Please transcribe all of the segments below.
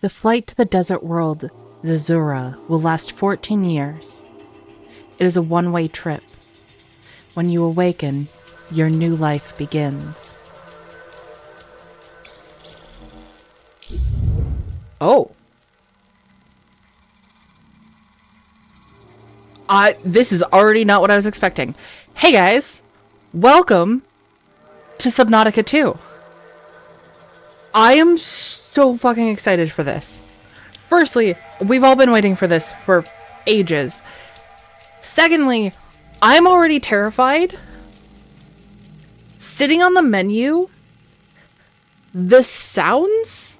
The flight to the desert world, Zazura, will last 14 years. It is a one-way trip. When you awaken, your new life begins. Oh. This is already not what I was expecting. Hey guys, welcome to Subnautica 2. I am so fucking excited for this. Firstly, we've all been waiting for this for ages. Secondly, I'm already terrified. Sitting on the menu, the sounds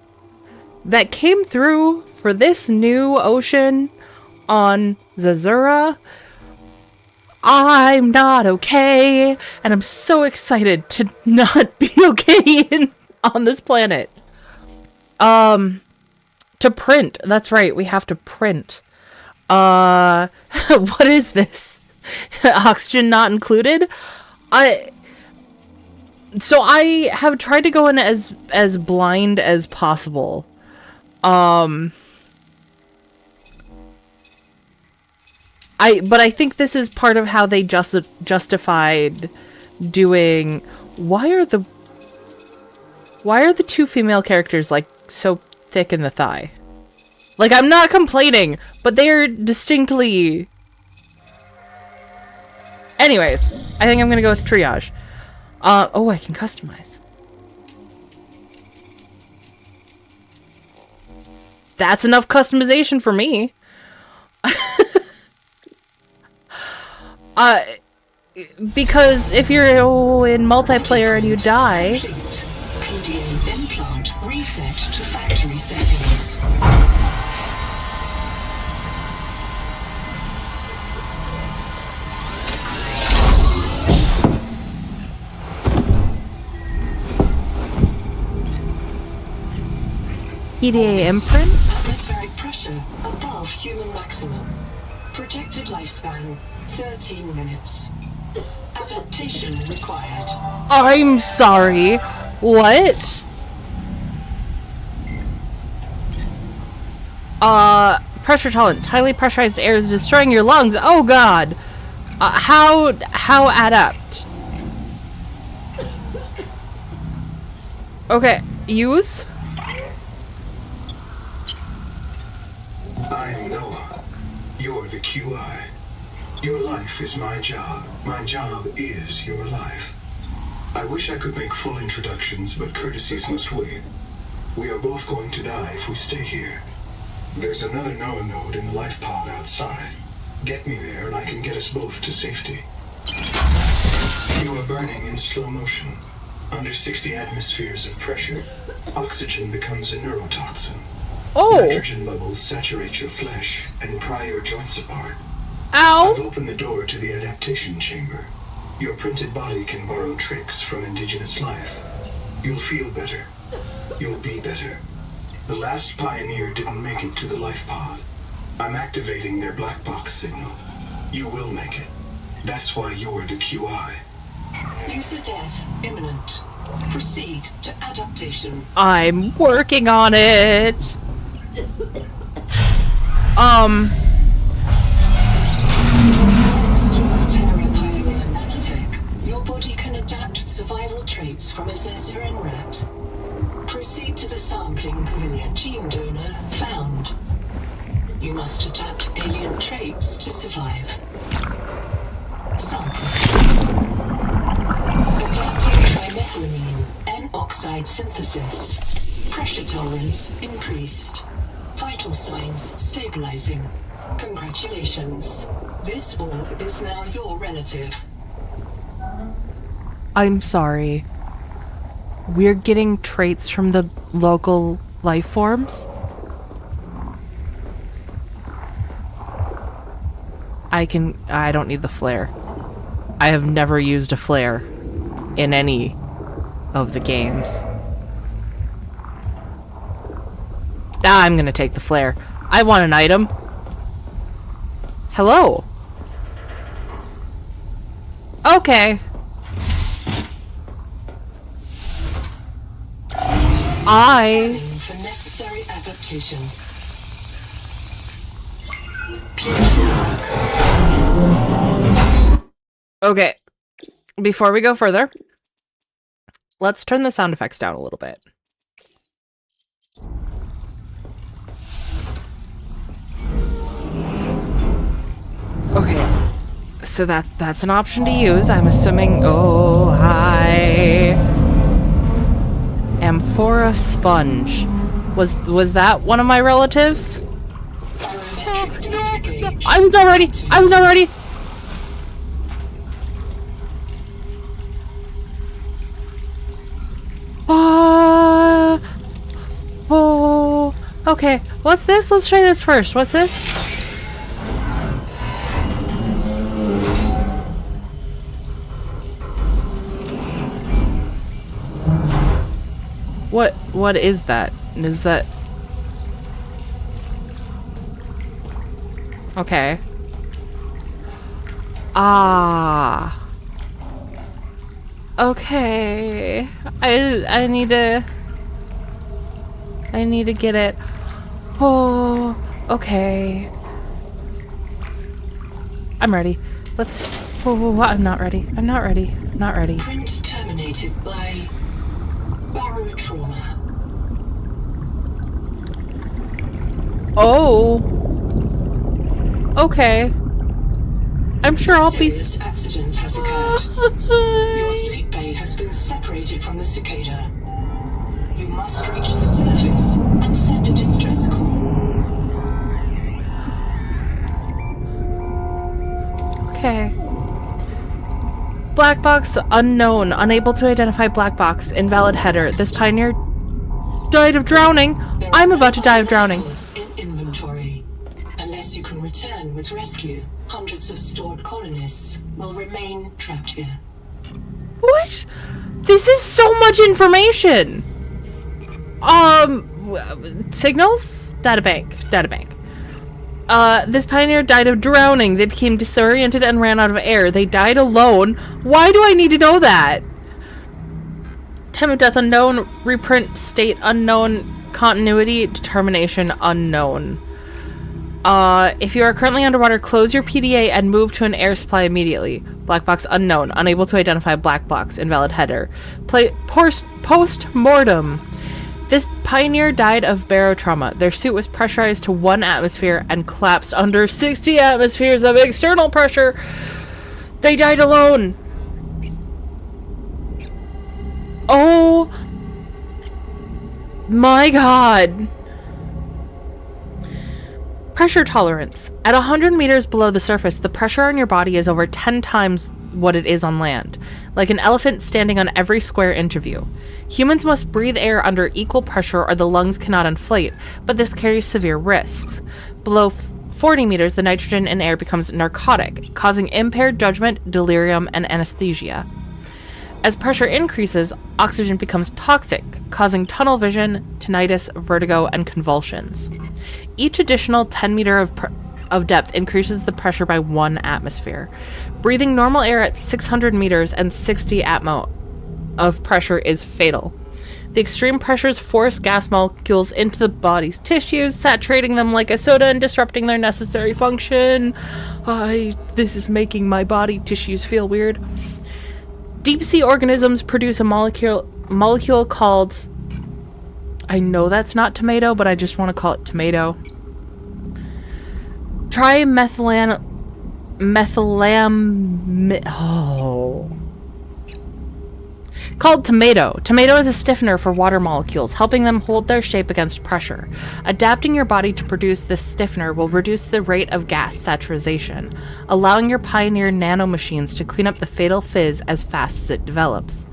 that came through for this new ocean on Zazura, I'm not okay, and I'm so excited to not be okay on this planet. To print. That's right, we have to print. What is this? Oxygen not included? So I have tried to go in as blind as possible. But I think this is part of how they justified doing. Why are the two female characters like so thick in the thigh? Like, I'm not complaining, but they're distinctly. Anyways, I think I'm gonna go with triage. Oh, I can customize. That's enough customization for me. Because if you're in multiplayer and you die... PDA's implant reset to factory settings. PDA imprint? Atmospheric pressure above human maximum. Projected lifespan 13 minutes. Adaptation required. I'm sorry. What? Pressure tolerance. Highly pressurized air is destroying your lungs. Oh god. How adapt? Okay, use. I am Noah. You're the QI. Your life is my job. My job is your life. I wish I could make full introductions, but courtesies must wait. We are both going to die if we stay here. There's another Noah node in the life pod outside. Get me there and I can get us both to safety. You are burning in slow motion. Under 60 atmospheres of pressure, oxygen becomes a neurotoxin. Oh! Nitrogen bubbles saturate your flesh and pry your joints apart. Ow! I've opened the door to the adaptation chamber. Your printed body can borrow tricks from indigenous life. You'll feel better. You'll be better. The last pioneer didn't make it to the life pod. I'm activating their black box signal. You will make it. That's why you're the QI. User death imminent. Proceed to adaptation. I'm working on it. Thanks to Terra Pioneer Nanotech, your body can adapt survival traits from a Zezuran rat. Proceed to the sampling pavilion. Gene donor found. You must adapt alien traits to survive. Sample. Adapting trimethylamine N-oxide synthesis. Pressure tolerance increased. Vital signs stabilizing. Congratulations. This orb is now your relative. I'm sorry. We're getting traits from the local life forms? I don't need the flare. I have never used a flare in any of the games. I'm gonna take the flare. I want an item. Hello. Okay. For necessary adaptation. adaptation. Beautiful work. Okay. Before we go further, let's turn the sound effects down a little bit. Okay. So that's an option to use. I'm assuming. Oh, I Amphora sponge. Was that one of my relatives? I was already. Oh. Okay. What's this? Let's try this first. What's this? What is that? Is that... Okay. Ah. Okay. I need to get it. Oh, okay. I'm ready. Let's... Oh, I'm not ready. I'm not ready. I'm not ready. Print terminated by barotrauma. Oh. Okay. I'm sure I'll be... Serious accident has occurred. Your sleep bay has been separated from the cicada. You must reach the surface and send a distress call. Okay. Black box unknown. Unable to identify black box. Invalid header. This pioneer died of drowning. I'm about to die of drowning. In inventory. Unless you can return with rescue, hundreds of stored colonists will remain trapped here. What? This is so much information. Signals? Databank. This pioneer died of drowning. They became disoriented and ran out of air. They died alone. Why do I need to know that? Time of death unknown. Reprint state unknown. Continuity determination unknown. If you are currently underwater, close your PDA and move to an air supply immediately. Black box unknown. Unable to identify black box. Invalid header. Post-mortem. This pioneer died of barotrauma. Their suit was pressurized to 1 atmosphere and collapsed under 60 atmospheres of external pressure. They died alone. Oh my god. Pressure tolerance. At 100 meters below the surface, the pressure on your body is over 10 times what it is on land, like an elephant standing on every square inch of you. Humans must breathe air under equal pressure or the lungs cannot inflate, but this carries severe risks. Below 40 meters, the nitrogen in air becomes narcotic, causing impaired judgment, delirium, and anesthesia. As pressure increases, oxygen becomes toxic, causing tunnel vision, tinnitus, vertigo, and convulsions. Each additional 10 meters of depth increases the pressure by 1 atmosphere. Breathing normal air at 600 meters and 60 atmo of pressure is fatal. The extreme pressures force gas molecules into the body's tissues, saturating them like a soda and disrupting their necessary function. This is making my body tissues feel weird. Deep sea organisms produce a molecule called... I know that's not tomato, but I just want to call it tomato. Called tomato. Tomato is a stiffener for water molecules, helping them hold their shape against pressure. Adapting your body to produce this stiffener will reduce the rate of gas saturation, allowing your pioneer nanomachines to clean up the fatal fizz as fast as it develops.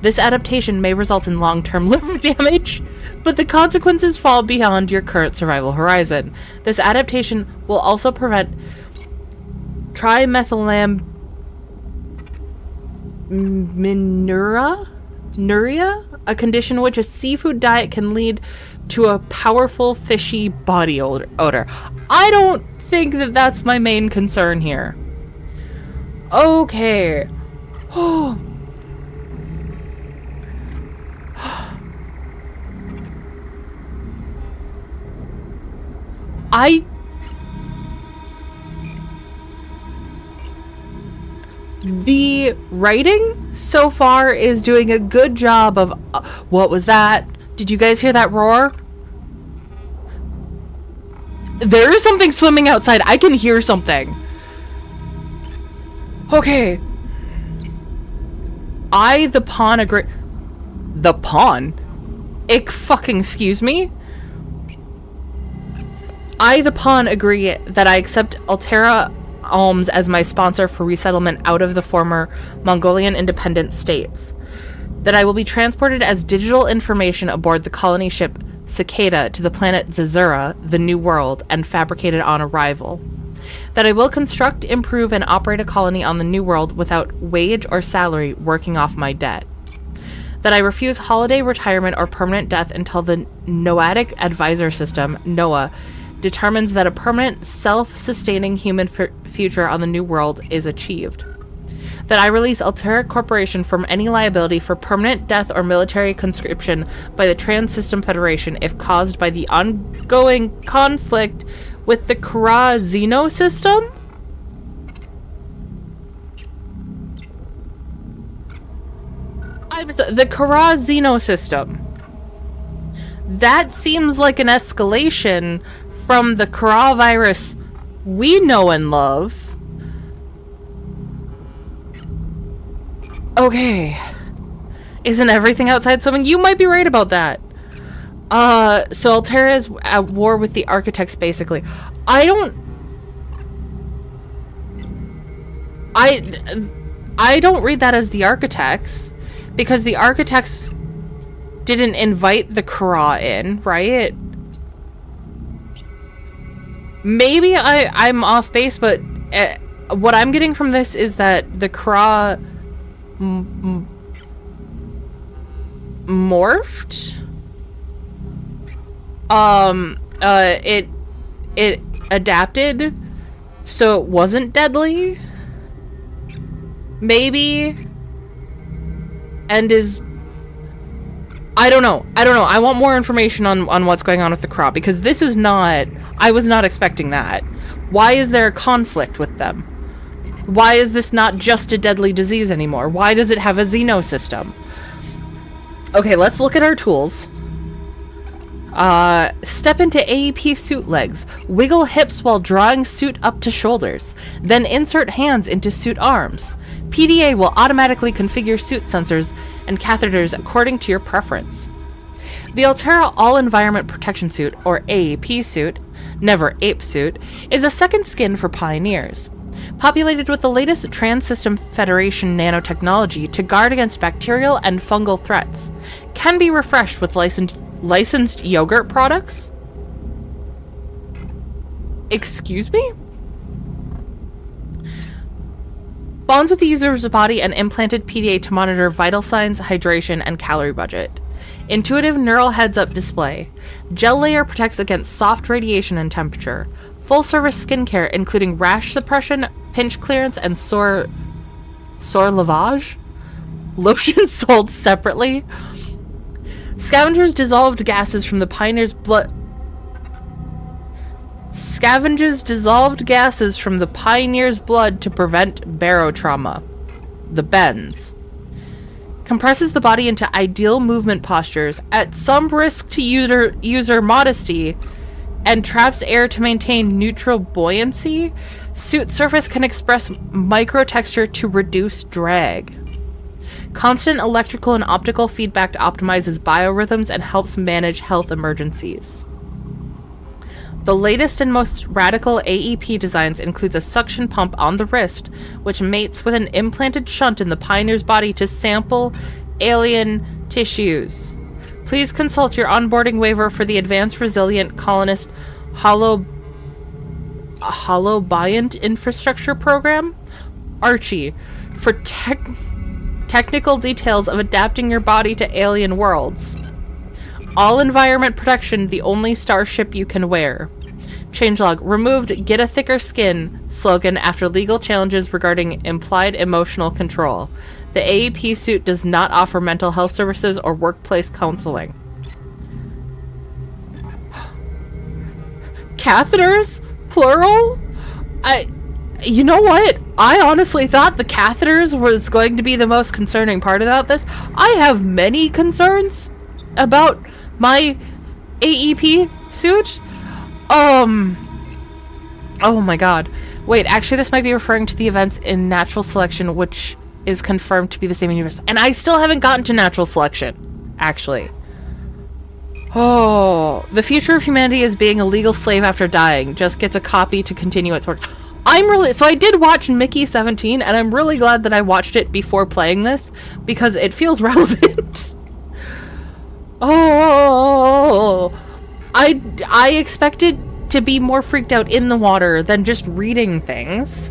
This adaptation may result in long-term liver damage, but the consequences fall beyond your current survival horizon. This adaptation will also prevent trimethylaminuria, a condition which a seafood diet can lead to a powerful fishy body odor. I don't think that that's my main concern here. Okay. Oh. The writing so far is doing a good job of... what was that? Did you guys hear that roar? There is something swimming outside. I can hear something. Okay. The pawn agree... The pawn? Fucking excuse me? The pawn agree that I accept Altera Alms as my sponsor for resettlement out of the former Mongolian independent states. That I will be transported as digital information aboard the colony ship Cicada to the planet Zazura, the New World, and fabricated on arrival. That I will construct, improve, and operate a colony on the New World without wage or salary working off my debt. That I refuse holiday, retirement, or permanent death until the Noatic Advisor System, NOAA, determines that a permanent, self-sustaining human future on the New World is achieved. That I release Altera Corporation from any liability for permanent death or military conscription by the Trans-System Federation if caused by the ongoing conflict with the Kra Xeno system? The Kra Xeno system. That seems like an escalation from the coronavirus we know and love. Okay. Isn't everything outside swimming? You might be right about that. So Altera is at war with the architects, basically. I don't read that as the architects, because the architects didn't invite the Kra in, right? Maybe I'm off base, but what I'm getting from this is that the Kra morphed. It adapted, so it wasn't deadly. Maybe, and is... I don't know. I want more information on what's going on with the Kra, because this is not... I was not expecting that. Why is there a conflict with them? Why is this not just a deadly disease anymore? Why does it have a Xeno system? Okay, let's look at our tools. Step into AEP suit legs. Wiggle hips while drawing suit up to shoulders. Then insert hands into suit arms. PDA will automatically configure suit sensors and catheters according to your preference. The Altera All-Environment Protection Suit, or AEP suit, never ape suit, is a second skin for pioneers. Populated with the latest Trans-System Federation nanotechnology to guard against bacterial and fungal threats. Can be refreshed with licensed yogurt products? Excuse me? Bonds with the user's body and implanted PDA to monitor vital signs, hydration, and calorie budget. Intuitive neural heads-up display. Gel layer protects against soft radiation and temperature. Full-service skincare, including rash suppression, pinch clearance, and sore lavage. Lotion sold separately. Scavenges dissolved gases from the pioneer's blood. Scavenges dissolved gases from the pioneer's blood to prevent barotrauma. The bends. Compresses the body into ideal movement postures at some risk to user modesty, and traps air to maintain neutral buoyancy. Suit surface can express microtexture to reduce drag. Constant electrical and optical feedback optimizes biorhythms and helps manage health emergencies. The latest and most radical AEP designs includes a suction pump on the wrist, which mates with an implanted shunt in the pioneer's body to sample alien tissues. Please consult your onboarding waiver for the Advanced Resilient Colonist Holobiont Infrastructure Program, Archie, for technical details of adapting your body to alien worlds. All environment protection, the only starship you can wear. Changelog removed "Get a thicker skin" slogan after legal challenges regarding implied emotional control. The AEP suit does not offer mental health services or workplace counseling. catheters? Plural? You know what? I honestly thought the catheters was going to be the most concerning part about this. I have many concerns about my AEP suit. Oh my god. Wait, actually this might be referring to the events in Natural Selection, which is confirmed to be the same universe. And I still haven't gotten to Natural Selection, actually. Oh, the future of humanity is being a legal slave after dying. Just gets a copy to continue its work. So I did watch Mickey 17, and I'm really glad that I watched it before playing this, because it feels relevant. Oh, I expected to be more freaked out in the water than just reading things.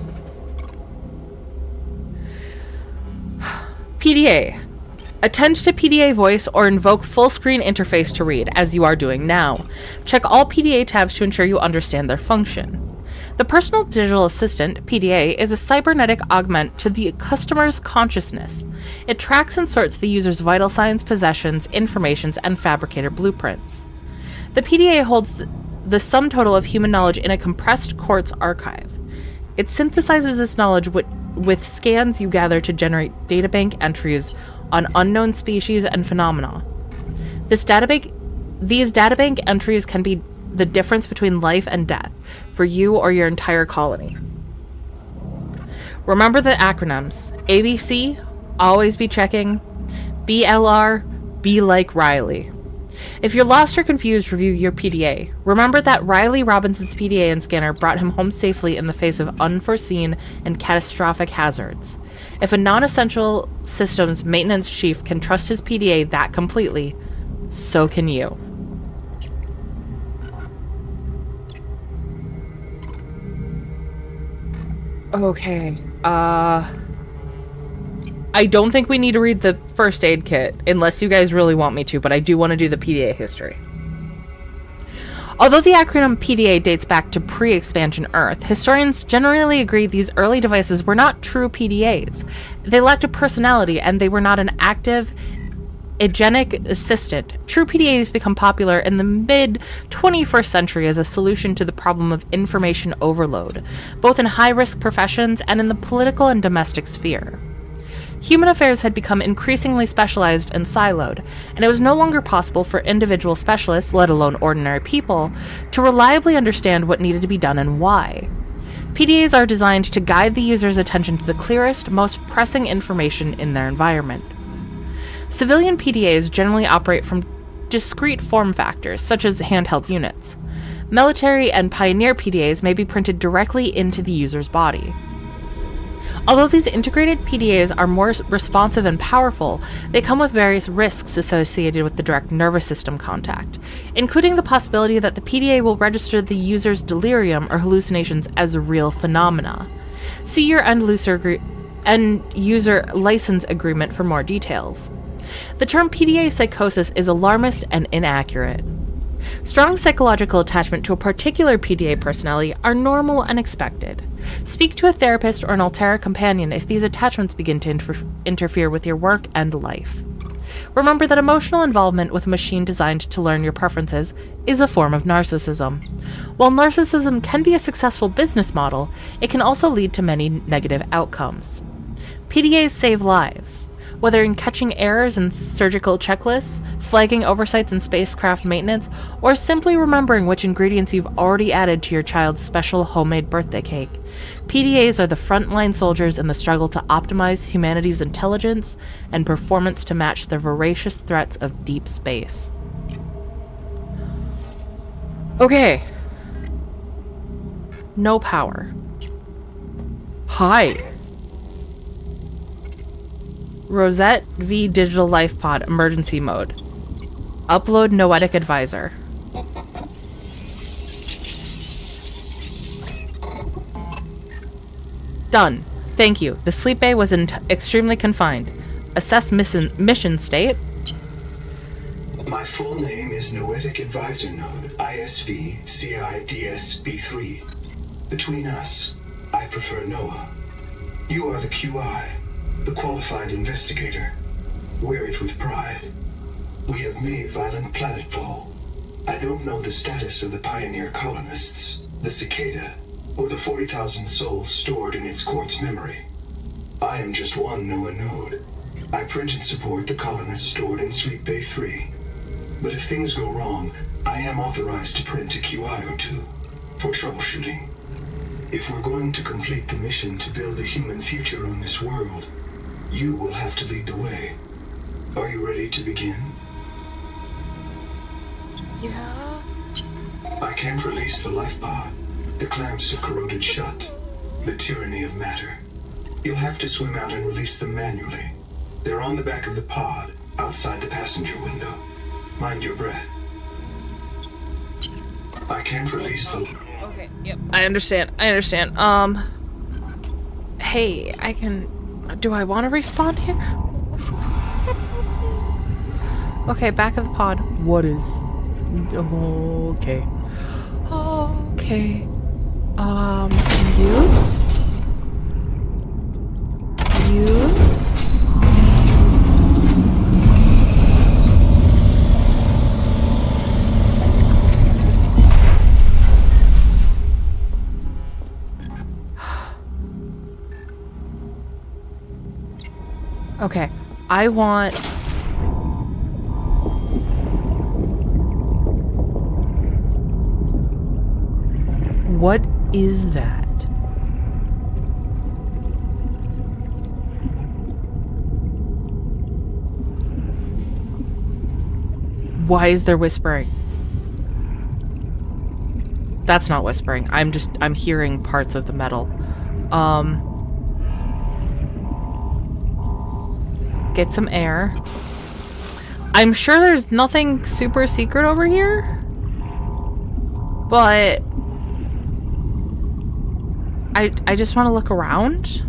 PDA. Attend to PDA voice or invoke full screen interface to read, as you are doing now. Check all PDA tabs to ensure you understand their function. The Personal Digital Assistant, PDA, is a cybernetic augment to the customer's consciousness. It tracks and sorts the user's vital signs, possessions, informations, and fabricator blueprints. The PDA holds the sum total of human knowledge in a compressed quartz archive. It synthesizes this knowledge with scans you gather to generate databank entries on unknown species and phenomena. These databank entries can be the difference between life and death for you or your entire colony. Remember the acronyms. ABC, always be checking. BLR, be like Riley. If you're lost or confused, review your PDA. Remember that Riley Robinson's PDA and scanner brought him home safely in the face of unforeseen and catastrophic hazards. If a non-essential systems maintenance chief can trust his PDA that completely, so can you. Okay, I don't think we need to read the first aid kit, unless you guys really want me to, but I do want to do the PDA history. Although the acronym PDA dates back to pre-expansion Earth, historians generally agree these early devices were not true PDAs. They lacked a personality, and they were not an active, agentic assistant. True PDAs become popular in the mid-21st century as a solution to the problem of information overload, both in high-risk professions and in the political and domestic sphere. Human affairs had become increasingly specialized and siloed, and it was no longer possible for individual specialists, let alone ordinary people, to reliably understand what needed to be done and why. PDAs are designed to guide the user's attention to the clearest, most pressing information in their environment. Civilian PDAs generally operate from discrete form factors, such as handheld units. Military and pioneer PDAs may be printed directly into the user's body. Although these integrated PDAs are more responsive and powerful, they come with various risks associated with the direct nervous system contact, including the possibility that the PDA will register the user's delirium or hallucinations as real phenomena. See your end user license agreement for more details. The term PDA psychosis is alarmist and inaccurate. Strong psychological attachment to a particular PDA personality are normal and expected. Speak to a therapist or an Altera companion if these attachments begin to interfere with your work and life. Remember that emotional involvement with a machine designed to learn your preferences is a form of narcissism. While narcissism can be a successful business model, it can also lead to many negative outcomes. PDAs save lives. Whether in catching errors in surgical checklists, flagging oversights in spacecraft maintenance, or simply remembering which ingredients you've already added to your child's special homemade birthday cake, PDAs are the frontline soldiers in the struggle to optimize humanity's intelligence and performance to match the voracious threats of deep space. Okay. No power. Hi. Rosette v Digital Life Pod emergency mode. Upload Noetic Advisor. Done. Thank you. The sleep bay was extremely confined. Assess mission state. My full name is Noetic Advisor Node, ISV CIDSB3. Between us, I prefer Noah. You are the QI. The qualified investigator. Wear it with pride. We have made violent planetfall. I don't know the status of the pioneer colonists, the cicada, or the 40,000 souls stored in its quartz memory. I am just one NOAA node. I print and support the colonists stored in Sleep Bay 3. But if things go wrong, I am authorized to print a QI or two for troubleshooting. If we're going to complete the mission to build a human future on this world, you will have to lead the way. Are you ready to begin? Yeah. I can't release the life pod. The clamps have corroded shut. The tyranny of matter. You'll have to swim out and release them manually. They're on the back of the pod, outside the passenger window. Mind your breath. I can't release the... Okay, yep. I understand. Hey, I can... Do I want to respawn here? Okay, back of the pod. What is... Okay. Okay. Use? Use? Okay, I want... What is that? Why is there whispering? That's not whispering. I'm hearing parts of the metal. Get some air. I'm sure there's nothing super secret over here, but I just want to look around.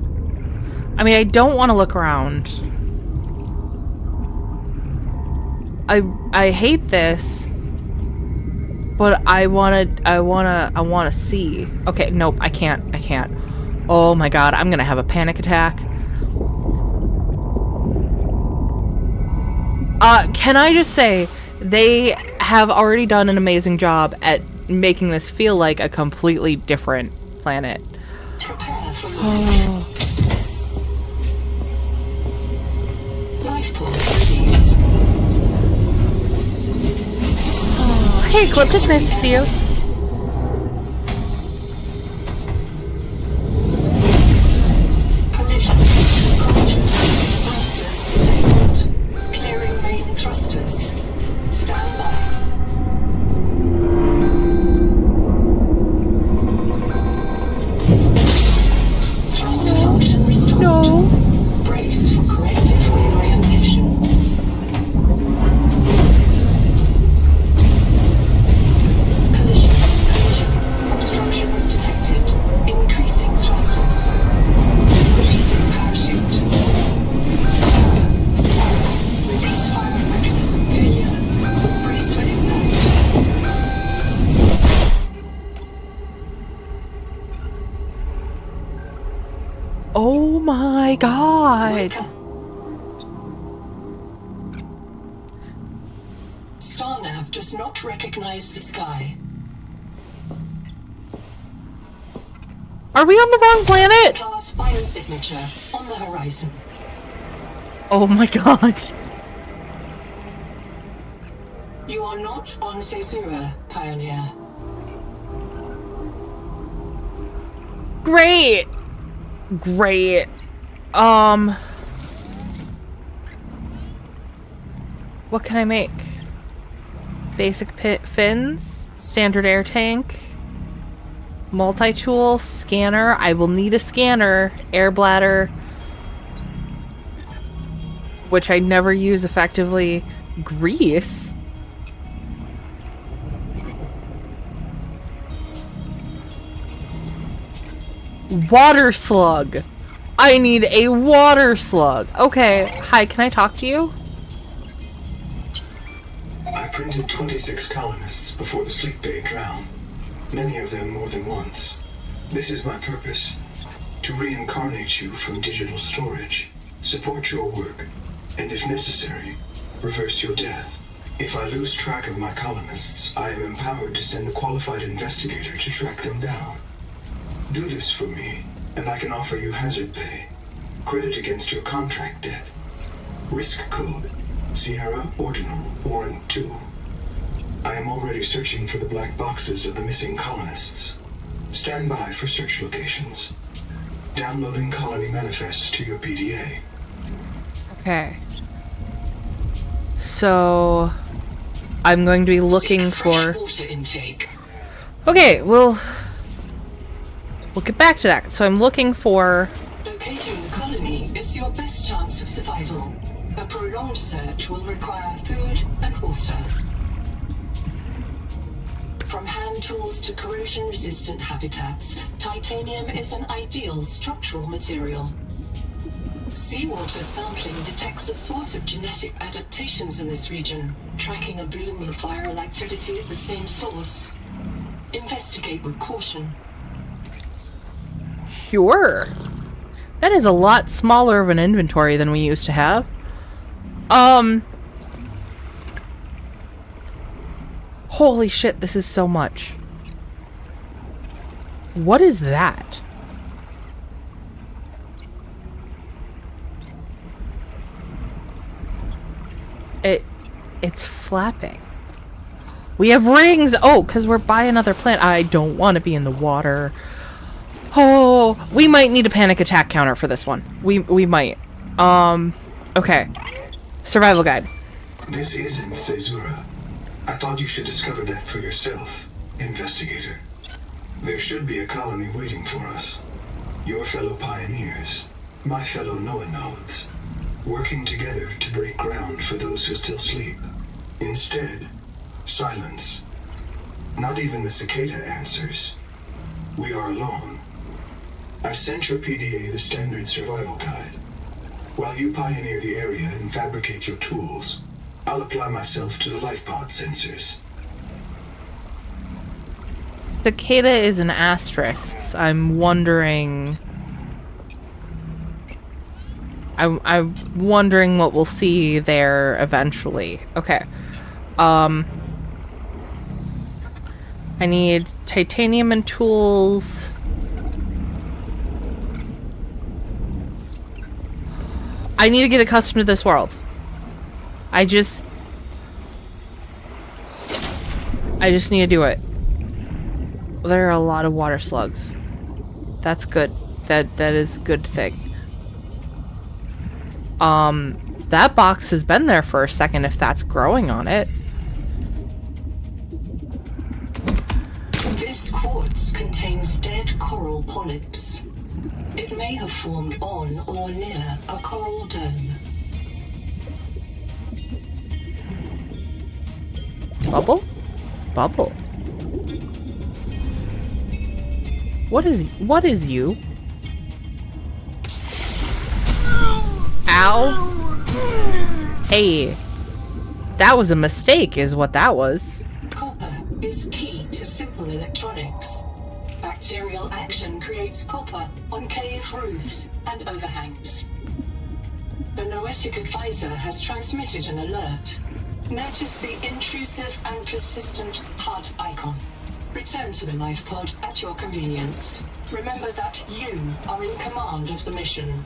I mean, I don't want to look around. I hate this, but I wanna see. Okay, nope, I can't. Oh my god, I'm gonna have a panic attack. Can I just say, they have already done an amazing job at making this feel like a completely different planet. Prepare for Oh. life pod release. Oh. Hey, Ecliptus, nice to see you. Collision. Thrusters disabled. Clearing main thrusters. Stand by. Thruster function restored. No. Brace for corrective reorientation. Collision. Obstructions detected. Increasing thrusters. Releasing parachute. Release fire mechanism failure. Brace for impact. Oh my god. Wake up. Starnav does not recognize the sky. Are we on the wrong planet? Class biosignature on the horizon. Oh my god. You are not on Caesura, Pioneer. Great. What can I make? Basic pit fins, standard air tank, multi-tool, scanner. I will need a scanner, air bladder, which I never use effectively. Grease. Water slug. I need a water slug. Okay, hi, can I talk to you? I printed 26 colonists before the Sleep Bay drowned. Many of them more than once. This is my purpose. To reincarnate you from digital storage, support your work, and if necessary, reverse your death. If I lose track of my colonists, I am empowered to send a qualified investigator to track them down. Do this for me, and I can offer you hazard pay. Credit against your contract debt. Risk code, Sierra Ordinal Warrant 2. I am already searching for the black boxes of the missing colonists. Stand by for search locations. Downloading colony manifests to your PDA. Okay. So I'm going to be looking for water intake. Okay, we'll get back to that. So I'm looking for Locating the colony is your best chance of survival. A prolonged search will require food and water. From hand tools to corrosion-resistant habitats, titanium is an ideal structural material. Seawater sampling detects a source of genetic adaptations in this region, tracking a bloom of viral activity at the same source. Investigate with caution. Sure. That is a lot smaller of an inventory than we used to have. Holy shit, this is so much. What is that? It's flapping. We have rings! Oh, because we're by another planet. I don't want to be in the water. Oh, we might need a panic attack counter for this one. We might. Okay. Survival guide. This isn't Caesura. I thought you should discover that for yourself, investigator. There should be a colony waiting for us. Your fellow pioneers, my fellow Noah nodes, working together to break ground for those who still sleep. Instead, silence. Not even the cicada answers. We are alone. I've sent your PDA the standard survival guide. While you pioneer the area and fabricate your tools, I'll apply myself to the life pod sensors. Cicada is an asterisk. I'm wondering... I'm wondering what we'll see there eventually. Okay. I need titanium and tools. I need to get accustomed to this world. I just need to do it. There are a lot of water slugs. That's good. That is a good thing. That box has been there for a second if that's growing on it. This quartz contains dead coral polyps. It may have formed on or near a coral dome. Bubble? Bubble. What is you? Ow. Hey. That was a mistake, is what that was. Copper is key to simple electronics. Bacterial action creates copper on cave roofs and overhangs. The Noetic advisor has transmitted an alert. Notice the intrusive and persistent HUD icon. Return to the life pod at your convenience. Remember that you are in command of the mission.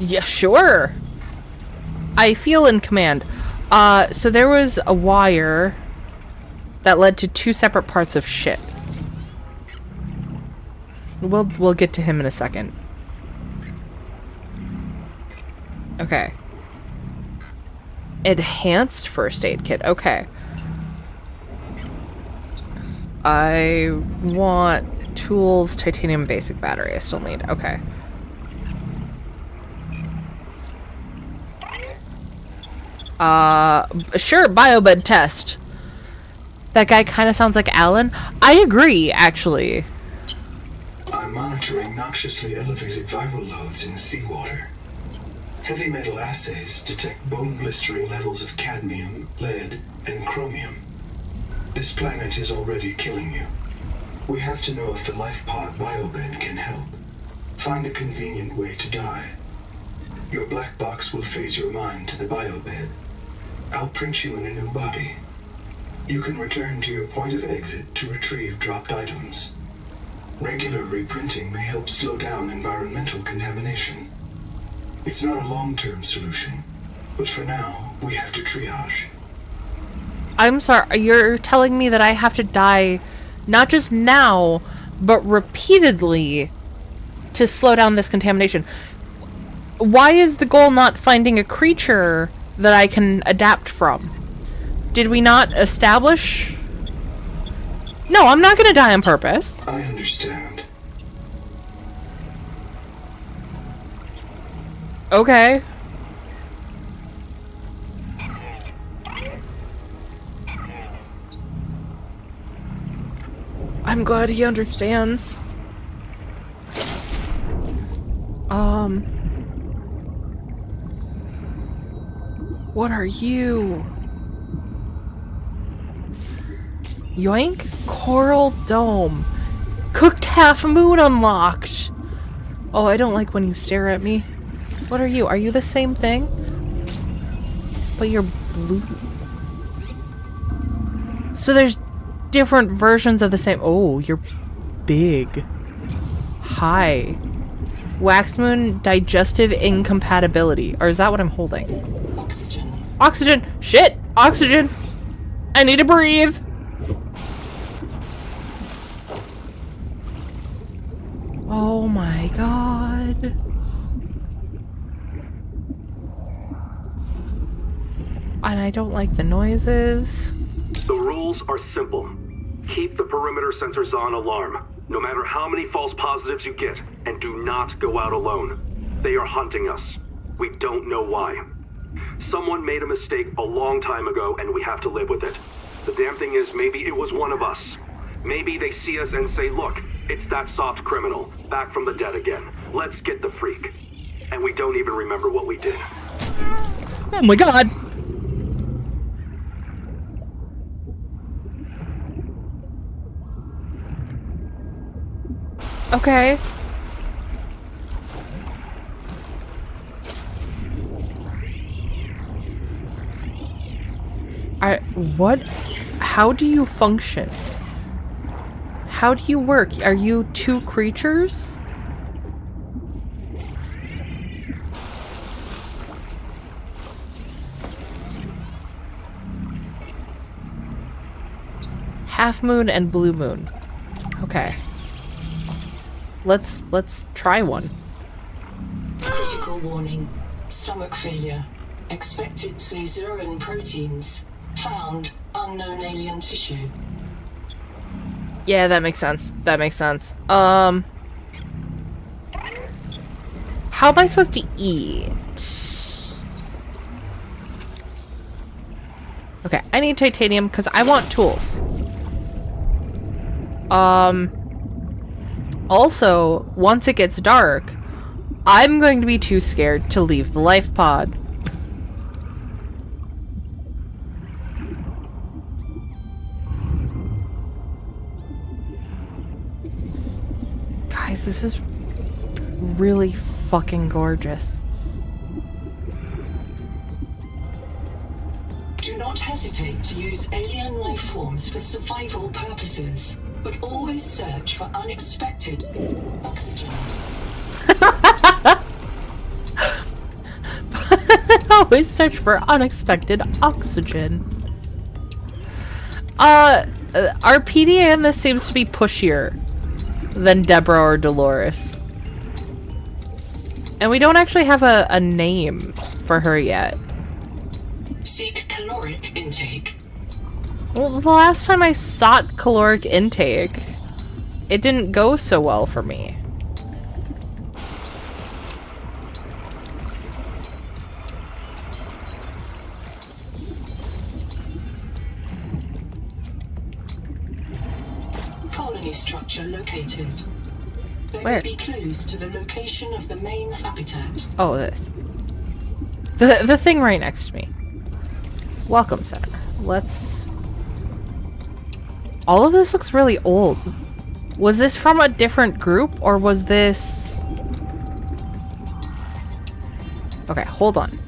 Yeah, sure. I feel in command. So there was a wire that led to two separate parts of ship. We'll get to him in a second. Okay. Enhanced first aid kit. Okay. I want tools, titanium basic battery. I still need. Okay. Sure, biobed test. That guy kind of sounds like Alan. I agree, actually. I'm monitoring noxiously elevated viral loads in the seawater. Heavy metal assays detect bone-blistering levels of cadmium, lead, and chromium. This planet is already killing you. We have to know if the life pod biobed can help. Find a convenient way to die. Your black box will phase your mind to the biobed. I'll print you in a new body. You can return to your point of exit to retrieve dropped items. Regular reprinting may help slow down environmental contamination. It's not a long-term solution, but for now, we have to triage. I'm sorry, you're telling me that I have to die not just now, but repeatedly to slow down this contamination. Why is the goal not finding a creature that I can adapt from? Did we not establish? No, I'm not gonna die on purpose. I understand. Okay. I'm glad he understands. What are you? Yoink? Coral Dome. Cooked half moon unlocked. Oh, I don't like when you stare at me. What are you? Are you the same thing? But you're blue. So there's different versions of the same. Oh, you're big. Hi. Wax moon digestive incompatibility. Or is that what I'm holding? Oxygen. Oxygen! Shit! Oxygen! I need to breathe! Oh my god. And I don't like the noises. The rules are simple. Keep the perimeter sensors on alarm, no matter how many false positives you get, and do not go out alone. They are hunting us. We don't know why. Someone made a mistake a long time ago, and we have to live with it. The damn thing is, maybe it was one of us. Maybe they see us and say, look, it's that soft criminal, back from the dead again. Let's get the freak. And we don't even remember what we did. Oh my god! Okay. What? How do you function? How do you work? Are you two creatures? Half moon and blue moon. Okay. Let's try one. Critical warning. Stomach failure. Expected caesarean proteins. Found unknown alien tissue. Yeah, that makes sense. That makes sense. How am I supposed to eat? Okay, I need titanium because I want tools. Also, once it gets dark, I'm going to be too scared to leave the life pod. Guys, this is really fucking gorgeous. Do not hesitate to use alien life forms for survival purposes, but always search for unexpected oxygen. Always search for unexpected oxygen. Our PDA in this seems to be pushier than Deborah or Dolores. And we don't actually have a name for her yet. Seek caloric intake. Well, the last time I sought caloric intake, it didn't go so well for me. Colony structure located. There Where? may be clues to the location of the main habitat. Oh, this. The thing right next to me. Welcome center. Let's... All of this looks really old. Was this from a different group, or was this... Okay, hold on.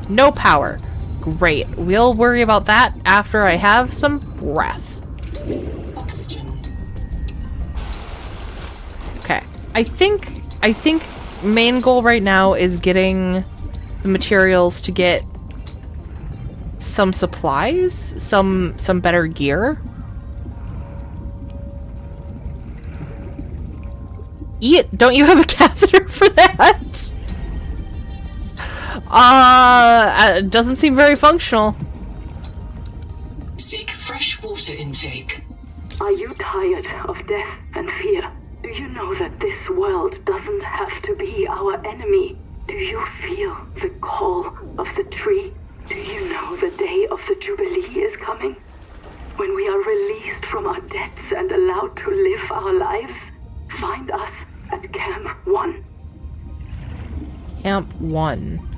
No power. Great. We'll worry about that after I have some breath. Oxygen. Okay. I think main goal right now is getting the materials to get some supplies, some better gear. Don't you have a catheter for that? It doesn't seem very functional. Seek fresh water intake. Are you tired of death and fear? Do you know that this world doesn't have to be our enemy? Do you feel the call of the tree? Do you know the day of the Jubilee is coming? When we are released from our debts and allowed to live our lives? Find us at Camp 1. Camp 1.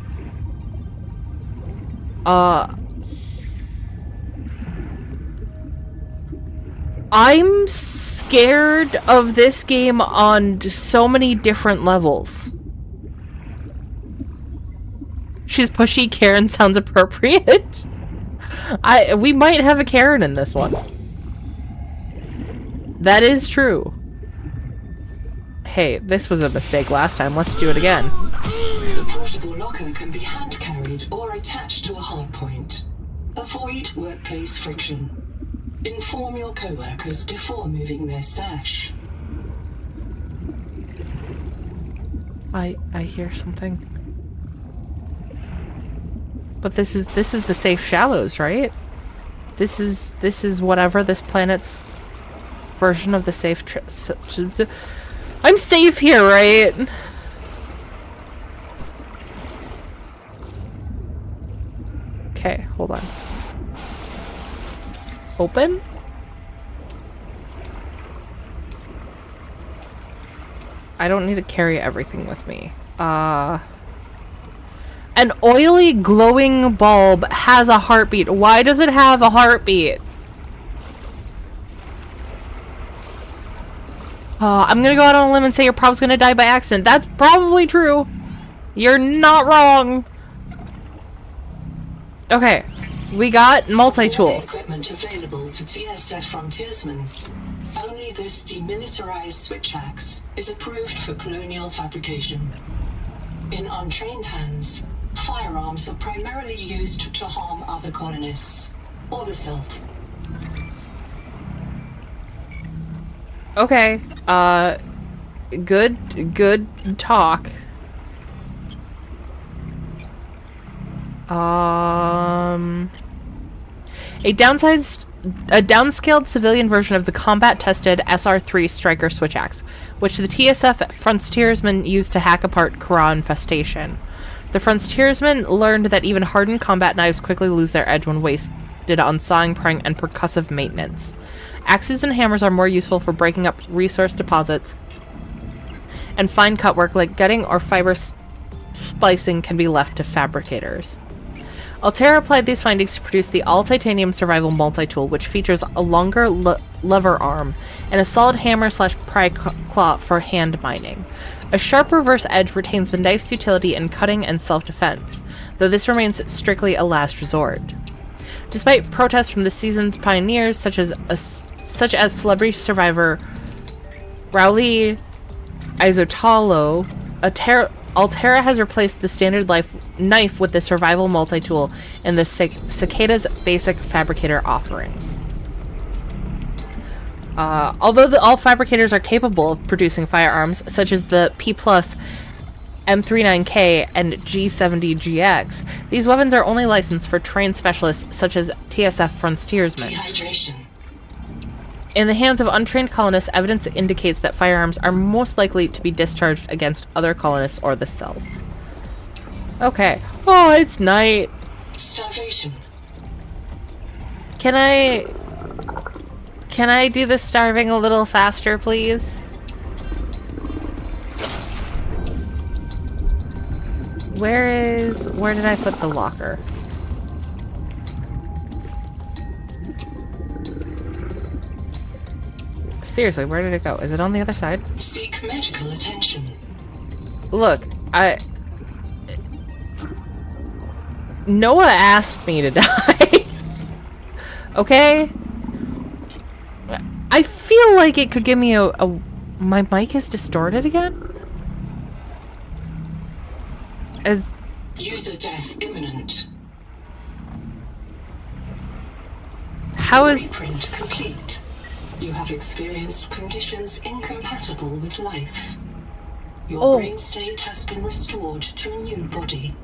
I'm scared of this game on so many different levels. She's pushy. Karen sounds appropriate. We might have a Karen in this one. That is true. Hey, this was a mistake last time. Let's do it again. The portable locker can be hand-carried or attached to a hardpoint. Avoid workplace friction. Inform your co-workers before moving their stash. I hear something. But this is the safe shallows, right? This is whatever this planet's version of the safe I'm safe here, right? Okay, hold on. Open? I don't need to carry everything with me. An oily glowing bulb has a heartbeat. Why does it have a heartbeat? I'm gonna go out on a limb and say you're probably gonna die by accident. That's probably true. You're not wrong. Okay, we got multi-tool. Equipment available to TSF frontiersmen. Only this demilitarized switch axe is approved for colonial fabrication. In untrained hands, firearms are primarily used to harm other colonists or the self. Okay, good talk. A downscaled civilian version of the combat-tested SR-3 Striker switch axe, which the TSF frontiersmen used to hack apart Kara infestation. The frontiersmen learned that even hardened combat knives quickly lose their edge when wasted on sawing, prying, and percussive maintenance. Axes and hammers are more useful for breaking up resource deposits, and fine cut work like gutting or fiber splicing can be left to fabricators. Altera applied these findings to produce the all-titanium survival multi-tool, which features a longer lever arm and a solid hammer/pry claw for hand mining. A sharp reverse edge retains the knife's utility in cutting and self-defense, though this remains strictly a last resort. Despite protests from the seasoned pioneers, such as celebrity survivor Rauli Izotalo, Altera has replaced the standard knife with the survival multi-tool in the Cicada's basic fabricator offerings. Although all fabricators are capable of producing firearms, such as the P+, M39K, and G70GX, these weapons are only licensed for trained specialists such as TSF frontiersmen. Dehydration. In the hands of untrained colonists, evidence indicates that firearms are most likely to be discharged against other colonists or the self. Okay. Oh, it's night. Starvation. Can I do the starving a little faster, please? Where did I put the locker? Seriously, where did it go? Is it on the other side? Seek medical attention. Look, Noah asked me to die. Okay? I feel like it could give me a... My mic is distorted again? As... User death imminent. How is... Reprint complete. You have experienced conditions incompatible with life. Your brain state has been restored to a new body.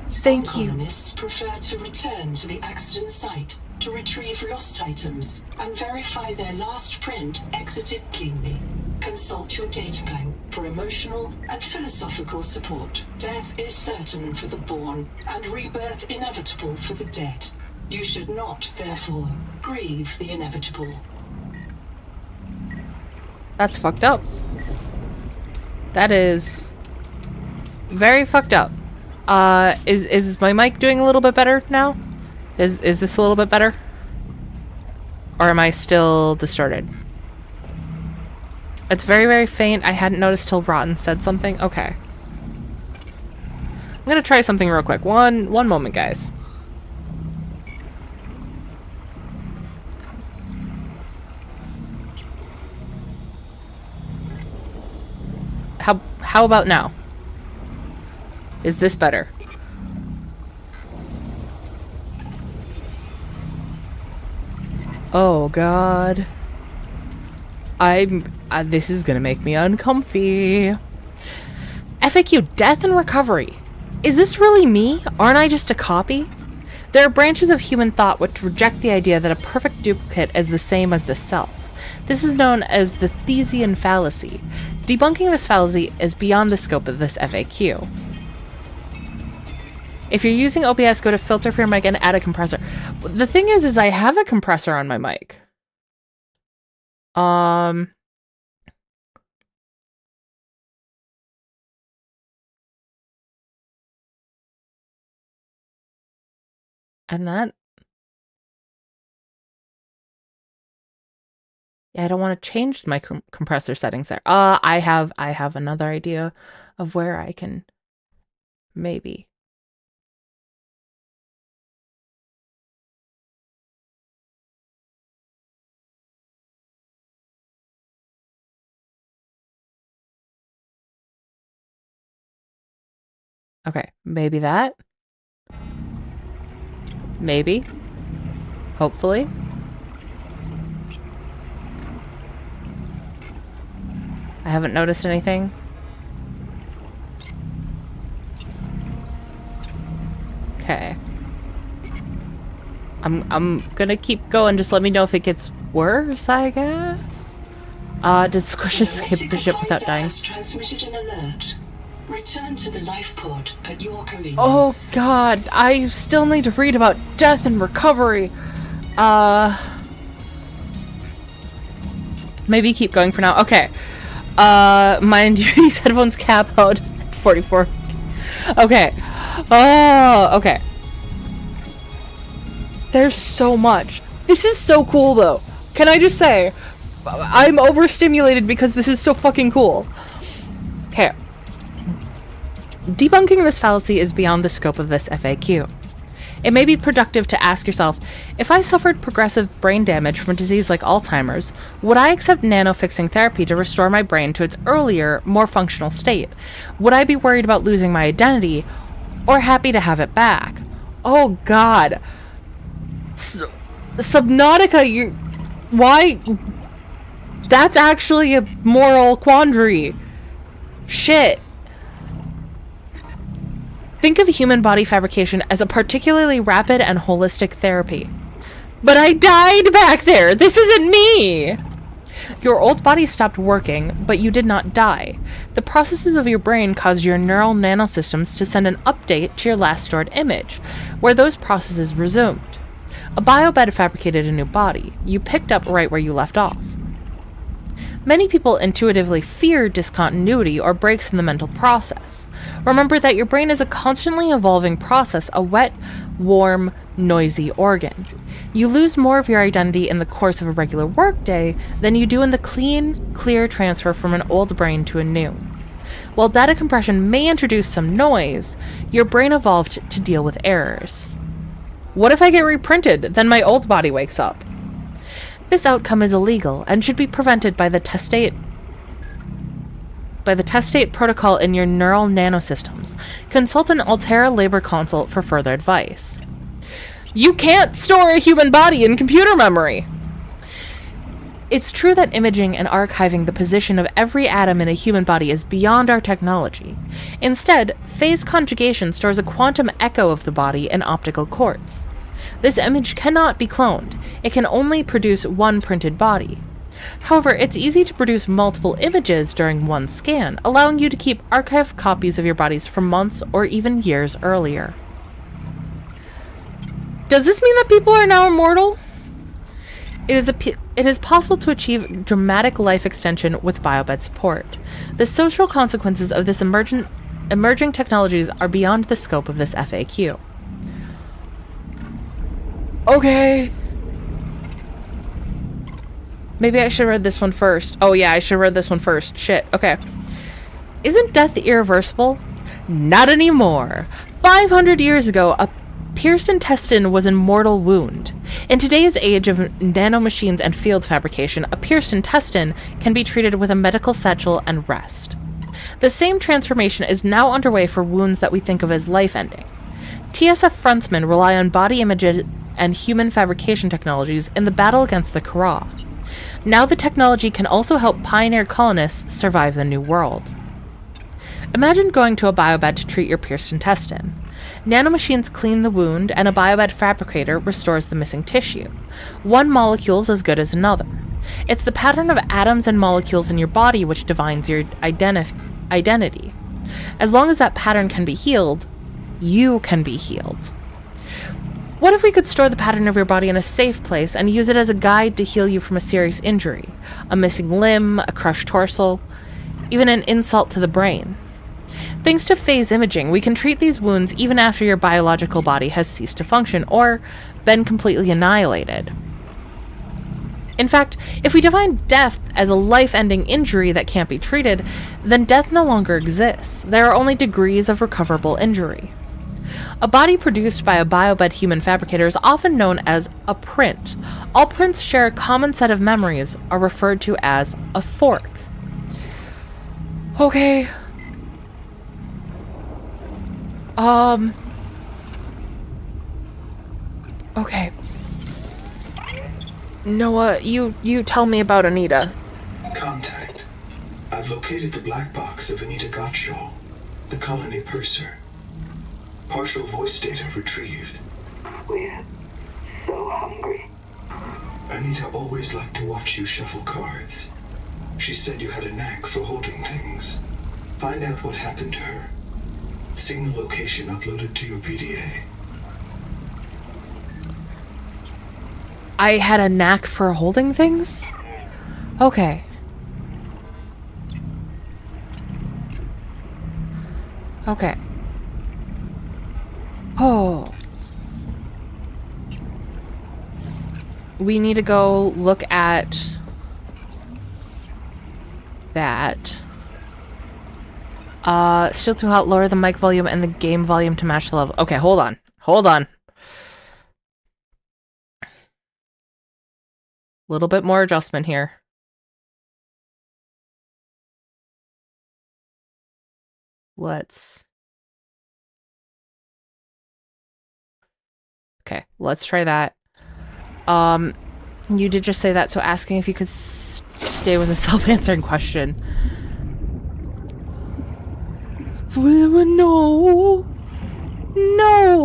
Thank Some you. colonists prefer to return to the accident site to retrieve lost items and verify their last print exited cleanly. Consult your databank for emotional and philosophical support. Death is certain for the born and rebirth inevitable for the dead. You should not, therefore, grieve the inevitable. That's fucked up. That is very fucked up. Is my mic doing a little bit better now? Is this a little bit better? Or am I still distorted? It's very, very faint. I hadn't noticed till Rotten said something. Okay. I'm gonna try something real quick. One moment, guys. How about now? Is this better? Oh god. This is gonna make me uncomfy. FAQ, death and recovery. Is this really me? Aren't I just a copy? There are branches of human thought which reject the idea that a perfect duplicate is the same as the self. This is known as the Thesian fallacy. Debunking this fallacy is beyond the scope of this FAQ. If you're using OBS, go to filter for your mic and add a compressor. The thing is I have a compressor on my mic. And that... Yeah, I don't want to change my compressor settings there. I have another idea of where I can maybe. Okay, maybe that. Maybe. Hopefully. I haven't noticed anything. Okay. I'm gonna keep going. Just let me know if it gets worse, I guess. Did Squish escape the ship without dying? Has transmitted an alert. Return to the life pod at your convenience. Oh god, I still need to read about death and recovery. Maybe keep going for now. Okay. Mind you, these headphones cap out at 44. Okay. Oh, okay. There's so much. This is so cool, though. Can I just say, I'm overstimulated because this is so fucking cool. Okay. Debunking this fallacy is beyond the scope of this FAQ. It may be productive to ask yourself, if I suffered progressive brain damage from a disease like Alzheimer's, would I accept nano-fixing therapy to restore my brain to its earlier, more functional state? Would I be worried about losing my identity, or happy to have it back? Oh god. Subnautica, why? That's actually a moral quandary. Shit. Think of human body fabrication as a particularly rapid and holistic therapy. But I died back there! This isn't me! Your old body stopped working, but you did not die. The processes of your brain caused your neural nanosystems to send an update to your last stored image, where those processes resumed. A biobed fabricated a new body. You picked up right where you left off. Many people intuitively fear discontinuity or breaks in the mental process. Remember that your brain is a constantly evolving process, a wet, warm, noisy organ. You lose more of your identity in the course of a regular workday than you do in the clean, clear transfer from an old brain to a new. While data compression may introduce some noise, your brain evolved to deal with errors. What if I get reprinted, then my old body wakes up? This outcome is illegal and should be prevented by the testate protocol in your neural nanosystems. Consult an Altera Labor Consult for further advice. You can't store a human body in computer memory! It's true that imaging and archiving the position of every atom in a human body is beyond our technology. Instead, phase conjugation stores a quantum echo of the body in optical quartz. This image cannot be cloned. It can only produce one printed body. However, it's easy to produce multiple images during one scan, allowing you to keep archived copies of your bodies from months or even years earlier. Does this mean that people are now immortal? It is possible to achieve dramatic life extension with biobed support. The social consequences of this emerging technologies are beyond the scope of this FAQ. Okay. Maybe I should have read this one first. Oh yeah, I should have read this one first. Shit. Okay. Isn't death irreversible? Not anymore. 500 years ago, a pierced intestine was a mortal wound. In today's age of nanomachines and field fabrication, a pierced intestine can be treated with a medical satchel and rest. The same transformation is now underway for wounds that we think of as life-ending. TSF frontsmen rely on body images and human fabrication technologies in the battle against the Kara. Now the technology can also help pioneer colonists survive the new world. Imagine going to a biobed to treat your pierced intestine. Nanomachines clean the wound, and a biobed fabricator restores the missing tissue. One molecule is as good as another. It's the pattern of atoms and molecules in your body which defines your identity. As long as that pattern can be healed, you can be healed. What if we could store the pattern of your body in a safe place and use it as a guide to heal you from a serious injury, a missing limb, a crushed torso, even an insult to the brain? Thanks to phase imaging, we can treat these wounds even after your biological body has ceased to function or been completely annihilated. In fact, if we define death as a life-ending injury that can't be treated, then death no longer exists. There are only degrees of recoverable injury. A body produced by a biobed human fabricator is often known as a print. All prints share a common set of memories, are referred to as a fork. Okay. Okay. Noah, you tell me about Anita. Contact. I've located the black box of Anita Gottschall, the colony purser. Partial voice data retrieved. We're so hungry. Anita always liked to watch you shuffle cards. She said you had a knack for holding things. Find out what happened to her. Signal location uploaded to your PDA. I had a knack for holding things? Okay. Okay. Oh. We need to go look at that. Still too hot. Lower the mic volume and the game volume to match the level. Okay, hold on. Hold on. Little bit more adjustment here. Okay, let's try that. You did just say that, so asking if you could stay was a self-answering question. No. No.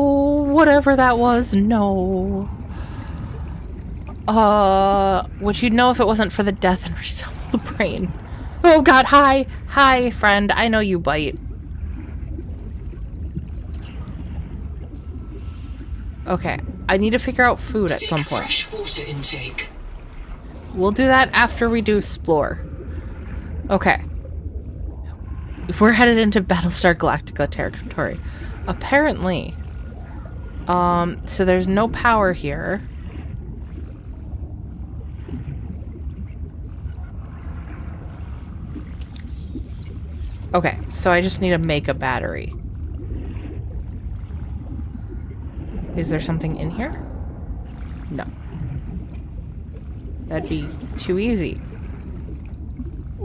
Whatever that was, no. Which you'd know if it wasn't for the death and reassembled brain. Oh god, hi. Hi, friend. I know you bite. Okay, I need to figure out food at some point. Fresh water intake. We'll do that after we do explore. Okay. We're headed into Battlestar Galactica territory. Apparently. So there's no power here. Okay, so I just need to make a battery. Is there something in here? No. That'd be too easy.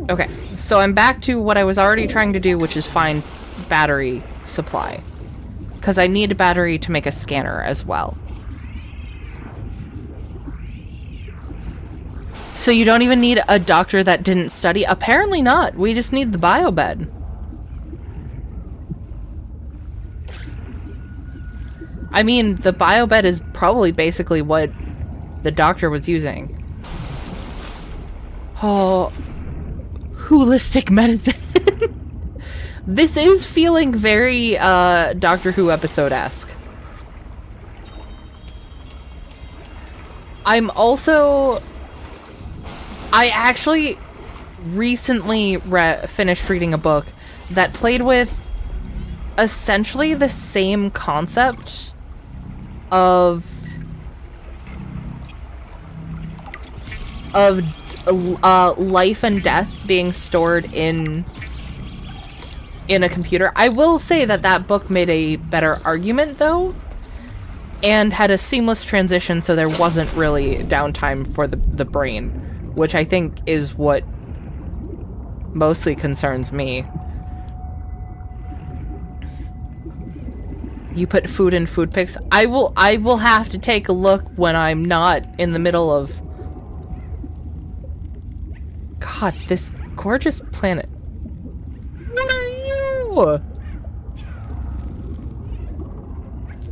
Okay, so I'm back to what I was already trying to do, which is find battery supply. Because I need a battery to make a scanner as well. So you don't even need a doctor that didn't study? Apparently not. We just need the biobed. I mean, the biobed is probably basically what the doctor was using. Oh, holistic medicine. This is feeling very Doctor Who episode-esque. I actually recently finished reading a book that played with essentially the same concept of life and death being stored in a computer. I will say that that book made a better argument, though, and had a seamless transition, so there wasn't really downtime for the brain, which I think is what mostly concerns me. You put food in food picks. I will have to take a look when I'm not in the middle of... God, this gorgeous planet. What are you?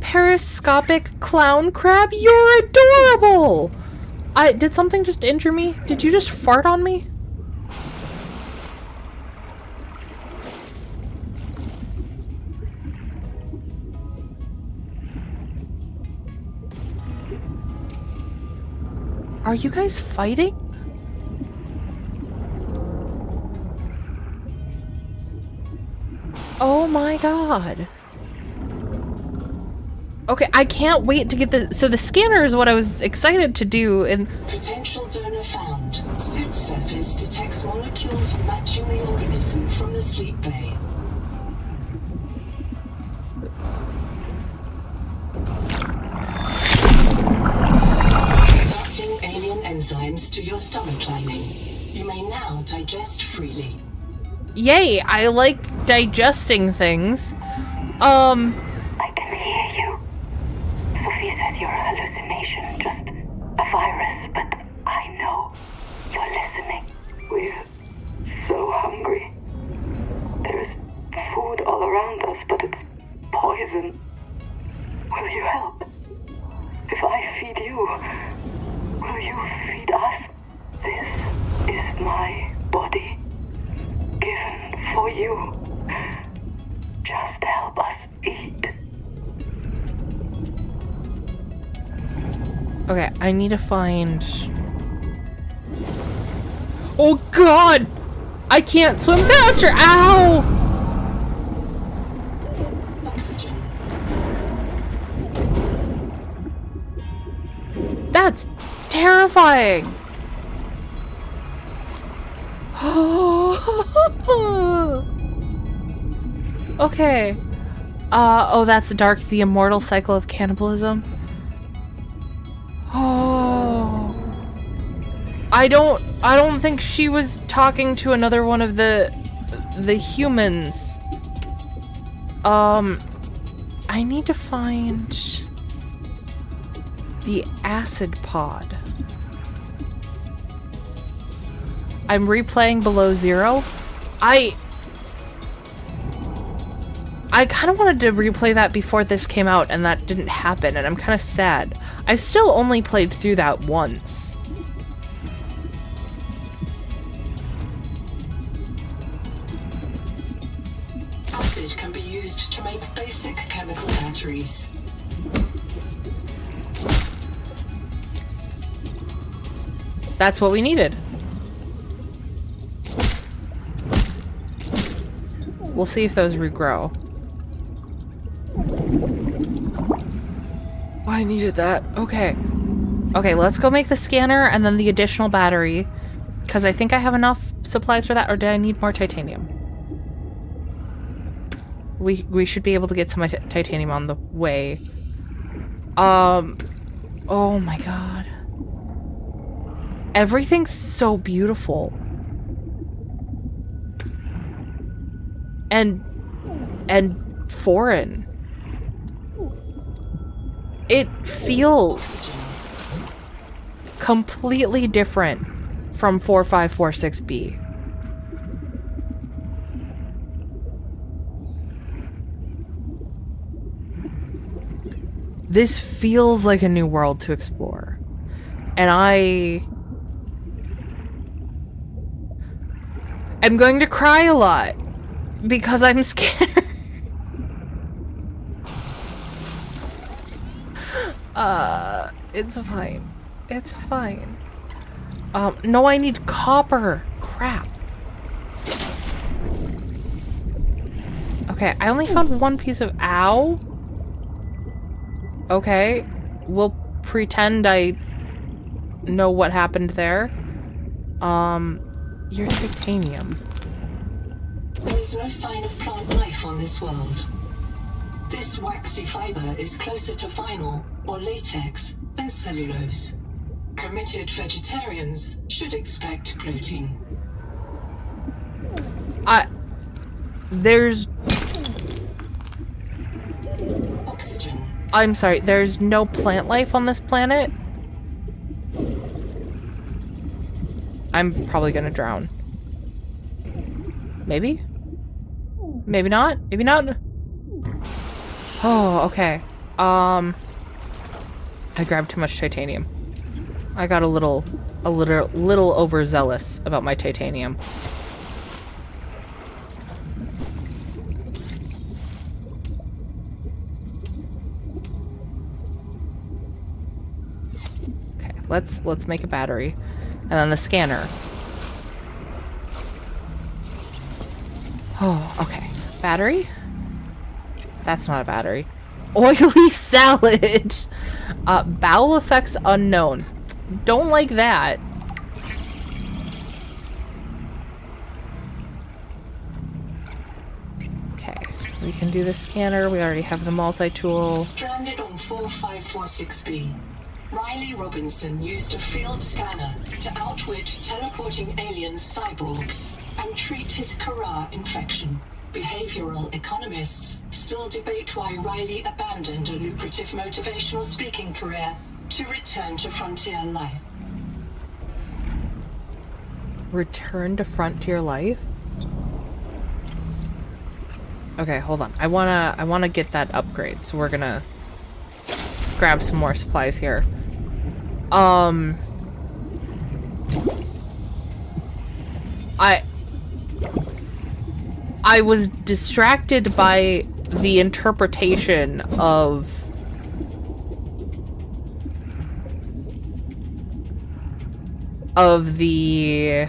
Periscopic clown crab? You're adorable! Did something just injure me? Did you just fart on me? Are you guys fighting? Oh my god. Okay, I can't wait to get the... So the scanner is what I was excited to do, and... Potential donor found. Suit surface detects molecules matching the organism from the sleep bay. Adapting alien enzymes to your stomach lining. You may now digest freely. Yay, I like digesting things. I can hear you. Sophie says you're a hallucination, just a virus, but I know you're listening. We're so hungry. There's food all around us, but it's poison. Will you help? If I feed you, will you feed us? This is my body, given for you. Just help us eat. Okay, I need to find... Oh god! I can't swim faster! Ow! Oxygen. That's terrifying! Okay. Oh, that's Dark, the immortal cycle of cannibalism. Oh. I don't think she was talking to another one of the humans. I need to find the acid pod. I'm replaying Below Zero. I kind of wanted to replay that before this came out, and that didn't happen, and I'm kind of sad. I've still only played through that once. Acid can be used to make basic chemical batteries. That's what we needed. We'll see if those regrow. Oh, I needed that. Okay. Okay, let's go make the scanner and then the additional battery. Because I think I have enough supplies for that, or did I need more titanium? We should be able to get some titanium on the way. Oh my god. Everything's so beautiful. And foreign. It feels completely different from 4546B. This feels like a new world to explore. And I'm going to cry a lot because I'm scared. It's fine. It's fine. No, I need copper. Crap. Okay, I only found one piece of ow. Okay, we'll pretend I know what happened there. Your titanium. There is no sign of plant life on this world. This waxy fiber is closer to vinyl or latex than cellulose. Committed vegetarians should expect protein. There's... Oxygen. I'm sorry, there's no plant life on this planet? I'm probably gonna drown. Maybe? Maybe not? Maybe not? Oh, okay. I grabbed too much titanium. I got a little overzealous about my titanium. Okay, let's make a battery. And then the scanner. Oh, okay. Battery? That's not a battery. Oily salad! Bowel effects unknown. Don't like that. Okay, we can do the scanner. We already have the multi-tool. Stranded on 4546B. Riley Robinson used a field scanner to outwit teleporting alien cyborgs and treat his Kara infection. Behavioral economists still debate why Riley abandoned a lucrative motivational speaking career to return to frontier life. Return to frontier life? Okay, hold on. I wanna get that upgrade, so we're gonna grab some more supplies here. I was distracted by the interpretation of the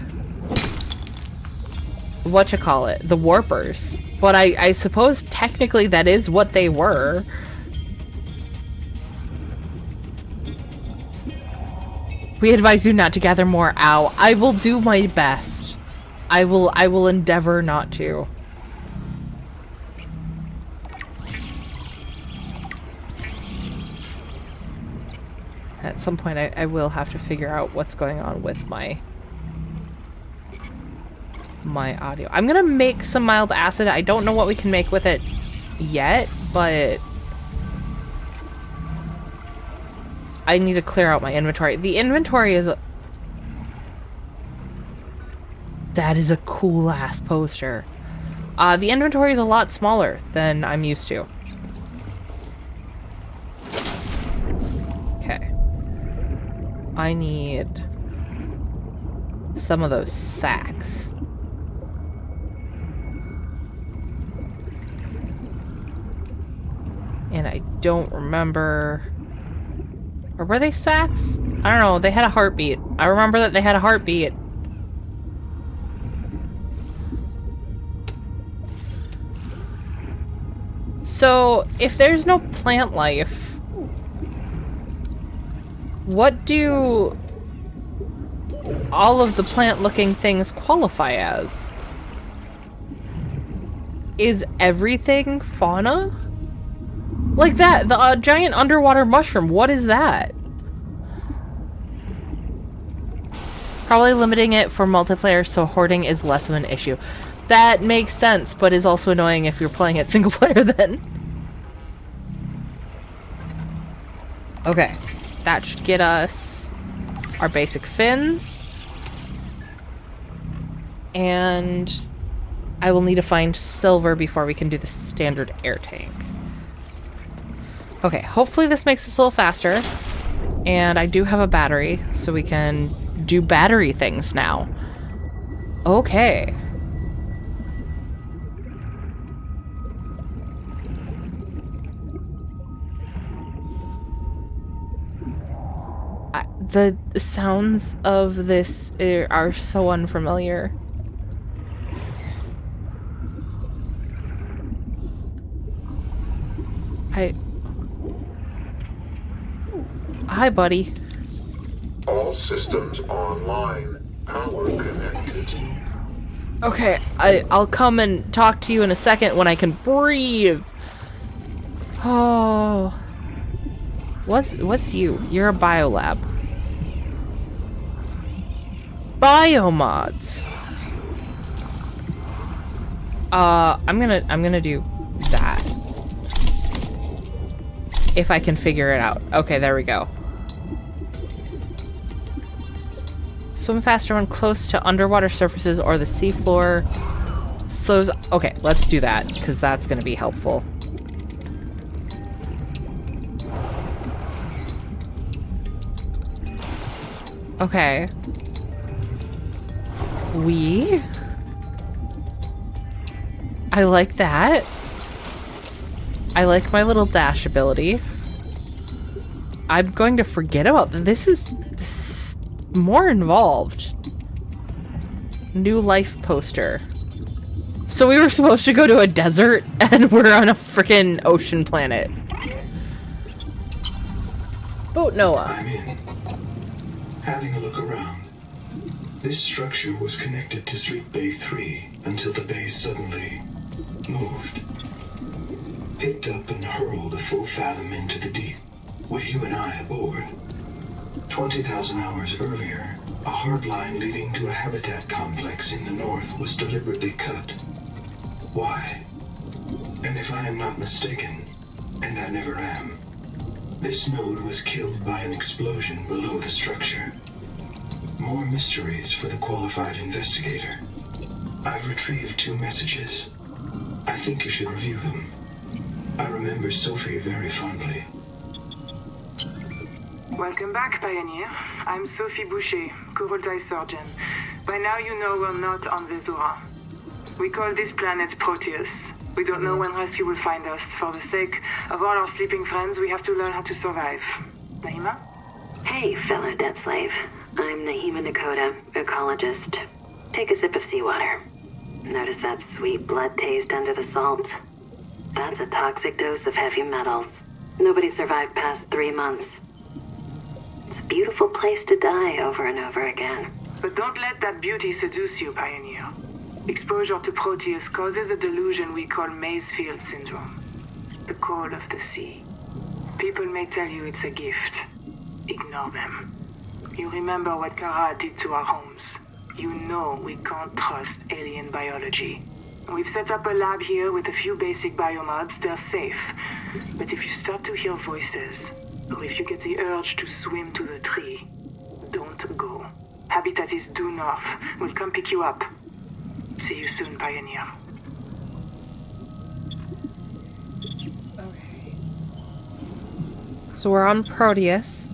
whatchamacallit, the warpers. But I suppose technically that is what they were. We advise you not to gather more. Ow. I will do my best. I will endeavor not to. At some point I will have to figure out what's going on with my audio. I'm gonna make some mild acid. I don't know what we can make with it yet, but I need to clear out my inventory. The inventory is that is a cool ass poster. The inventory is a lot smaller than I'm used to. Okay. I need some of those sacks. And I don't remember... Or were they sacks? I don't know. They had a heartbeat. I remember that they had a heartbeat. So, if there's no plant life, what do all of the plant-looking things qualify as? Is everything fauna? Like that, the giant underwater mushroom, what is that? Probably limiting it for multiplayer so hoarding is less of an issue. That makes sense, but is also annoying if you're playing it single player then. Okay, that should get us our basic fins. And I will need to find silver before we can do the standard air tank. Okay, hopefully this makes us a little faster. And I do have a battery, so we can do battery things now. Okay. The sounds of this are so unfamiliar. Hi, buddy. All systems online. Power connected. Okay, I'll come and talk to you in a second when I can breathe. Oh. What's you? You're a biolab. Biomods. I'm gonna do that. If I can figure it out. Okay, there we go. Swim faster when close to underwater surfaces or the seafloor. Slows. Okay, let's do that, because that's gonna be helpful. Okay. I like that. I like my little dash ability. I'm going to forget about this. This is more involved. New life poster. So we were supposed to go to a desert and we're on a freaking ocean planet. Boat Noah. I'm in. Having a look around. This structure was connected to Street Bay 3 until the bay suddenly moved. Picked up and hurled a full fathom into the deep, with you and I aboard. 20,000 hours earlier, a hard line leading to a habitat complex in the north was deliberately cut. Why? And if I am not mistaken, and I never am, this node was killed by an explosion below the structure. More mysteries for the qualified investigator. I've retrieved 2 messages. I think you should review them. I remember Sophie very fondly. Welcome back, Pioneer. I'm Sophie Boucher, Coral Surgeon. By now you know we're not on Vezura. We call this planet Proteus. We don't know when rescue will find us. For the sake of all our sleeping friends, we have to learn how to survive. Naima? Hey, fellow dead slave. I'm Naima Nakota, ecologist. Take a sip of seawater. Notice that sweet blood taste under the salt? That's a toxic dose of heavy metals. Nobody survived past 3 months. It's a beautiful place to die over and over again. But don't let that beauty seduce you, Pioneer. Exposure to Proteus causes a delusion we call Maysfield Syndrome. The call of the sea. People may tell you it's a gift. Ignore them. You remember what Kara did to our homes. You know we can't trust alien biology. We've set up a lab here with a few basic biomods. They're safe. But if you start to hear voices, or if you get the urge to swim to the tree, don't go. Habitat is due north. We'll come pick you up. See you soon, Pioneer. Okay. So we're on Proteus.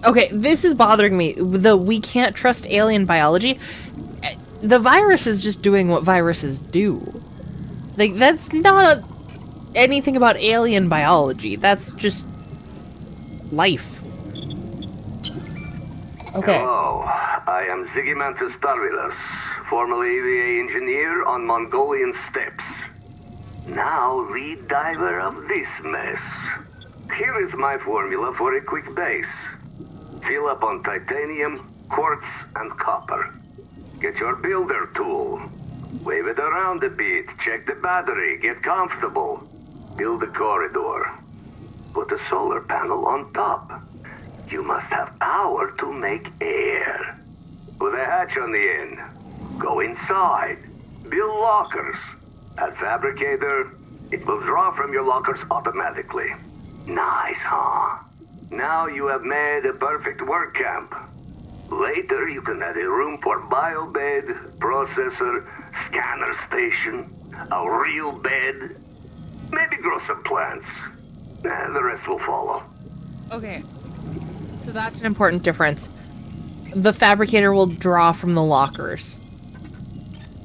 Okay, this is bothering me. We can't trust alien biology. The virus is just doing what viruses do. Like, that's not anything about alien biology. That's just life. Okay. Hello, I am Zigimantus Darvilus, formerly EVA engineer on Mongolian steppes. Now lead diver of this mess. Here is my formula for a quick base. Fill up on titanium, quartz and copper. Get your builder tool. Wave it around a bit, check the battery, get comfortable. Build a corridor. Put a solar panel on top. You must have power to make air. Put a hatch on the end. Go inside. Build lockers. At Fabricator, it will draw from your lockers automatically. Nice, huh? Now you have made a perfect work camp. Later, you can add a room for biobed, processor, scanner station, a real bed. Maybe grow some plants. The rest will follow. Okay. So that's an important difference. The Fabricator will draw from the lockers.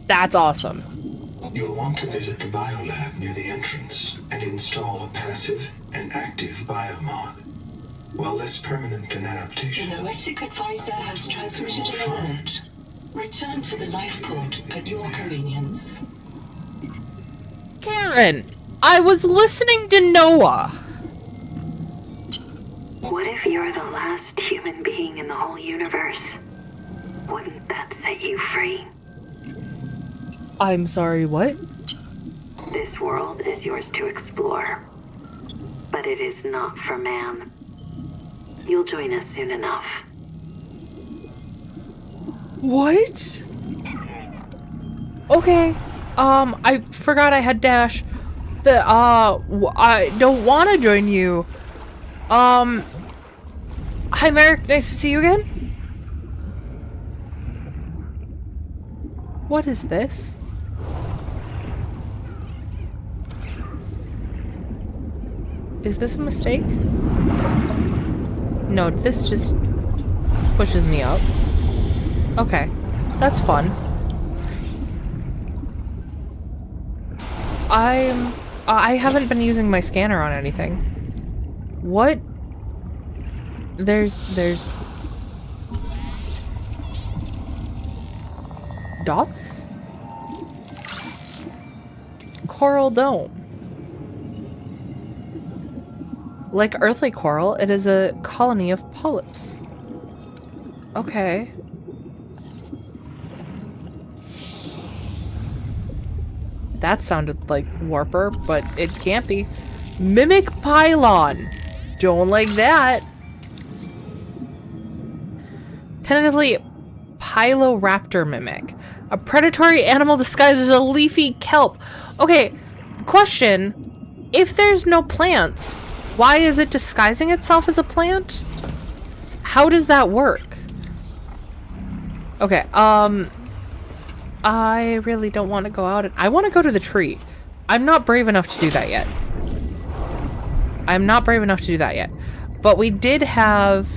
That's awesome. You'll want to visit the biolab near the entrance and install a passive and active biomod. While less permanent than The adaptation, Noetic advisor has transmitted an alert. Return to the life pod at your convenience. Karen, I was listening to Noah. What if you're the last human being in the whole universe? Wouldn't that set you free? I'm sorry, what? This world is yours to explore, but it is not for man. You'll join us soon enough. What? Okay. I forgot I had dash. I don't want to join you. Hi, Merrick. Nice to see you again. What is this? Is this a mistake? No, this just pushes me up. Okay, that's fun. I haven't been using my scanner on anything. What? There's dots? Coral dome. Like earthly coral, it is a colony of polyps. Okay. That sounded like Warper, but it can't be. Mimic pylon. Don't like that. Tentatively, Pyloraptor mimic. A predatory animal disguised as a leafy kelp. Okay, question. If there's no plants, why is it disguising itself as a plant? How does that work? Okay, I really don't want to go out. I want to go to the tree. I'm not brave enough to do that yet. I'm not brave enough to do that yet. But we did have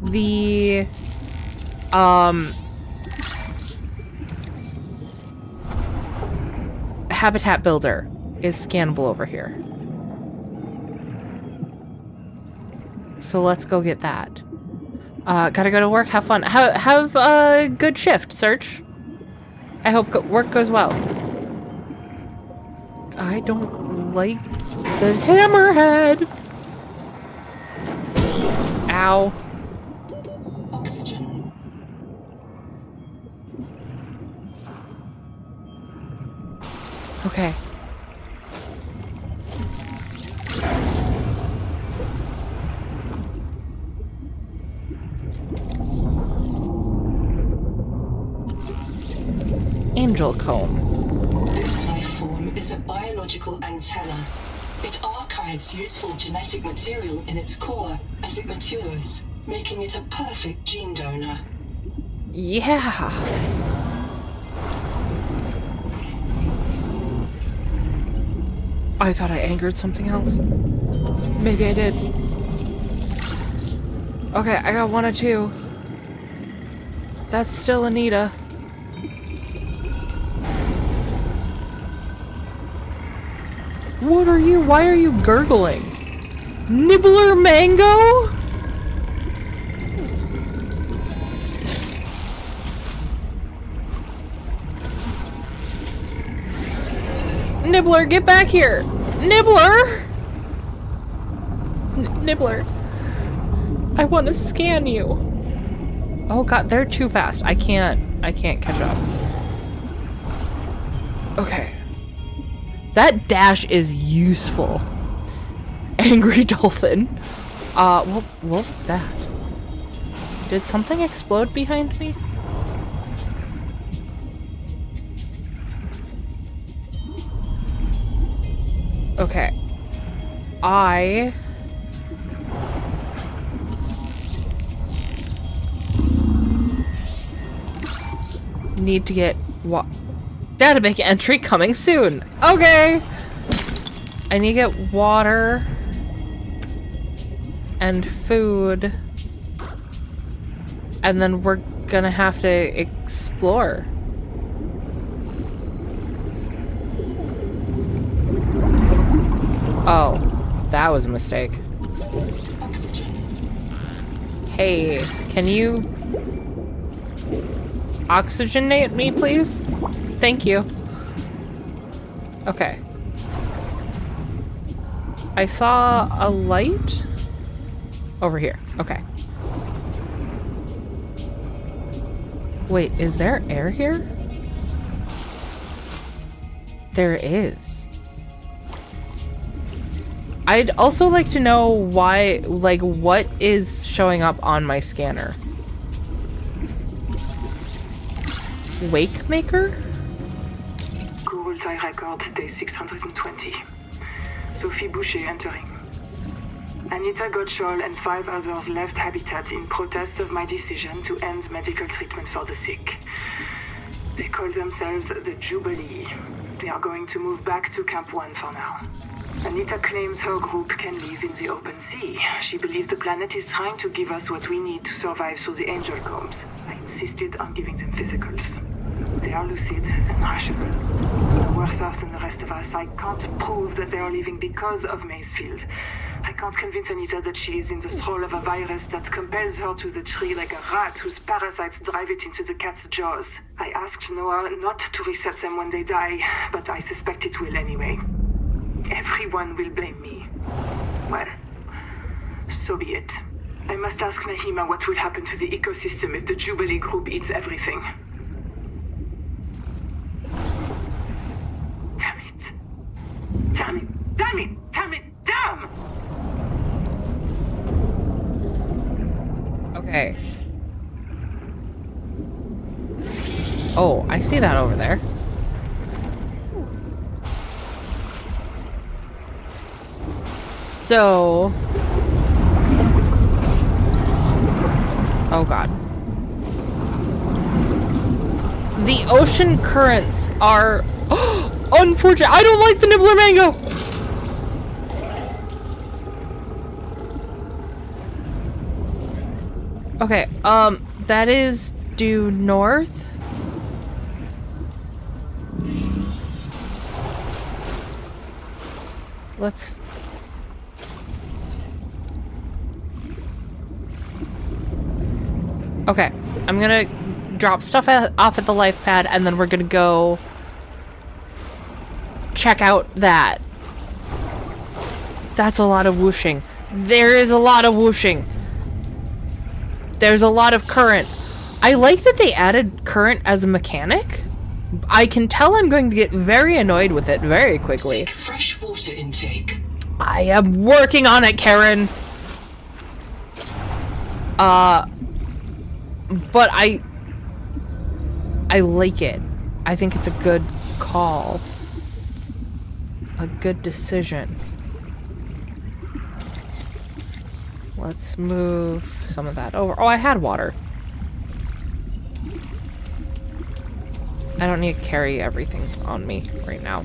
the habitat builder is scannable over here. So let's go get that. Gotta go to work. Have fun. Have a good shift, Search. I hope work goes well. I don't like the hammerhead. Ow. Oxygen. Okay. Angel comb. This life form is a biological antenna. It archives useful genetic material in its core as it matures, making it a perfect gene donor. Yeah. I thought I angered something else. Maybe I did. Okay, I got 1 or 2. That's still Anita. What are you? Why are you gurgling? Nibbler mango? Nibbler, get back here! Nibbler! Nibbler. I want to scan you. Oh god, they're too fast. I can't catch up. Okay. That dash is useful. Angry dolphin. What was that? Did something explode behind me? Okay. I need to get database entry coming soon. Okay. I need to get water and food. And then we're gonna have to explore. Oh, that was a mistake. Hey, can you oxygenate me, please? Thank you. Okay. I saw a light over here. Okay. Wait, is there air here? There is. I'd also like to know why, like, what is showing up on my scanner? Wake Maker? Google tie record day 620. Sophie Boucher entering. Anita Gottschall and 5 others left Habitat in protest of my decision to end medical treatment for the sick. They call themselves the Jubilee. They are going to move back to Camp 1 for now. Anita claims her group can live in the open sea. She believes the planet is trying to give us what we need to survive through the angel combs. I insisted on giving them physicals. They are lucid and rational. They're worse off than the rest of us. I can't prove that they are leaving because of Macefield. I can't convince Anita that she is in the thrall of a virus that compels her to the tree like a rat whose parasites drive it into the cat's jaws. I asked Noah not to reset them when they die, but I suspect it will anyway. Everyone will blame me. Well, so be it. I must ask Nahima what will happen to the ecosystem if the Jubilee group eats everything. Damn it. Damn it. Damn it. Damn it. Damn! Okay. Oh, I see that over there. So... oh god. The ocean currents are... unfortunate! I don't like the nibbler mango! Okay, that is due north. Let's... okay, I'm gonna drop stuff off at the life pad and then we're gonna go check out that. That's a lot of whooshing. There is a lot of whooshing. There's a lot of current. I like that they added current as a mechanic. I can tell I'm going to get very annoyed with it very quickly. Seek fresh water intake. I am working on it, Karen. But I like it. I think it's a good call. A good decision. Let's move some of that over. Oh, I had water. I don't need to carry everything on me right now.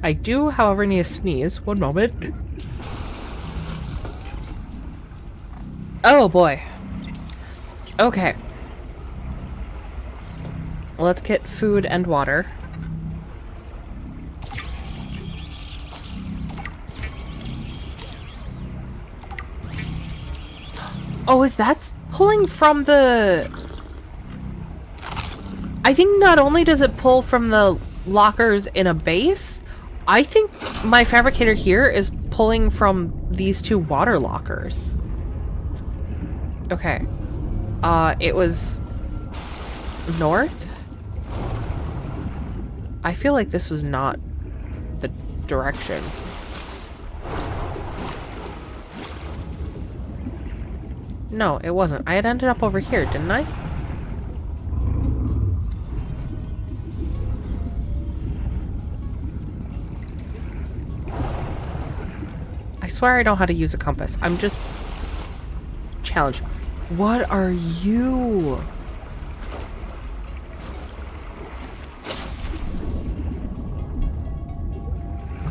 I do, however, need to sneeze. One moment. Oh, boy. Okay. Let's get food and water. Oh, is that pulling from the... I think not only does it pull from the lockers in a base, I think my fabricator here is pulling from these two water lockers. Okay. It was north? I feel like this was not the direction. No, it wasn't. I had ended up over here, didn't I? I swear I know how to use a compass. I'm just... challenged. What are you?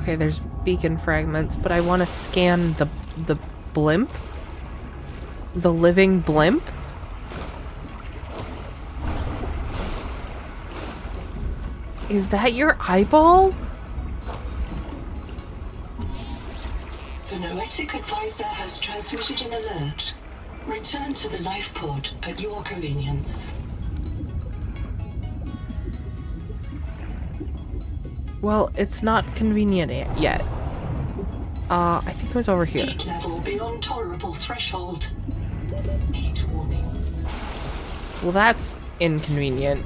Okay, there's beacon fragments, but I want to scan the blimp. The living blimp? Is that your eyeball? The Noetic Advisor has transmitted an alert. Return to the life pod at your convenience. Well, it's not convenient yet. I think it was over here. Heat level beyond tolerable threshold. Heat warning. Well, that's inconvenient.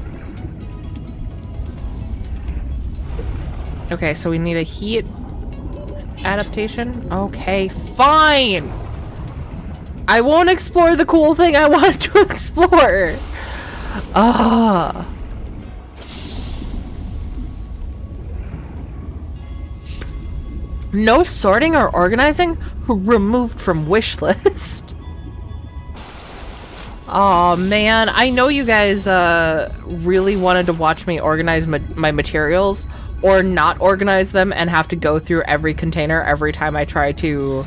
Okay, so we need a heat adaptation? Okay, fine! I won't explore the cool thing I wanted to explore! Ah. No sorting or organizing? Removed from wish list. Oh man, I know you guys really wanted to watch me organize my materials, or not organize them and have to go through every container every time I try to...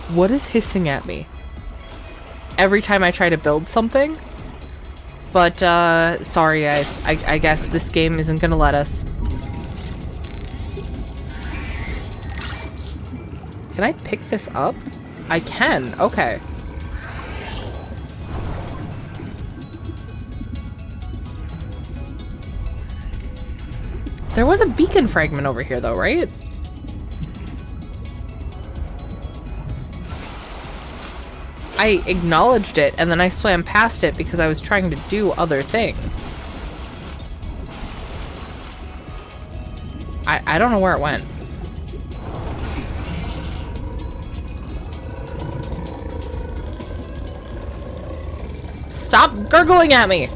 What is hissing at me? Every time I try to build something? But, sorry guys, I guess this game isn't gonna let us. Can I pick this up? I can, okay. There was a beacon fragment over here though, right? I acknowledged it and then I swam past it because I was trying to do other things. I don't know where it went. Stop gurgling at me!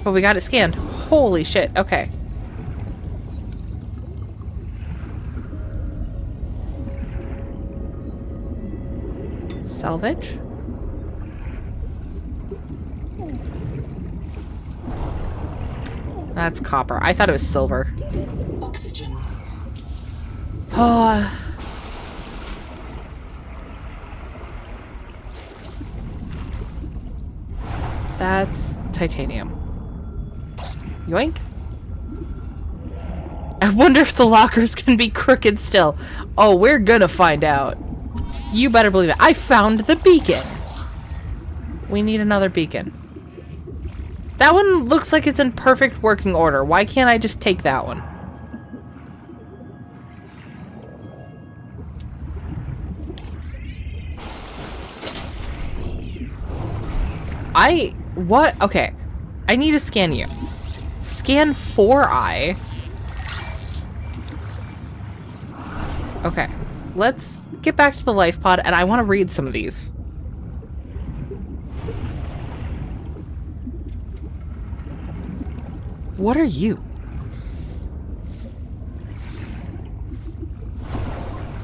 But we got it scanned. Holy shit, okay. Salvage? That's copper. I thought it was silver. Oxygen. Oh. That's titanium. Yoink. I wonder if the lockers can be crooked still. Oh, we're gonna find out. You better believe it. I found the beacon. We need another beacon. That one looks like it's in perfect working order. Why can't I just take that one? What? Okay. I need to scan you. Scan 4i. Okay. Let's get back to the life pod, and I want to read some of these. What are you?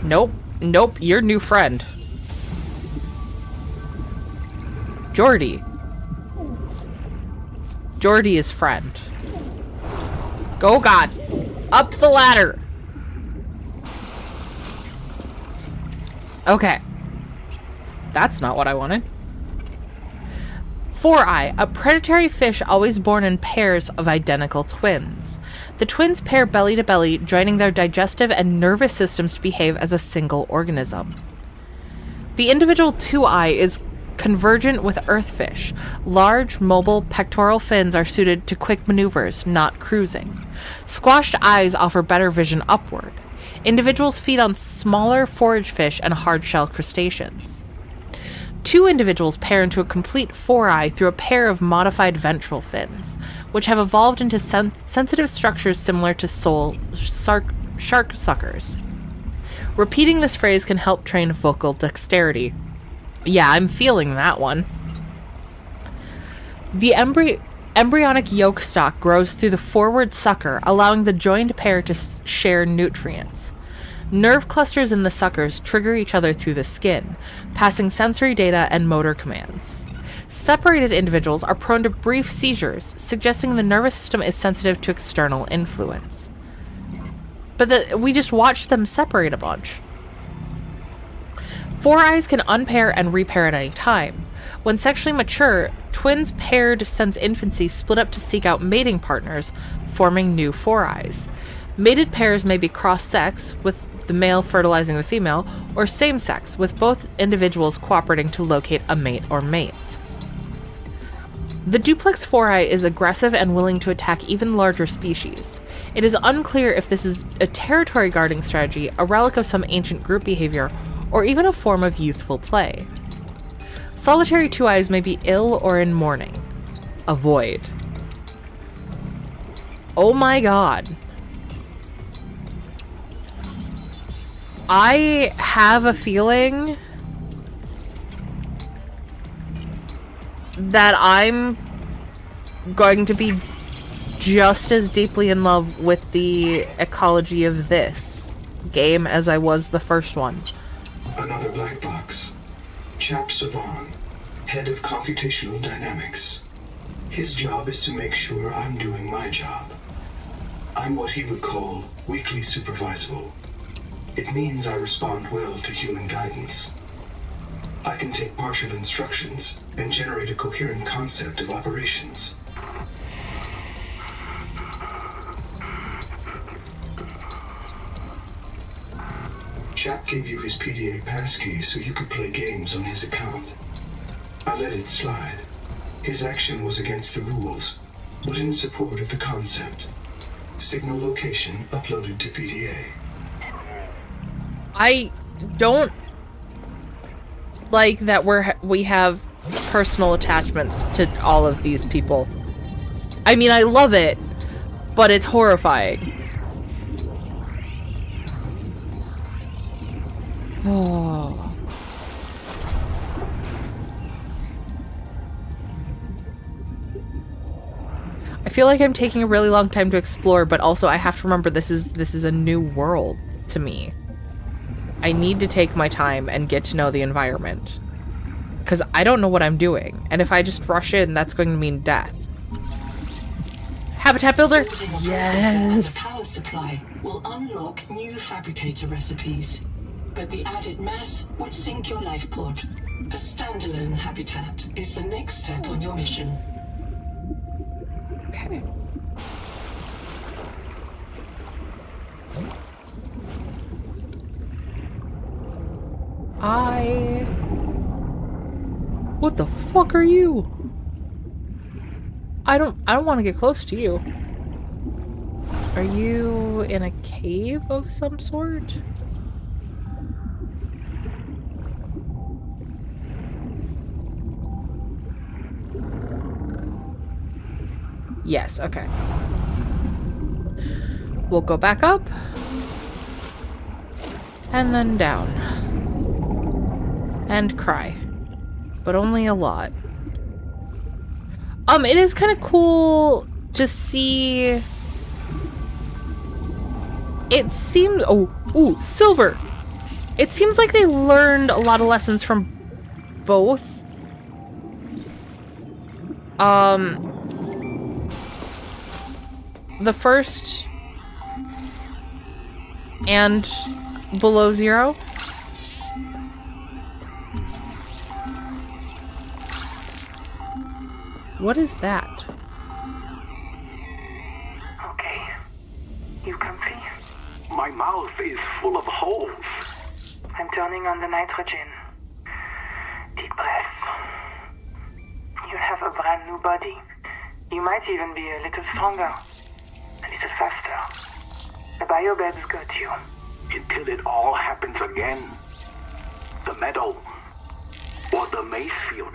Nope. Nope. Your new friend. Jordy. Jordy is friend. Go, God. Up the ladder. Okay. That's not what I wanted. 4i, a predatory fish always born in pairs of identical twins. The twins pair belly to belly, joining their digestive and nervous systems to behave as a single organism. The individual 2i is convergent with earthfish. Large, mobile pectoral fins are suited to quick maneuvers, not cruising. Squashed eyes offer better vision upward. Individuals feed on smaller forage fish and hard-shell crustaceans. 2 individuals pair into a complete 4-eye through a pair of modified ventral fins, which have evolved into sensitive structures similar to shark suckers. Repeating this phrase can help train vocal dexterity. Yeah, I'm feeling that one. The embryonic yolk stalk grows through the forward sucker, allowing the joined pair to share nutrients. Nerve clusters in the suckers trigger each other through the skin, passing sensory data and motor commands. Separated individuals are prone to brief seizures, suggesting the nervous system is sensitive to external influence. But we just watched them separate a bunch. 4 eyes can unpair and repair at any time. When sexually mature, twins paired since infancy split up to seek out mating partners, forming new 4 eyes. Mated pairs may be cross-sex, with the male fertilizing the female, or same-sex, with both individuals cooperating to locate a mate or mates. The duplex 4-eye is aggressive and willing to attack even larger species. It is unclear if this is a territory guarding strategy, a relic of some ancient group behavior, or even a form of youthful play. Solitary 2-eyes may be ill or in mourning. Avoid. Oh my god. I have a feeling that I'm going to be just as deeply in love with the ecology of this game as I was the first one. Another black box. Chap Savan, head of computational dynamics. His job is to make sure I'm doing my job. I'm what he would call weakly supervisable. It means I respond well to human guidance. I can take partial instructions and generate a coherent concept of operations. Chap gave you his PDA passkey so you could play games on his account. I let it slide. His action was against the rules, but in support of the concept. Signal location uploaded to PDA. I don't like that we have personal attachments to all of these people. I mean, I love it, but it's horrifying. Oh. I feel like I'm taking a really long time to explore, but also I have to remember this is a new world to me. I need to take my time and get to know the environment, because I don't know what I'm doing, and if I just rush in, that's going to mean death. Habitat builder? Yes! The power supply will unlock new fabricator recipes, but the added mass would sink your life pod. A standalone habitat is the next step on your mission. Okay. What the fuck are you? I don't want to get close to you. Are you in a cave of some sort? Yes, okay. We'll go back up. And then down. And cry. But only a lot. It is kind of cool to see... It seems... Ooh, silver! It seems like they learned a lot of lessons from both. The first and Below Zero. What is that? Okay. You comfy? My mouth is full of holes. I'm turning on the nitrogen. Deep breath. have a brand new body. You might even be a little stronger. A little faster. The biobabs got you. Until it all happens again. The meadow. Or the maze field.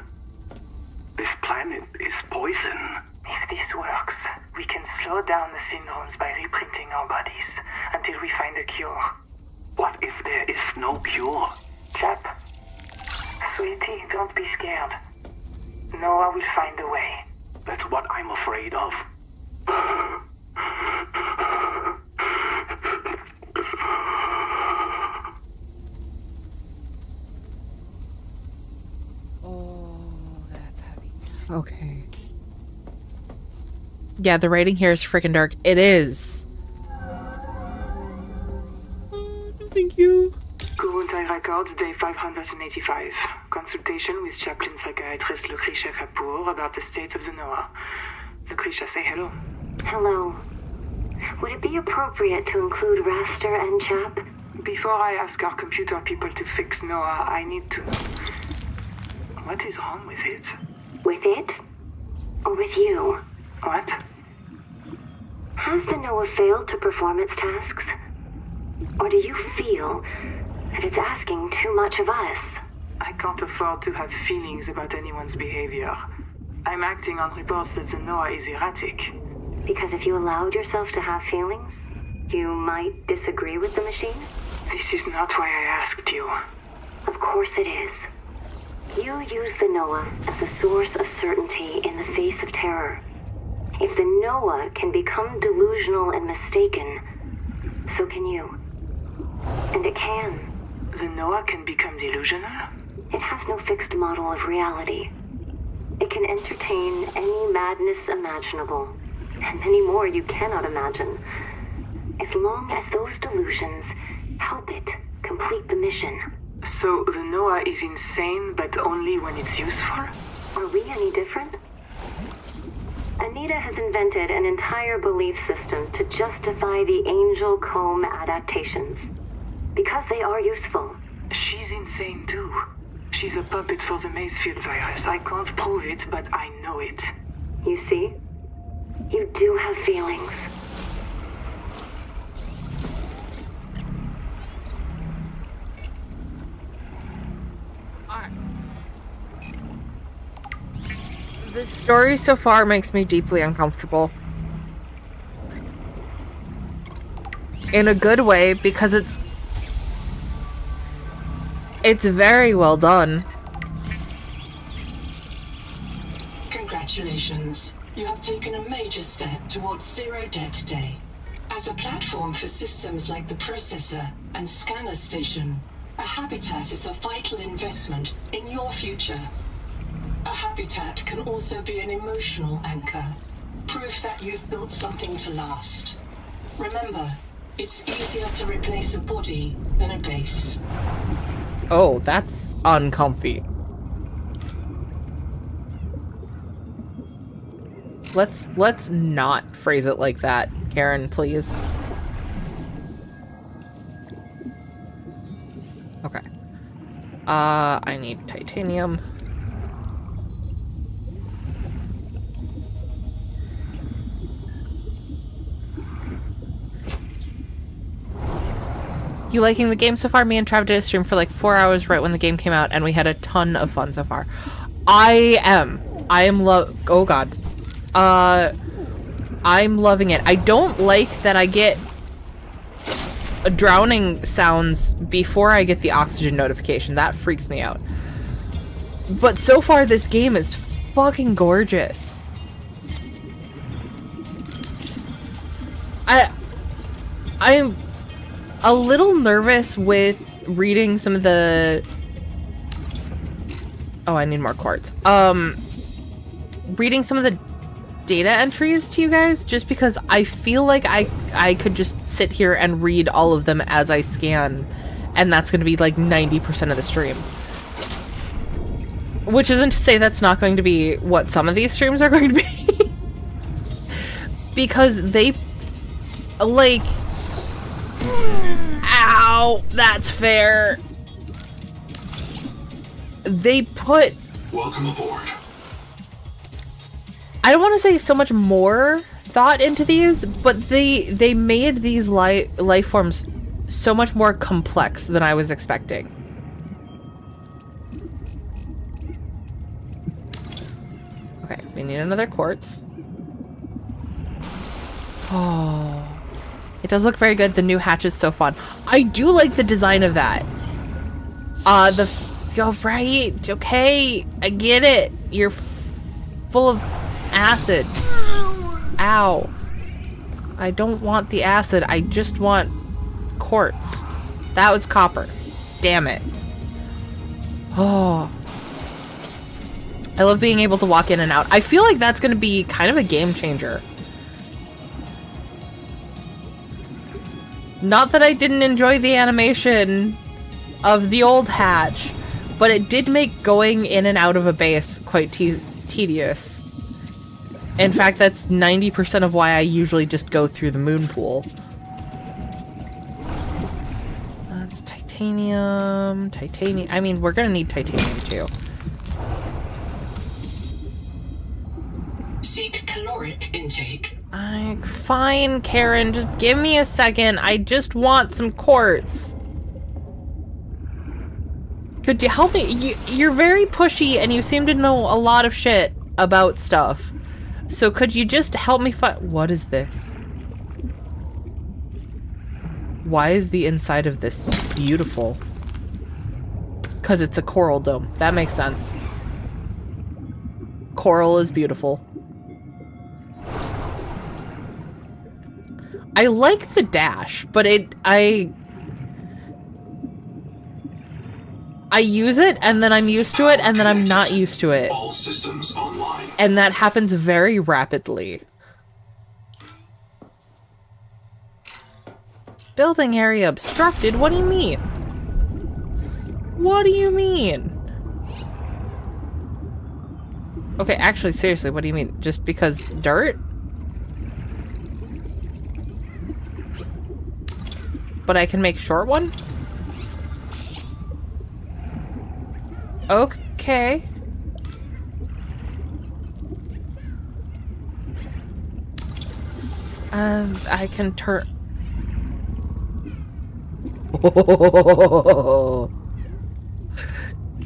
This planet is poison. If this works, we can slow down the syndromes by reprinting our bodies until we find a cure. What if there is no cure? Chap, sweetie, don't be scared. Noah will find a way. That's what I'm afraid of. Oh, that's heavy. Okay. Yeah, the writing here is freaking dark. It is. Thank you. Kuruntai Records, day 585. Consultation with chaplain psychiatrist Lucretia Kapoor about the state of the Noah. Lucretia, say hello. Hello. Would it be appropriate to include Raster and Chap? Before I ask our computer people to fix Noah, I need to know. What is wrong with it? With it? Or with you? What? Has the Noah failed to perform its tasks? Or do you feel that it's asking too much of us? I can't afford to have feelings about anyone's behavior. I'm acting on reports that the Noah is erratic. Because if you allowed yourself to have feelings, you might disagree with the machine? This is not why I asked you. Of course it is. You use the Noah as a source of certainty in the face of terror. If the Noah can become delusional and mistaken, so can you. And it can. The Noah can become delusional? It has no fixed model of reality. It can entertain any madness imaginable, and many more you cannot imagine, as long as those delusions help it complete the mission. So the Noah is insane, but only when it's useful? Are we any different? Anita has invented an entire belief system to justify the Angel Comb adaptations. Because they are useful. She's insane too. She's a puppet for the Mazefield virus. I can't prove it, but I know it. You see? You do have feelings. The story so far makes me deeply uncomfortable. In a good way, because it's very well done. Congratulations. You have taken a major step towards Zero Debt Day. As a platform for systems like the processor and scanner station, a habitat is a vital investment in your future. A habitat can also be an emotional anchor, proof that you've built something to last. Remember, it's easier to replace a body than a base. Oh, that's uncomfy. Let's not phrase it like that, Karen, please. Okay. I need titanium. You liking the game so far? Me and Trav did a stream for like 4 hours right when the game came out, and we had a ton of fun so far. I am oh god. I'm loving it. I don't like that I get drowning sounds before I get the oxygen notification. That freaks me out. But so far this game is fucking gorgeous. I'm a little nervous with reading some of the... Oh, I need more quartz. Reading some of the data entries to you guys, just because I feel like I could just sit here and read all of them as I scan, and that's going to be like 90% of the stream. Which isn't to say that's not going to be what some of these streams are going to be. Because they... Like... Ow! That's fair. They put... Welcome aboard. I don't want to say so much more thought into these, but they made these life forms so much more complex than I was expecting. Okay, we need another quartz. Oh, it does look very good. The new hatch is so fun. I do like the design of that. Oh, right. Okay, I get it. You're full of acid. Ow. I don't want the acid. I just want quartz. That was copper. Damn it. Oh. I love being able to walk in and out. I feel like that's going to be kind of a game changer. Not that I didn't enjoy the animation of the old hatch, but it did make going in and out of a base quite tedious. In fact, that's 90% of why I usually just go through the moon pool. That's titanium. Titanium. I mean, we're gonna need titanium too. Seek caloric intake. Fine, Karen. Just give me a second. I just want some quartz. Could you help me? You're very pushy and you seem to know a lot of shit about stuff. So could you just help me find... What is this? Why is the inside of this beautiful? Because it's a coral dome. That makes sense. Coral is beautiful. I like the dash, but I use it, and then I'm used to it, and then I'm not used to it. All systems online. And that happens very rapidly. Building area obstructed? What do you mean? What do you mean? Okay, actually, seriously, what do you mean? Just because dirt? But I can make short one? Okay. I can turn...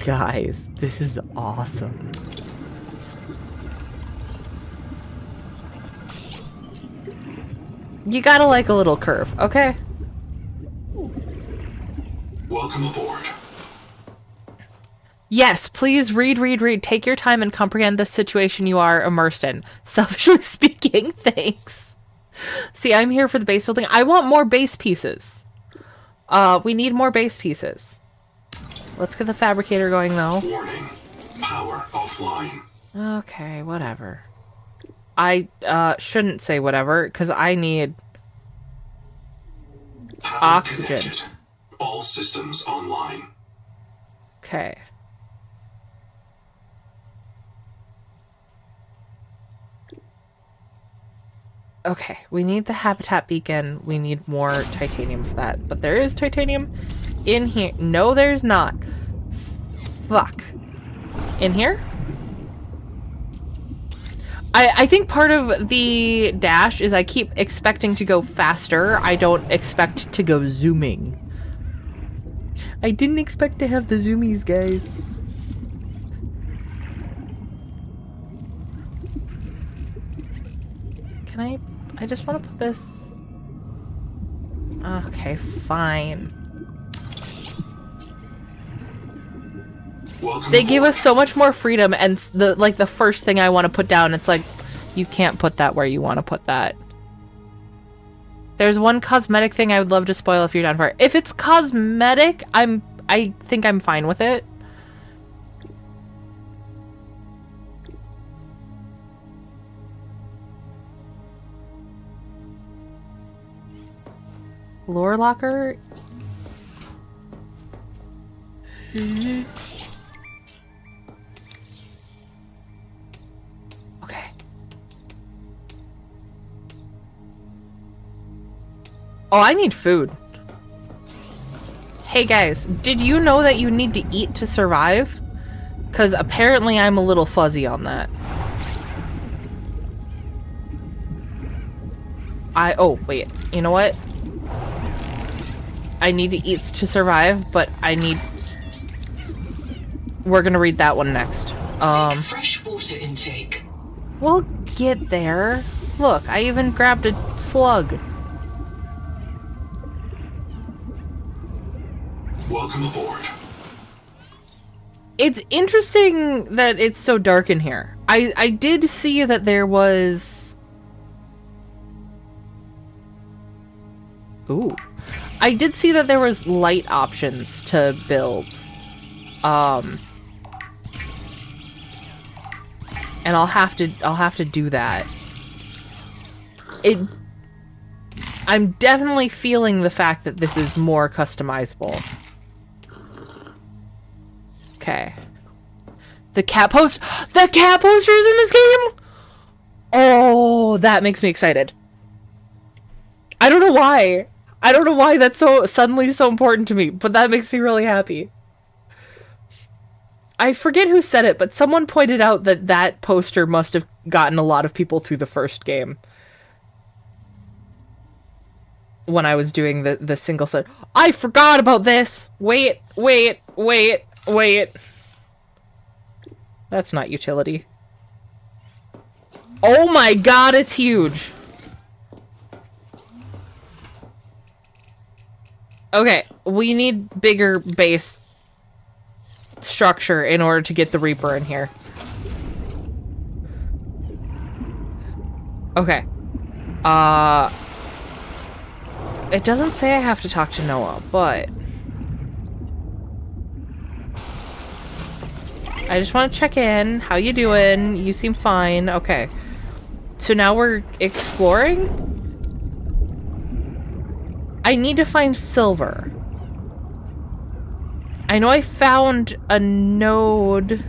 Guys, this is awesome. You gotta like a little curve, okay? Welcome aboard. Yes, please read. Take your time and comprehend the situation you are immersed in. Selfishly speaking, thanks. See, I'm here for the base building. I want more base pieces. We need more base pieces. Let's get the fabricator going, though. Warning. Power offline. Okay, whatever. I shouldn't say whatever, because I need Power oxygen. Connected. All systems online. Okay. Okay, we need the habitat beacon. We need more titanium for that. But there is titanium in here. No, there's not. Fuck. In here? I think part of the dash is I keep expecting to go faster. I don't expect to go zooming. I didn't expect to have the zoomies, guys. Can I just want to put this... Okay, fine. They give us so much more freedom, and the first thing I want to put down, it's like, you can't put that where you want to put that. There's one cosmetic thing I would love to spoil if you're down for it. If it's cosmetic, I think I'm fine with it. Lore locker? Okay. Oh, I need food. Hey guys, did you know that you need to eat to survive? Because apparently I'm a little fuzzy on that. Oh, wait. You know what? I need to eat to survive, but I need... We're gonna read that one next. Seek fresh water intake. We'll get there. Look, I even grabbed a slug. Welcome aboard. It's interesting that it's so dark in here. I did see that there was... Ooh. I did see that there was light options to build. And I'll have to do that. I'm definitely feeling the fact that this is more customizable. Okay. The cat posters in this game? Oh, that makes me excited. I don't know why. I don't know why that's so suddenly so important to me, but that makes me really happy. I forget who said it, but someone pointed out that that poster must have gotten a lot of people through the first game. When I was doing the single set. I forgot about this! Wait. That's not utility. Oh my god, it's huge! Okay, we need bigger base structure in order to get the Reaper in here. Okay. It doesn't say I have to talk to Noah, but... I just want to check in. How you doing? You seem fine. Okay. So now we're exploring? I need to find silver. I know I found a node...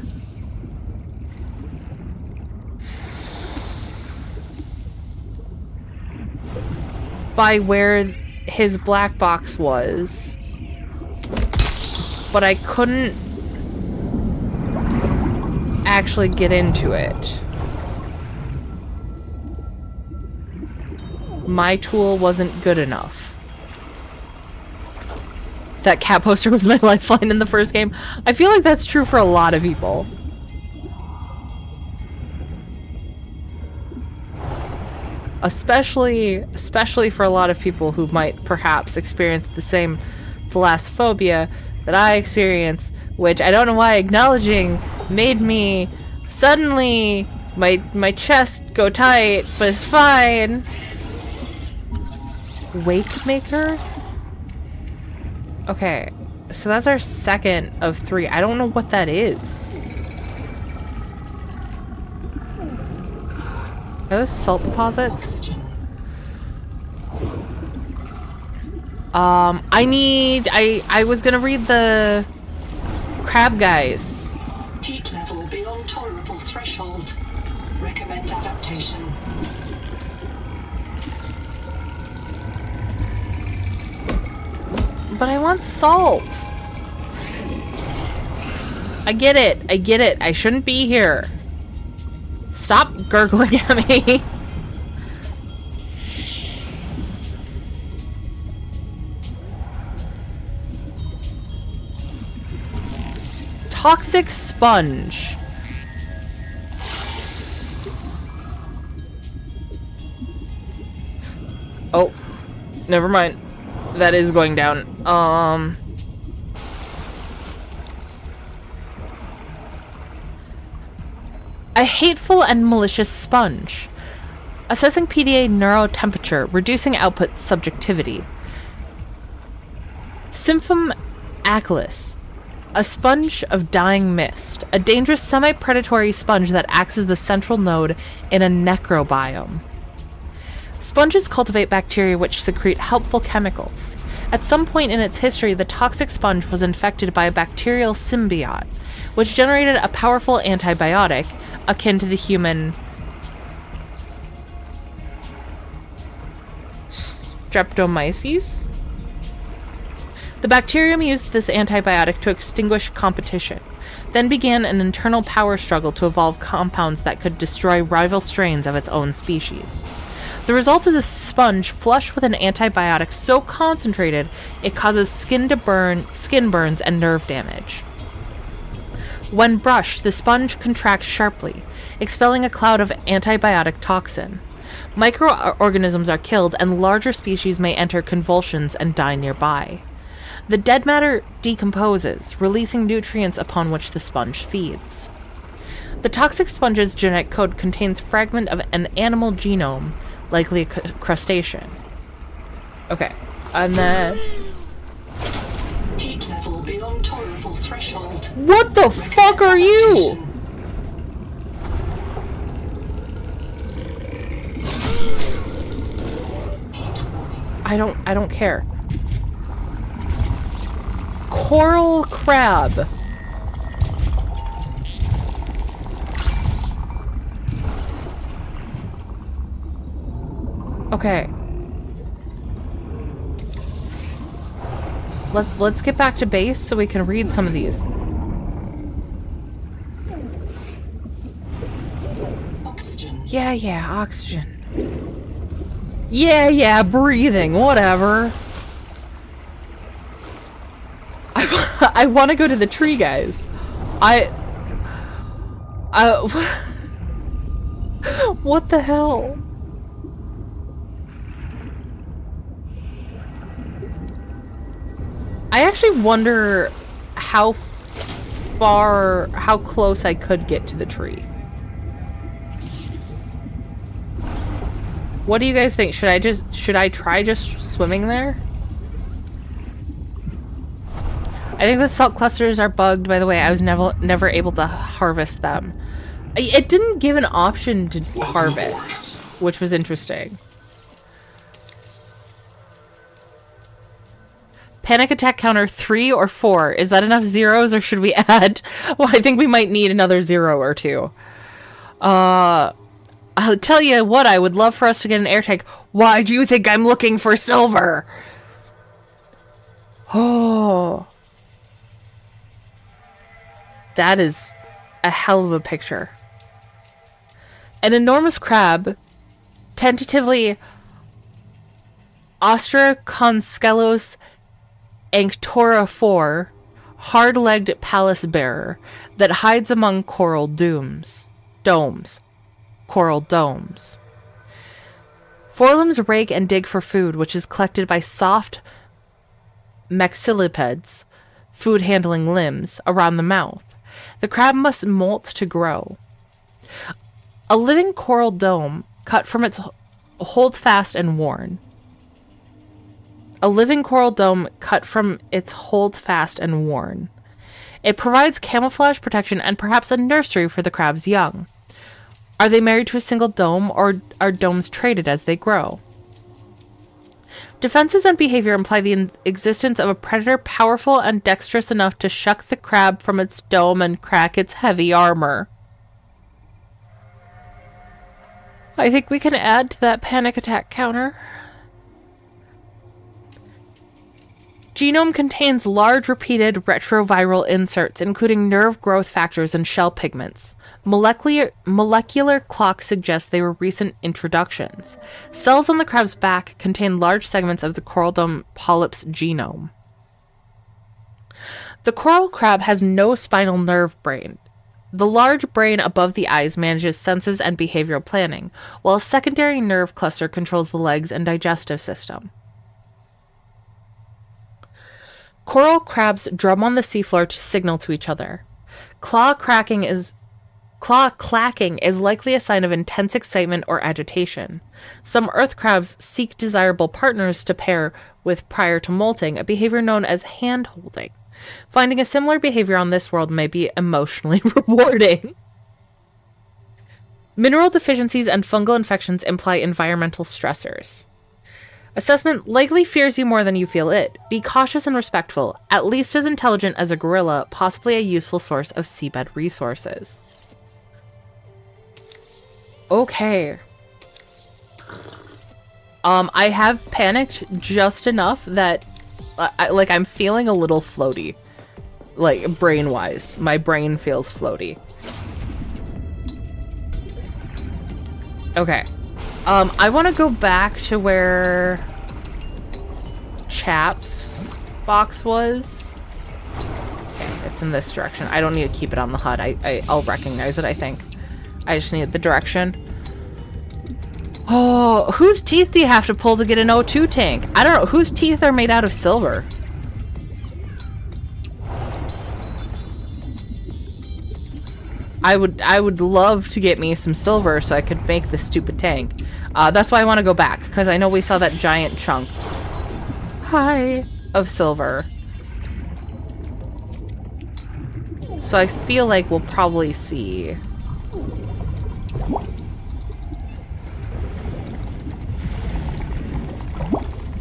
by where his black box was. But I couldn't actually get into it. My tool wasn't good enough. That cat poster was my lifeline in the first game. I feel like that's true for a lot of people. Especially for a lot of people who might perhaps experience the same thalassophobia that I experience, which I don't know why acknowledging made me suddenly my chest go tight, but it's fine. Wake Maker? Okay, so that's our second of 3. I don't know what that is. Are those salt deposits? Oxygen. I was gonna read the crab guys. Heat level beyond tolerable threshold. Recommend adaptation. But I want salt. I get it. I shouldn't be here. Stop gurgling at me. Toxic sponge. Oh, never mind. That is going down. A hateful and malicious sponge. Assessing PDA neurotemperature, reducing output subjectivity. Symphum acalis. A sponge of dying mist. A dangerous semi-predatory sponge that acts as the central node in a necrobiome. Sponges cultivate bacteria which secrete helpful chemicals. At some point in its history, the toxic sponge was infected by a bacterial symbiote, which generated a powerful antibiotic akin to the human streptomyces. The bacterium used this antibiotic to extinguish competition, then began an internal power struggle to evolve compounds that could destroy rival strains of its own species. The result is a sponge flushed with an antibiotic so concentrated it causes skin burns and nerve damage. When brushed, the sponge contracts sharply, expelling a cloud of antibiotic toxin. Microorganisms are killed, and larger species may enter convulsions and die nearby. The dead matter decomposes, releasing nutrients upon which the sponge feeds. The toxic sponge's genetic code contains fragment of an animal genome, likely a crustacean. Okay, and then... Heat level beyond tolerable threshold. What the fuck are you? I don't care. Coral crab. Okay. Let's get back to base so we can read some of these. Oxygen. Yeah, oxygen. Yeah, breathing, whatever. I want to go to the tree, guys. What the hell? I actually wonder how close I could get to the tree. What do you guys think? Should I try just swimming there? I think the salt clusters are bugged, by the way. I was never able to harvest them. It didn't give an option to harvest, which was interesting. Panic attack counter 3 or 4. Is that enough zeros, or should we add? Well, I think we might need another 0 or 2. I'll tell you what, I would love for us to get an air tank. Why do you think I'm looking for silver? Oh. That is a hell of a picture. An enormous crab, tentatively Ostraconschelus anctora, hard-legged palace bearer that hides among coral domes. Coral domes. Forelimbs rake and dig for food, which is collected by soft maxillipeds, food-handling limbs, around the mouth. The crab must molt to grow. A living coral dome cut from its holdfast and worn. A living coral dome cut from its holdfast and worn. It provides camouflage protection and perhaps a nursery for the crab's young. Are they married to a single dome, or are domes traded as they grow? Defenses and behavior imply the existence of a predator powerful and dexterous enough to shuck the crab from its dome and crack its heavy armor. I think we can add to that panic attack counter. Genome contains large repeated retroviral inserts, including nerve growth factors and shell pigments. Molecular clocks suggest they were recent introductions. Cells on the crab's back contain large segments of the coral dome polyp's genome. The coral crab has no spinal nerve brain. The large brain above the eyes manages senses and behavioral planning, while a secondary nerve cluster controls the legs and digestive system. Coral crabs drum on the seafloor to signal to each other. Claw clacking is likely a sign of intense excitement or agitation. Some earth crabs seek desirable partners to pair with prior to molting, a behavior known as hand-holding. Finding a similar behavior on this world may be emotionally rewarding. Mineral deficiencies and fungal infections imply environmental stressors. Assessment likely fears you more than you feel it. Be cautious and respectful, at least as intelligent as a gorilla, possibly a useful source of seabed resources. Okay. I have panicked just enough that I'm feeling a little floaty. Like, brain-wise. My brain feels floaty. Okay. I want to go back to where Chap's box was. Okay, it's in this direction. I don't need to keep it on the HUD. I'll recognize it, I think. I just need the direction. Oh, whose teeth do you have to pull to get an O2 tank? I don't know. Whose teeth are made out of silver? I would love to get me some silver so I could make this stupid tank. That's why I want to go back, because I know we saw that giant chunk. Of silver. So I feel like we'll probably see.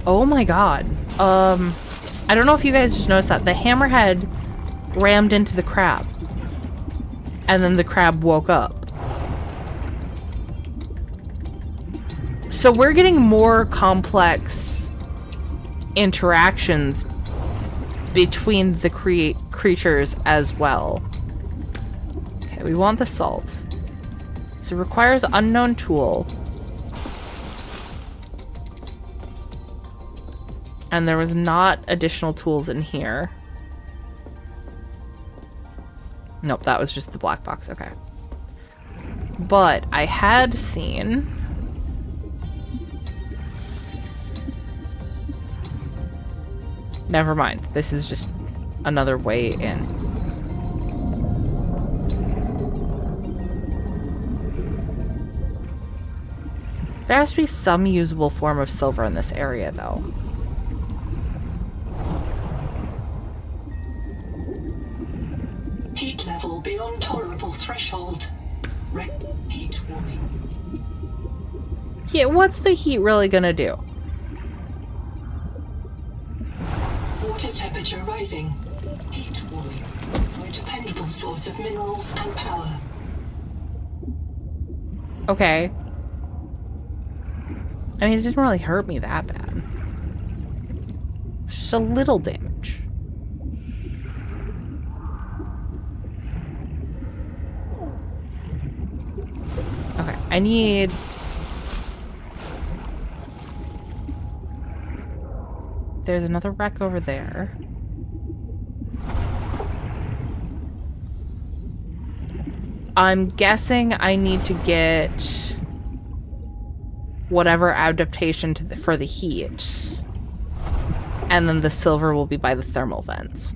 Oh my god. I don't know if you guys just noticed that. The hammerhead rammed into the crab. And then the crab woke up. So we're getting more complex interactions between the creatures as well. Okay, we want the salt. So it requires unknown tool. And there was not additional tools in here. Nope, that was just the black box. Okay. But I had seen... Never mind. This is just another way in. There has to be some usable form of silver in this area, though. Heat level beyond tolerable threshold. Red heat warning. Yeah, what's the heat really gonna do? Water temperature rising. Heat warning. A dependable source of minerals and power. Okay. I mean, it didn't really hurt me that bad. Just a little damage. Okay, I need... There's another wreck over there. I'm guessing I need to get whatever adaptation to for the heat. And then the silver will be by the thermal vents.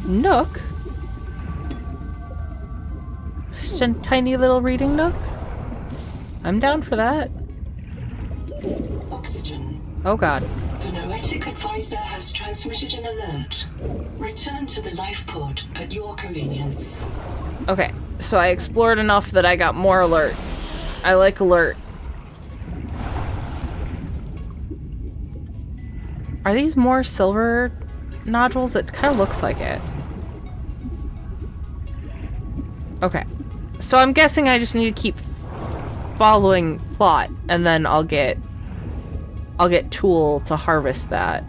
Nook? Just a tiny little reading nook? I'm down for that. Oxygen. Oh god. The Noetic advisor has transmitted an alert. Return to the life pod at your convenience. Okay, so I explored enough that I got more alert. I like alert. Are these more silver nodules? It kind of looks like it. Okay, so I'm guessing I just need to keep following plot, and then I'll get tool to harvest that.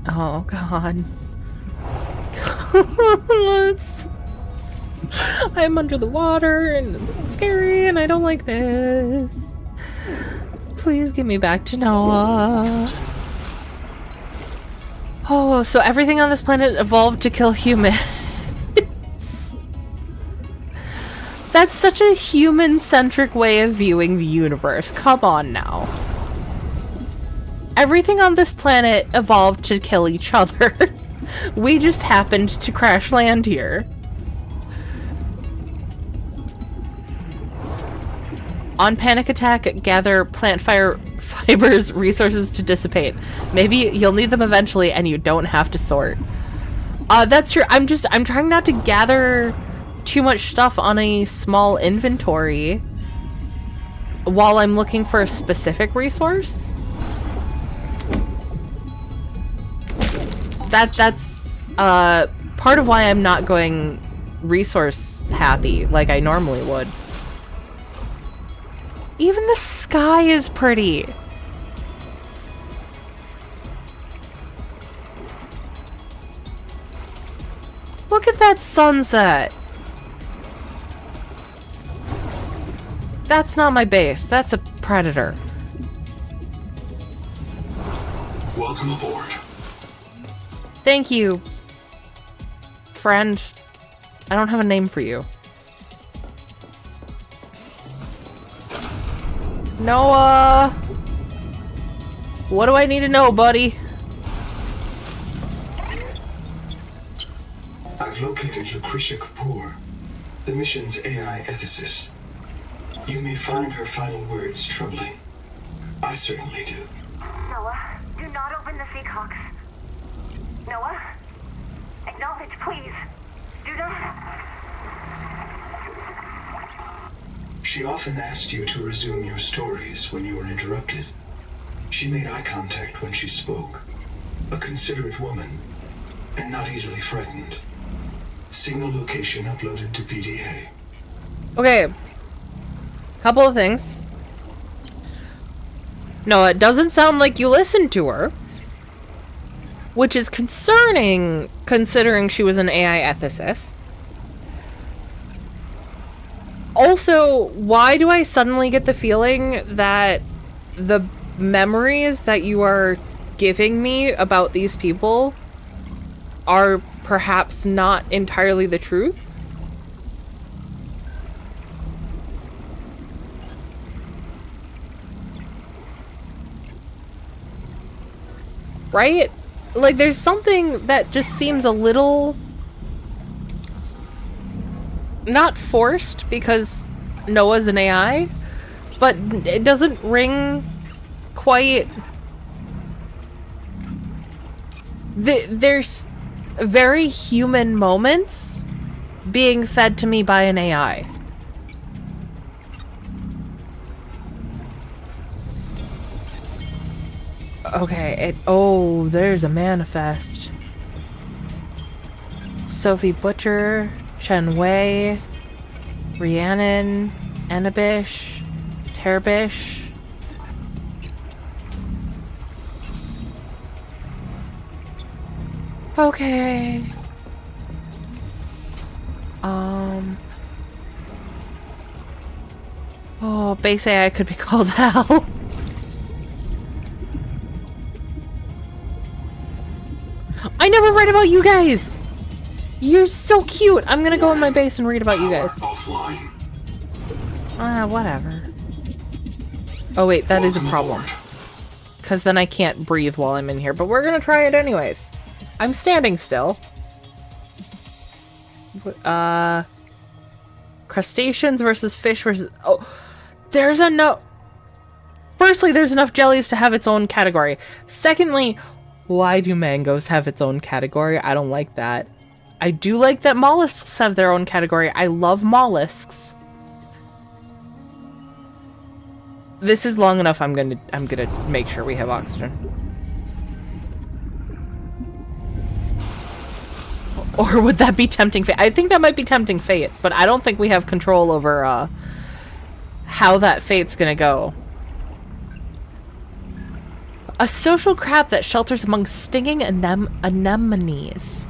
Oh god. I'm under the water and it's scary and I don't like this. Please get me back to Noah. Oh, so everything on this planet evolved to kill humans. That's such a human-centric way of viewing the universe. Come on now. Everything on this planet evolved to kill each other. We just happened to crash land here. On panic attack, gather plant fibers, resources to dissipate. Maybe you'll need them eventually and you don't have to sort. That's true. I'm trying not to gather too much stuff on a small inventory while I'm looking for a specific resource. That's part of why I'm not going resource happy like I normally would. Even the sky is pretty. Look at that sunset. That's not my base. That's a predator. Welcome aboard. Thank you, friend. I don't have a name for you. Noah! What do I need to know, buddy? I've located Lucretia Kapoor, the mission's AI ethicist. You may find her final words troubling. I certainly do. Noah, do not open the Seahawks. Noah? Acknowledge, please. Do not. She often asked you to resume your stories when you were interrupted. She made eye contact when she spoke. A considerate woman, and not easily frightened. Signal location uploaded to PDA. Okay. Couple of things. No, it doesn't sound like you listened to her. Which is concerning, considering she was an AI ethicist. Also, why do I suddenly get the feeling that the memories that you are giving me about these people are perhaps not entirely the truth? Right? Like, there's something that just seems a little... not forced, because Noah's an AI, but it doesn't ring quite... There's very human moments being fed to me by an AI. Okay, oh, there's a manifest. Sophie Butcher, Chen Wei, Rhiannon, Anabish, Terbish. Okay. Oh, base AI could be called Hal. I never read about you guys! You're so cute! I'm gonna go in my base and read about you guys. Offline. Whatever. Oh wait, that is a problem. Because then I can't breathe while I'm in here, but we're gonna try it anyways. I'm standing still. Crustaceans versus fish versus... Oh, there's enough... Firstly, there's enough jellies to have its own category. Secondly, why do mangoes have its own category? I don't like that. I do like that mollusks have their own category. I love mollusks. This is long enough. I'm gonna make sure we have oxygen. Or would that be tempting fate? I think that might be tempting fate, but I don't think we have control over how that fate's gonna go. A social crab that shelters among stinging anemones.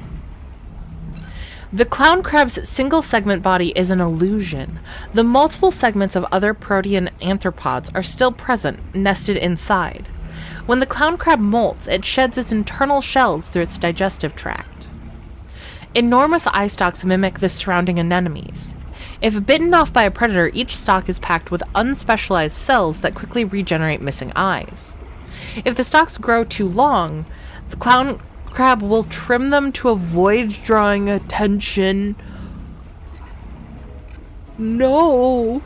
The clown crab's single segment body is an illusion. The multiple segments of other protean arthropods are still present, nested inside. When the clown crab molts, it sheds its internal shells through its digestive tract. Enormous eye stalks mimic the surrounding anemones. If bitten off by a predator, each stalk is packed with unspecialized cells that quickly regenerate missing eyes. If the stalks grow too long, the clown crab will trim them to avoid drawing attention. No.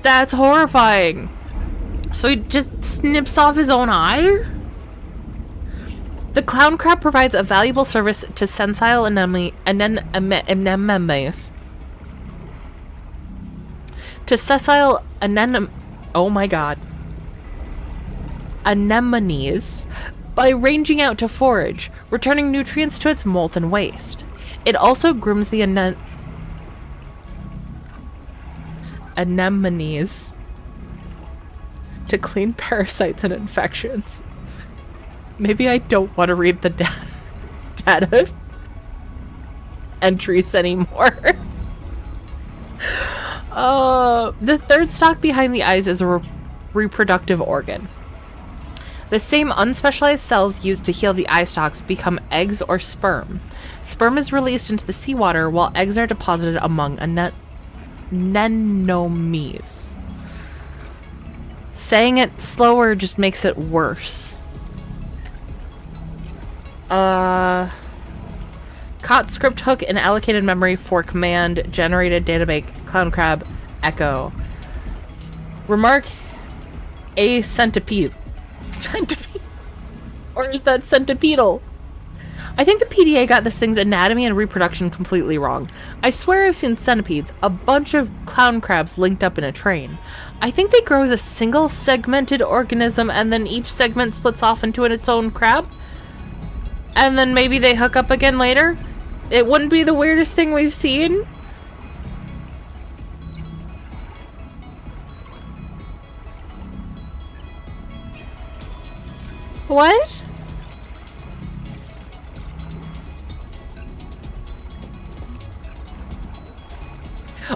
That's horrifying. So he just snips off his own eye? The clown crab provides a valuable service to sensile anemones. To sessile oh my god. Anemones by ranging out to forage, returning nutrients to its molten waste. It also grooms the anemones to clean parasites and infections. Maybe I don't want to read the data. entries anymore. The third stalk behind the eyes is a reproductive organ. The same unspecialized cells used to heal the eye stalks become eggs or sperm. Sperm is released into the seawater while eggs are deposited among anemones. Saying it slower just makes it worse. Caught script hook and allocated memory for command generated database clown crab echo. Remark a centipede. Centipede? Or is that centipedal? I think the PDA got this thing's anatomy and reproduction completely wrong. I swear I've seen centipedes, a bunch of clown crabs linked up in a train. I think they grow as a single segmented organism and then each segment splits off into its own crab. And then maybe they hook up again later? It wouldn't be the weirdest thing we've seen. What?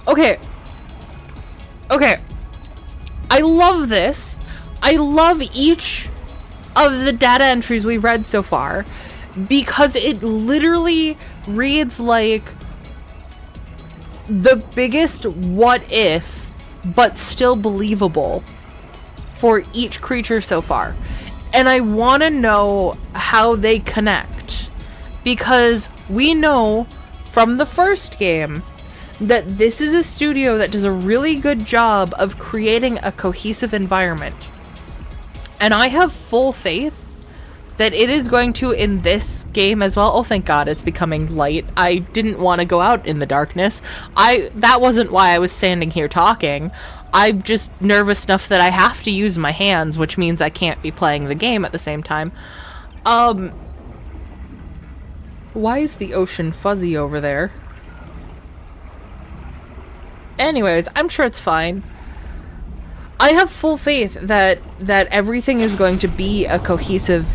Okay. Okay. I love this. I love each of the data entries we've read so far because it literally reads like the biggest what if, but still believable for each creature so far. And I want to know how they connect because we know from the first game that this is a studio that does a really good job of creating a cohesive environment. And I have full faith that it is going to in this game as well. Oh, thank God, it's becoming light. I didn't want to go out in the darkness. That wasn't why I was standing here talking. I'm just nervous enough that I have to use my hands, which means I can't be playing the game at the same time. Why is the ocean fuzzy over there? Anyways, I'm sure it's fine. I have full faith that everything is going to be a cohesive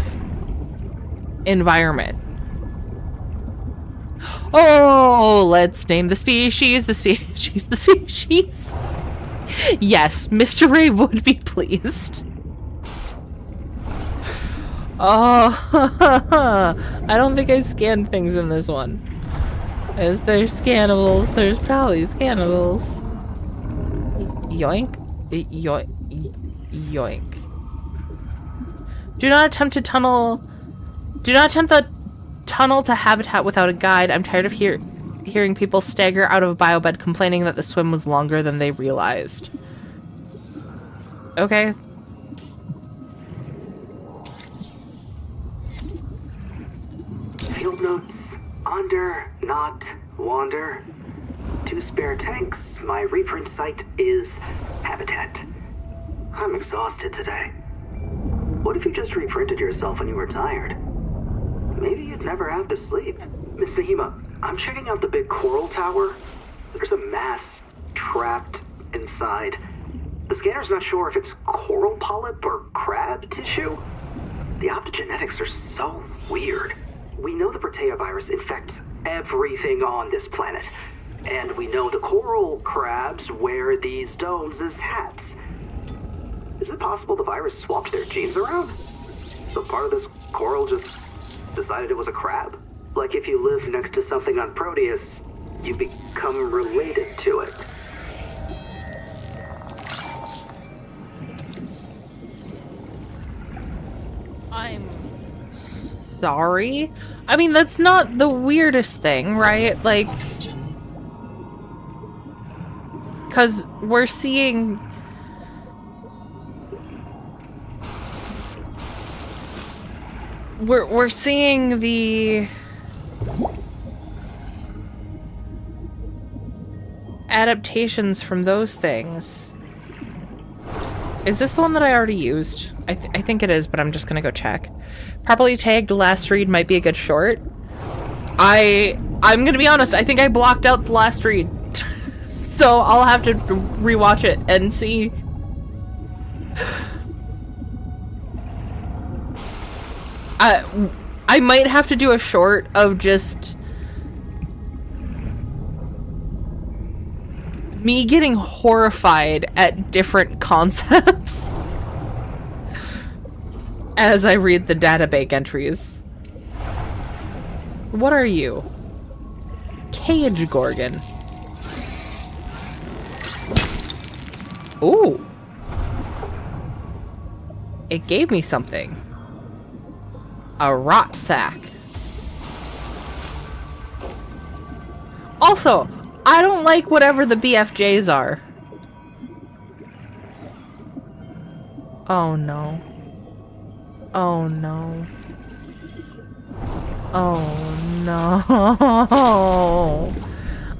environment. Oh, let's name the species, the species, the species. Yes, Mr. Ray would be pleased. Oh, I don't think I scanned things in this one. Is there scannables? There's probably scannables. Yoink. Yoink. Yoink. Do not attempt the tunnel to habitat without a guide. I'm tired of hearing people stagger out of a biobed complaining that the swim was longer than they realized. Okay. Field notes. Under, not, wander. 2 spare tanks. My reprint site is habitat. I'm exhausted today. What if you just reprinted yourself when you were tired? Maybe you'd never have to sleep. Miss Nahima, I'm checking out the big coral tower. There's a mass trapped inside. The scanner's not sure if it's coral polyp or crab tissue. The optogenetics are so weird. We know the Protea virus infects everything on this planet. And we know the coral crabs wear these domes as hats. Is it possible the virus swapped their genes around? So part of this coral just decided it was a crab? Like if you live next to something on Proteus, you become related to it. I'm sorry. I mean, that's not the weirdest thing, right? Like, because we're seeing we're seeing the adaptations from those things. Is this the one that I already used? I think it is, but I'm just gonna go check. Properly tagged last read might be a good short. I'm gonna be honest, I think I blocked out the last read. So I'll have to rewatch it and see. I might have to do a short of just me getting horrified at different concepts as I read the database entries. What are you? Cage Gorgon. Ooh. It gave me something. A rot sack. Also, I don't like whatever the BFJs are. Oh no. Oh no. Oh no.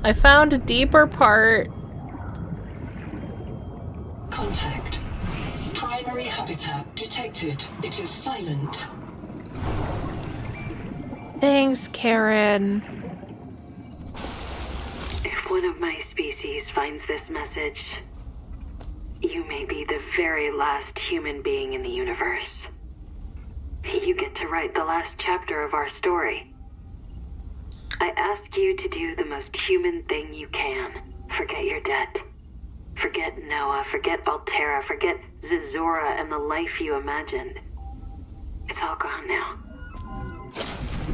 I found a deeper part. Contact. Primary habitat detected. It is silent. Thanks, Karen. If one of my species finds this message, you may be the very last human being in the universe. You get to write the last chapter of our story. I ask you to do the most human thing you can. Forget your debt. Forget Noah, forget Altera, forget Zazora and the life you imagined. It's all gone now.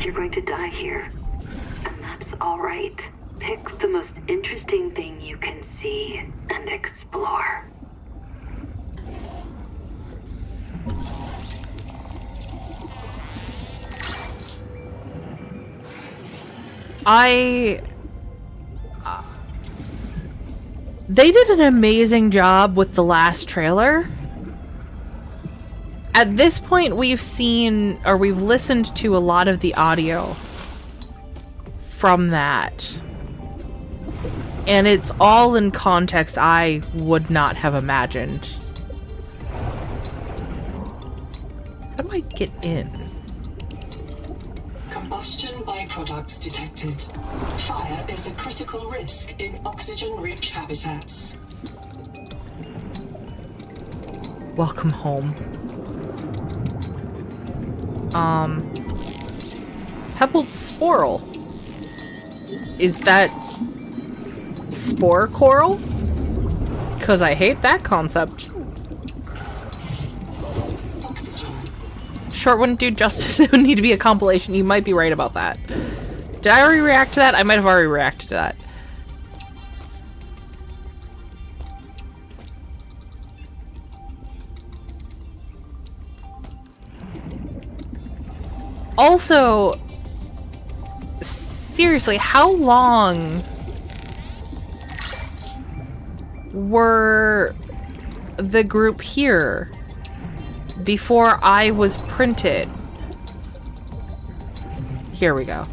You're going to die here, and that's all right. Pick the most interesting thing you can see and explore. They did an amazing job with the last trailer. At this point, we've seen, or we've listened to a lot of the audio from that. And it's all in context I would not have imagined. How do I get in? Combustion byproducts detected. Fire is a critical risk in oxygen-rich habitats. Welcome home. Pebbled sporl. Is that spore coral? Because I hate that concept. Oxygen. Short wouldn't do justice. It would need to be a compilation. You might be right about that. Did I already react to that? I might have already reacted to that. Also, seriously, how long were the group here before I was printed? Here we go.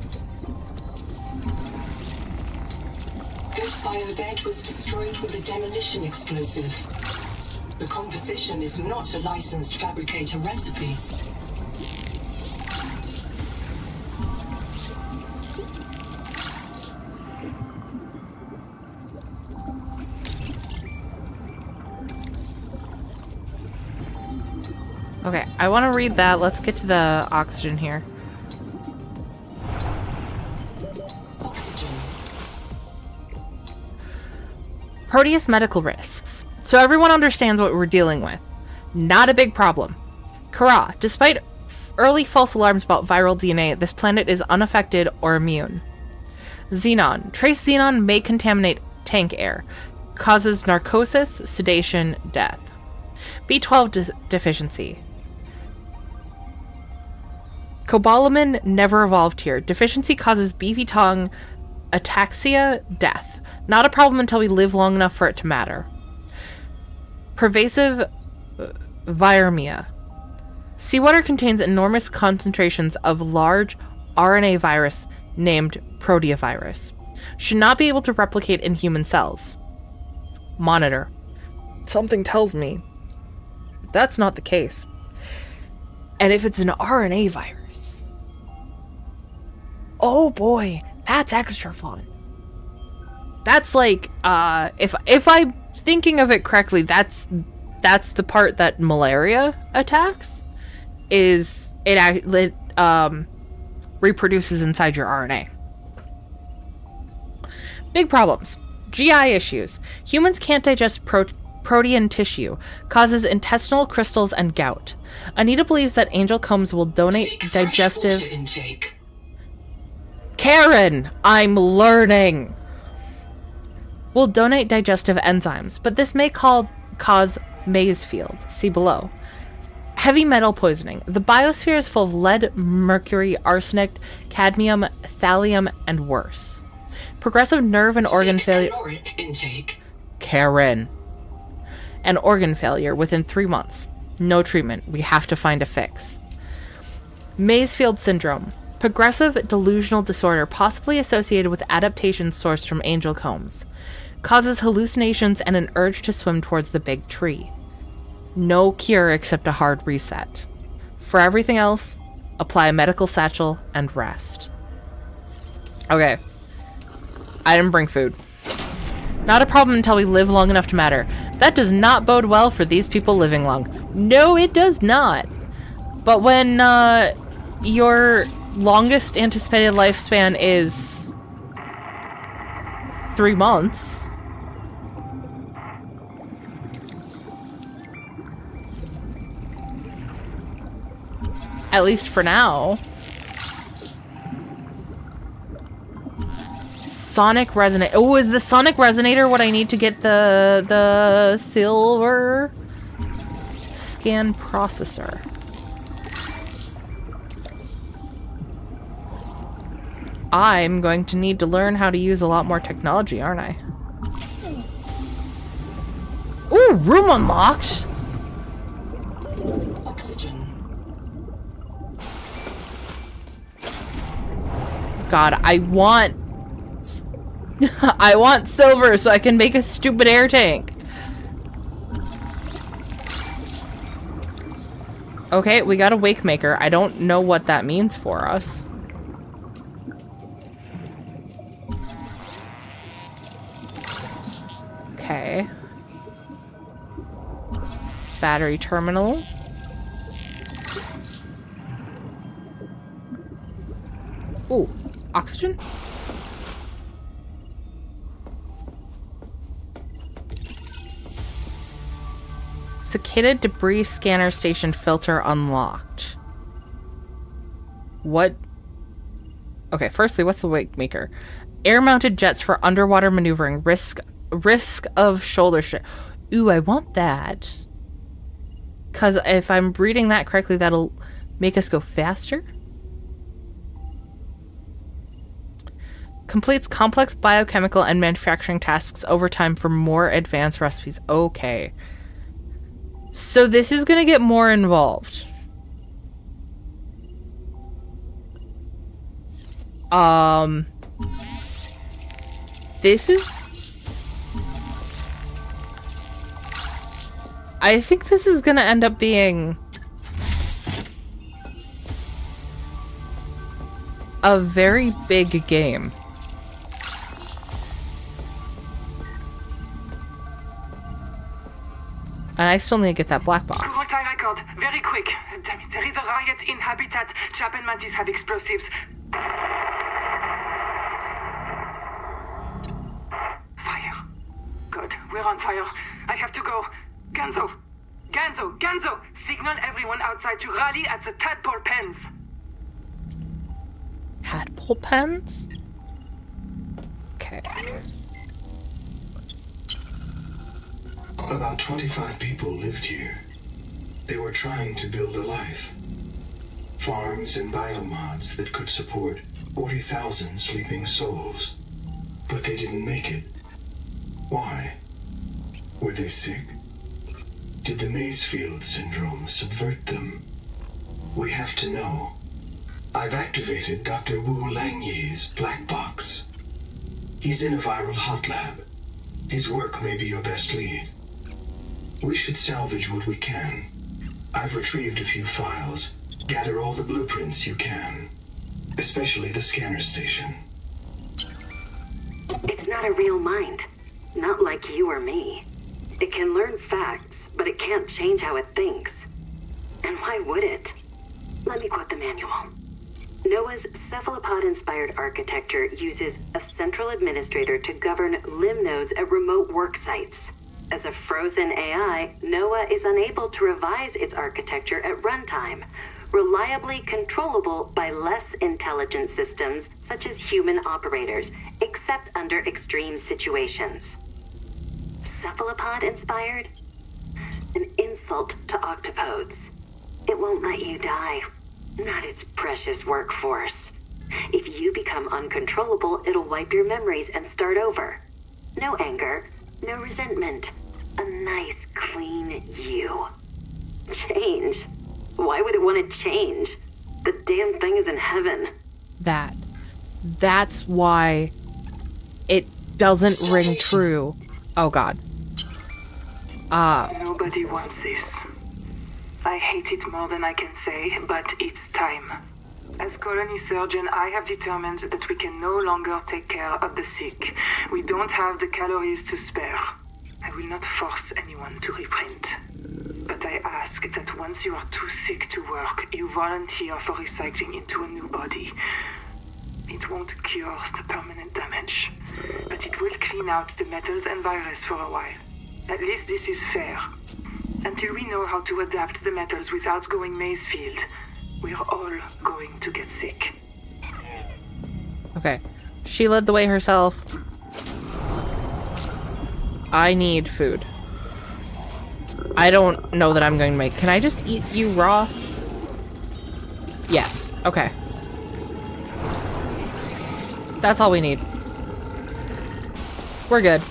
This biobed was destroyed with a demolition explosive. The composition is not a licensed fabricator recipe. Okay, I want to read that. Let's get to the oxygen here. Oxygen. Proteus medical risks. So everyone understands what we're dealing with. Not a big problem. Kara, despite early false alarms about viral DNA, this planet is unaffected or immune. Xenon. Trace xenon may contaminate tank air. Causes narcosis, sedation, death. B12 deficiency. Cobalamin never evolved here. Deficiency causes beefy tongue, ataxia, death. Not a problem until we live long enough for it to matter. Pervasive viremia. Seawater contains enormous concentrations of large RNA virus named proteovirus. Should not be able to replicate in human cells. Monitor. Something tells me that's not the case. And if it's an RNA virus, oh boy, that's extra fun. That's like, if I'm thinking of it correctly, that's the part that malaria attacks. Is it reproduces inside your RNA. Big problems. GI issues. Humans can't digest protein tissue, causes intestinal crystals and gout. Anita believes that Angel Combs will donate Seek digestive... fresh water intake. Karen! I'm learning! Will donate digestive enzymes, but this may cause maize field. See below. Heavy metal poisoning. The biosphere is full of lead, mercury, arsenic, cadmium, thallium, and worse. Progressive nerve and organ failure. Caloric intake. Karen. And organ failure within 3 months. No treatment. We have to find a fix. Maysfield syndrome. Progressive delusional disorder possibly associated with adaptations sourced from angel combs. Causes hallucinations and an urge to swim towards the big tree. No cure except a hard reset. For everything else, apply a medical satchel and rest. Okay. I didn't bring food. Not a problem until we live long enough to matter. That does not bode well for these people living long. No, it does not. But when your longest anticipated lifespan is 3 months... At least for now. Sonic Resonator. Oh, is the Sonic Resonator what I need to get the silver scan processor? I'm going to need to learn how to use a lot more technology, aren't I? Ooh, room unlocked! Oxygen. God, I want I want silver so I can make a stupid air tank. Okay, we got a wake maker. I don't know what that means for us. Okay. Battery terminal. Ooh, oxygen? Cicada debris scanner station filter unlocked. What? Okay, firstly, what's the wake maker? Air-mounted jets for underwater maneuvering. Risk of shoulder strain. Ooh, I want that. Because if I'm reading that correctly, that'll make us go faster. Completes complex biochemical and manufacturing tasks over time for more advanced recipes. Okay. So this is going to get more involved. This is... I think this is going to end up being a very big game. And I still need to get that black box. Multi record, very quick. Damn it, there is a riot in Habitat. Chap and Mantis have explosives. Fire. Good, we're on fire. I have to go. Ganzo! Ganzo! Ganzo! Signal everyone outside to rally at the tadpole pens. Tadpole pens? Okay. About 25 people lived here. They were trying to build a life. Farms and biomods that could support 40,000 sleeping souls. But they didn't make it. Why? Were they sick? Did the Maysfield syndrome subvert them? We have to know. I've activated Dr. Wu Langyi's black box. He's in a viral hot lab. His work may be your best lead. We should salvage what we can. I've retrieved a few files. Gather all the blueprints you can. Especially the scanner station. It's not a real mind. Not like you or me. It can learn facts, but it can't change how it thinks. And why would it? Let me quote the manual. Noah's cephalopod-inspired architecture uses a central administrator to govern limb nodes at remote work sites. As a frozen AI, Noah is unable to revise its architecture at runtime, reliably controllable by less intelligent systems such as human operators, except under extreme situations. Cephalopod-inspired? An insult to octopodes. It won't let you die. Not its precious workforce. If you become uncontrollable, it'll wipe your memories and start over. No anger, no resentment. A nice, clean you. Change? Why would it want to change? The damn thing is in heaven. That's why it doesn't ring true. Oh god. Nobody wants this. I hate it more than I can say, but it's time. As colony surgeon, I have determined that we can no longer take care of the sick. We don't have the calories to spare. I will not force anyone to reprint. But I ask that once you are too sick to work, you volunteer for recycling into a new body. It won't cure the permanent damage, but it will clean out the metals and virus for a while. At least this is fair. Until we know how to adapt the metals without going Mazefield, we're all going to get sick. Okay. She led the way herself. I need food. I don't know that I'm going to make... Can I just eat you raw? Yes. Okay. That's all we need. We're good.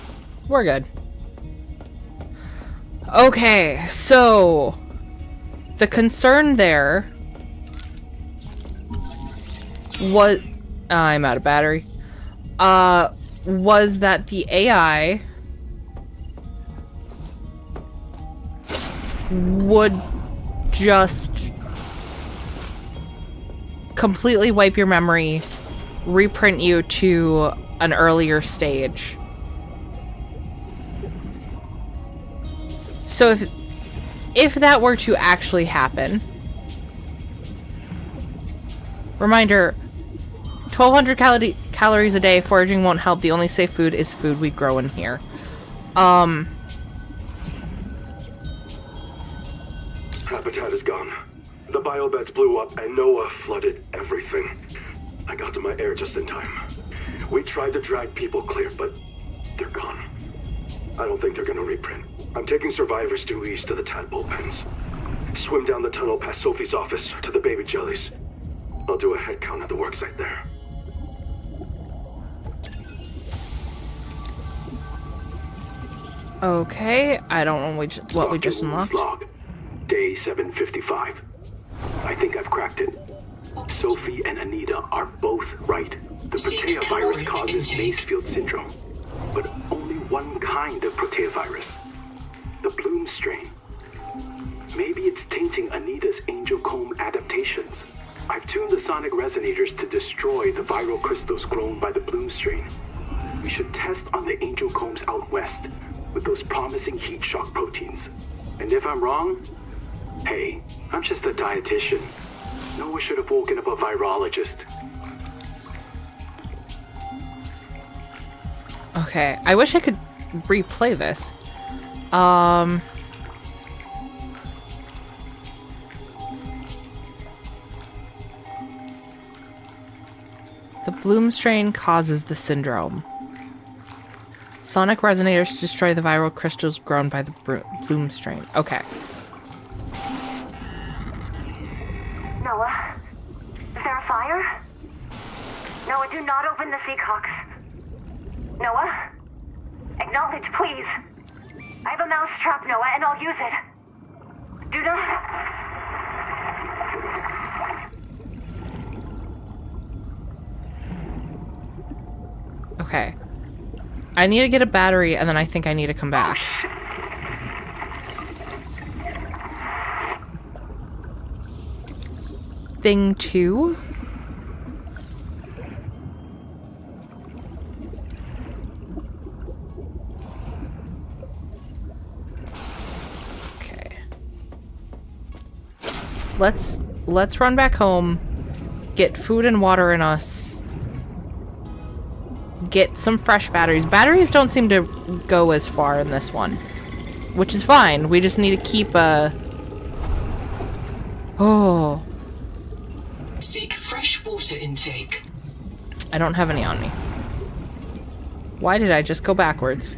We're good. Okay, so... The concern there... was... I'm out of battery. Was that the AI... would just completely wipe your memory, reprint you to an earlier stage. So if that were to actually happen, reminder, 1,200 calories a day, foraging won't help. The only safe food is food we grow in here. Habitat is gone. The biobeds blew up and Noah flooded everything. I got to my air just in time. We tried to drag people clear, but they're gone. I don't think they're gonna reprint. I'm taking survivors due east to the tadpole pens. Swim down the tunnel past Sophie's office to the baby jellies. I'll do a head count at the worksite there. Okay, I don't know what we just unlocked. Log. Day 755. I think I've cracked it. Sophie and Anita are both right. The protea virus causes Mazefield syndrome. But only one kind of protea virus. The bloom strain. Maybe it's tainting Anita's angel comb adaptations. I've tuned the sonic resonators to destroy the viral crystals grown by the bloom strain. We should test on the angel combs out west with those promising heat shock proteins. And if I'm wrong, hey, I'm just a dietitian. Noah should have woken up a virologist. Okay, I wish I could replay this. The bloom strain causes the syndrome. Sonic resonators destroy the viral crystals grown by the bloom strain. Okay. Noah? Is there a fire? Noah, do not open the Seahawks. Noah? Acknowledge, please. I have a mouse trap, Noah, and I'll use it. Do not... Okay. I need to get a battery, and then I think I need to come back. Thing 2? Okay. Let's run back home get food and water in us. Get some fresh batteries. Batteries don't seem to go as far in this one, which is fine. We just need to keep Oh. Seek fresh water intake. I don't have any on me. Why did I just go backwards?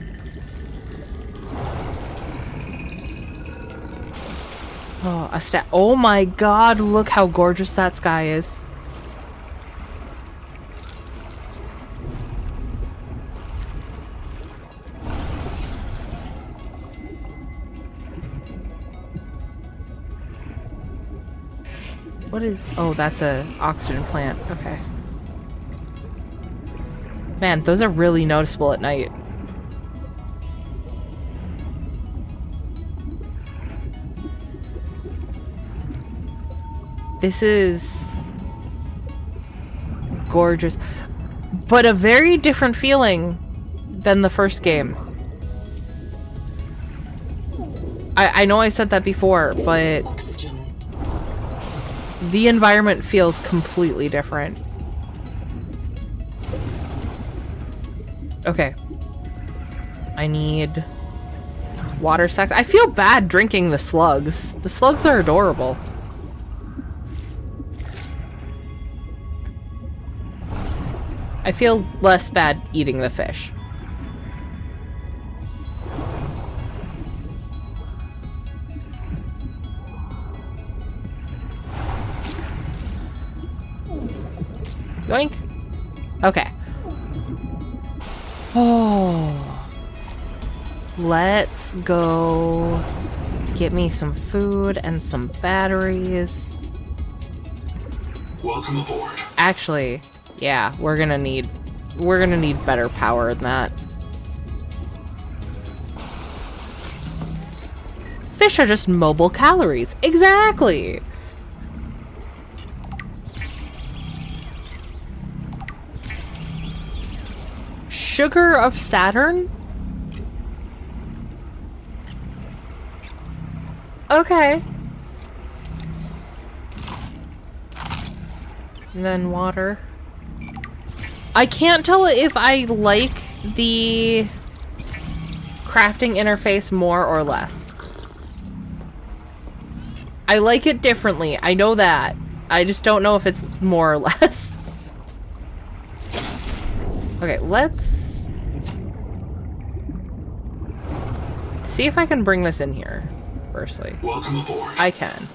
Oh, a stat. Oh my god, look how gorgeous that sky is. What is... Oh, that's a oxygen plant. Okay. Man, those are really noticeable at night. This is gorgeous, but a very different feeling than the first game. I know I said that before, but the environment feels completely different. Okay. I need water sacks. I feel bad drinking the slugs. The slugs are adorable. I feel less bad eating the fish. Yoink. Okay. Oh. Let's go get me some food and some batteries. Welcome aboard. Actually, yeah, we're gonna need better power than that. Fish are just mobile calories. Exactly. Sugar of Saturn? Okay. And then water. I can't tell if I like the crafting interface more or less. I like it differently. I know that. I just don't know if it's more or less. Okay, let's see if I can bring this in here, firstly. Welcome aboard. I can.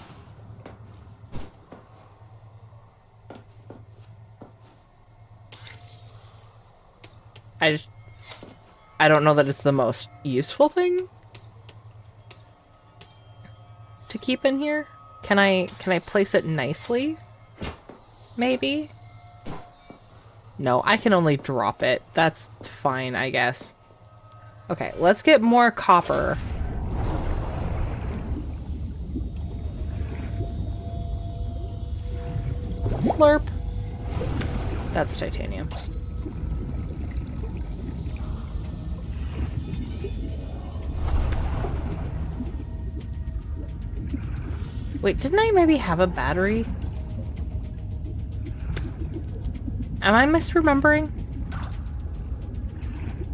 I don't know that it's the most useful thing to keep in here. Can I place it nicely? Maybe? No, I can only drop it. That's fine, I guess. Okay, let's get more copper. Slurp. That's titanium. Wait, didn't I maybe have a battery? Am I misremembering?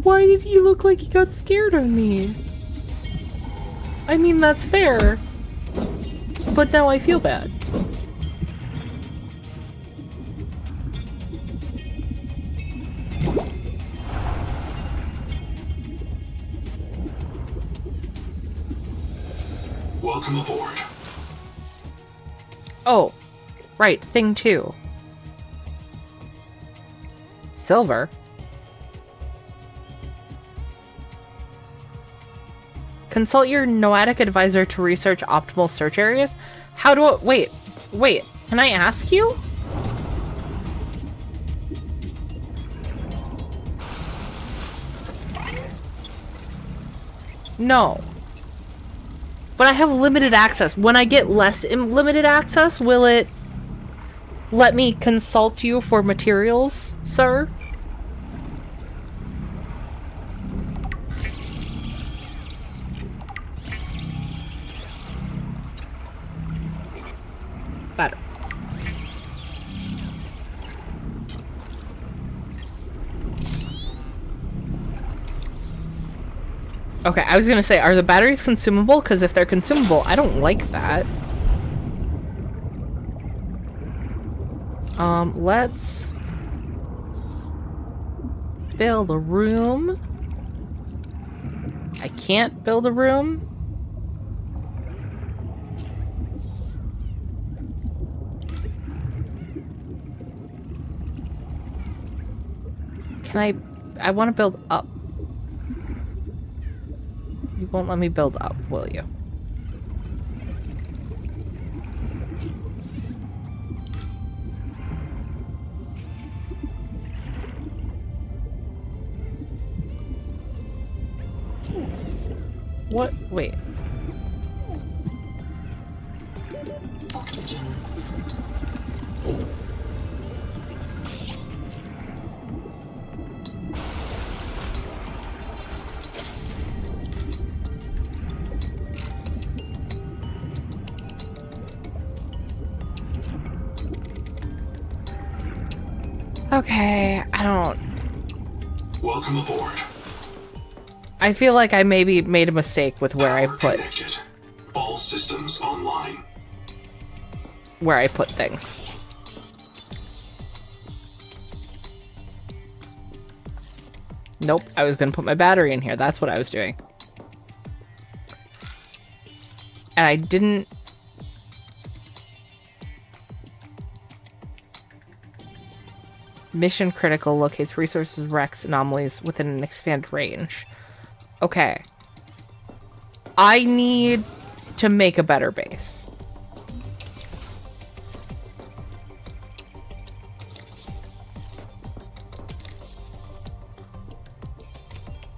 Why did he look like he got scared of me? I mean, that's fair. But now I feel bad. Welcome aboard. Oh, right, thing 2. Silver. Consult your noetic advisor to research optimal search areas. How do I... Wait. Can I ask you? No. But I have limited access. When I get less limited access, will it let me consult you for materials, sir? Better. Okay, I was gonna say, are the batteries consumable? Because if they're consumable, I don't like that. Let's build a room. I can't build a room. Can I want to build up. You won't let me build up, will you? What? Wait. Oxygen. Okay, I don't... Welcome aboard. I feel like I maybe made a mistake with where I Power put... connected. All systems online. Where I put things. Nope, I was gonna put my battery in here. That's what I was doing. And I didn't... Mission critical, locates resources, wrecks, anomalies within an expanded range. Okay. I need to make a better base.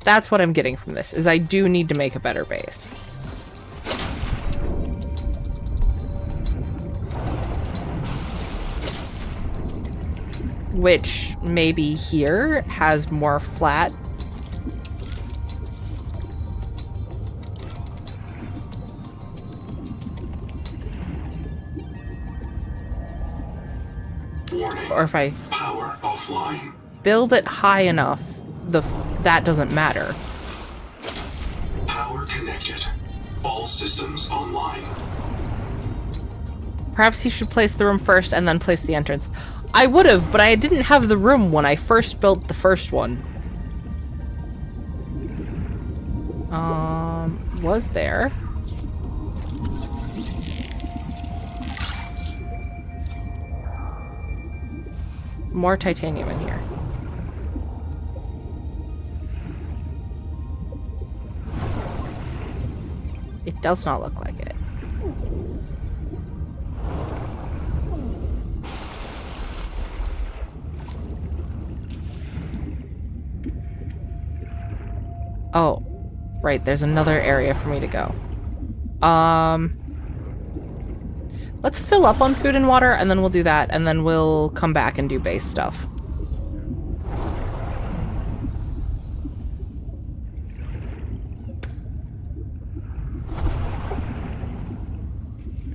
That's what I'm getting from this, is I do need to make a better base. Which maybe here has more flat. Warning. Or if I Power offline. build it high enough, that doesn't matter. Power connected. All systems online. Perhaps you should place the room first and then place the entrance. I would have, but I didn't have the room when I first built the first one. Was there? More titanium in here. It does not look like it. Oh, right, there's another area for me to go. Let's fill up on food and water, and then we'll do that, and then we'll come back and do base stuff.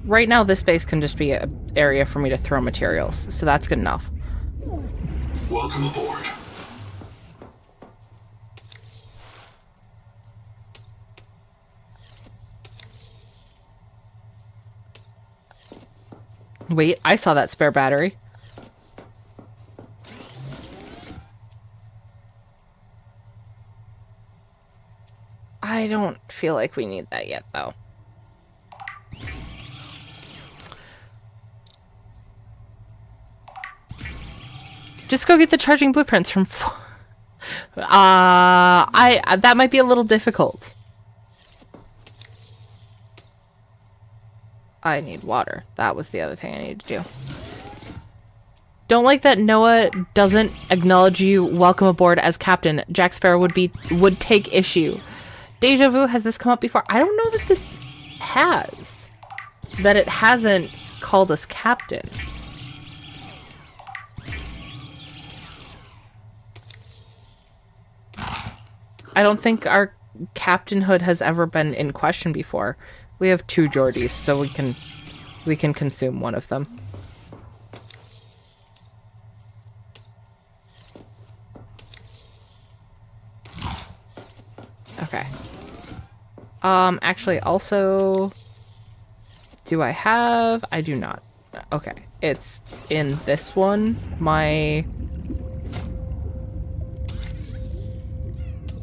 Right now, this base can just be an area for me to throw materials, so that's good enough. Welcome aboard. Wait, I saw that spare battery. I don't feel like we need that yet, though. Just go get the charging blueprints from... that might be a little difficult. I need water. That was the other thing I needed to do. Don't like that Noah doesn't acknowledge you. Welcome aboard as captain. Jack Sparrow would take issue. Deja vu, has this come up before? I don't know that this has. That it hasn't called us captain. I don't think our captainhood has ever been in question before. We have 2 Geordies, so we can consume one of them. Okay. Actually, also, do I have? I do not. Okay, it's in this one.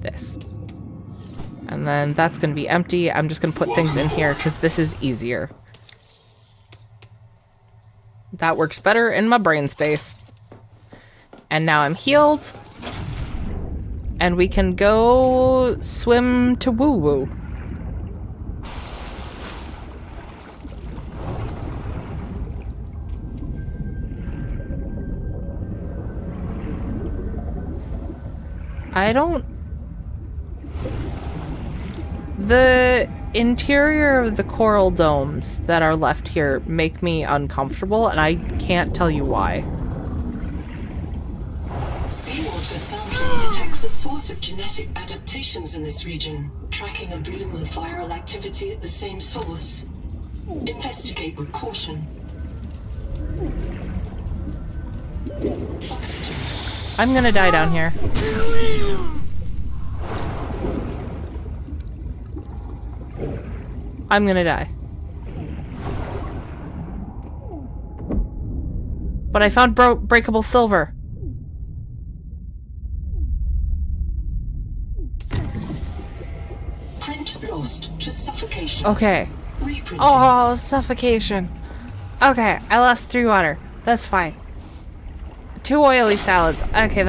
This. And then that's going to be empty. I'm just going to put things in here because this is easier. That works better in my brain space. And now I'm healed. And we can go swim to Woo Woo. The interior of the coral domes that are left here make me uncomfortable, and I can't tell you why. Seawater sampling detects a source of genetic adaptations in this region, tracking a bloom of viral activity at the same source. Investigate with caution. Oxygen. I'm gonna die down here. I'm gonna die. But I found breakable silver. Print lost to suffocation. Okay. Reprinting. Oh, suffocation. Okay, I lost 3 water. That's fine. 2 oily salads. Okay,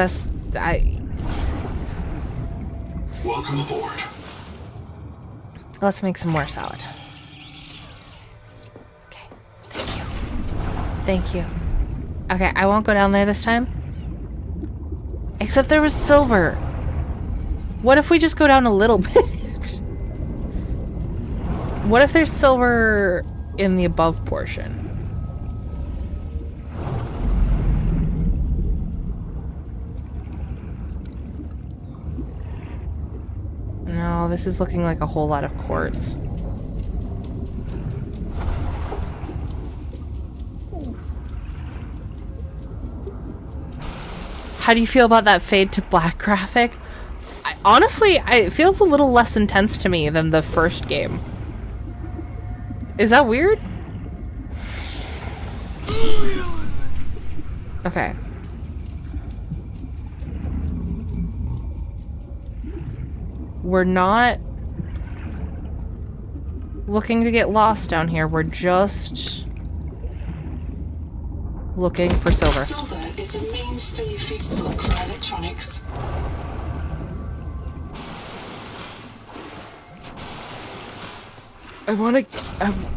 Welcome aboard. Let's make some more salad. Okay, thank you. Thank you. Okay, I won't go down there this time. Except there was silver. What if we just go down a little bit? What if there's silver in the above portion? No, this is looking like a whole lot of quartz. How do you feel about that fade to black graphic? Honestly, it feels a little less intense to me than the first game. Is that weird? Okay. We're not looking to get lost down here. We're just looking for silver. Silver is a mainstay feedstock for electronics.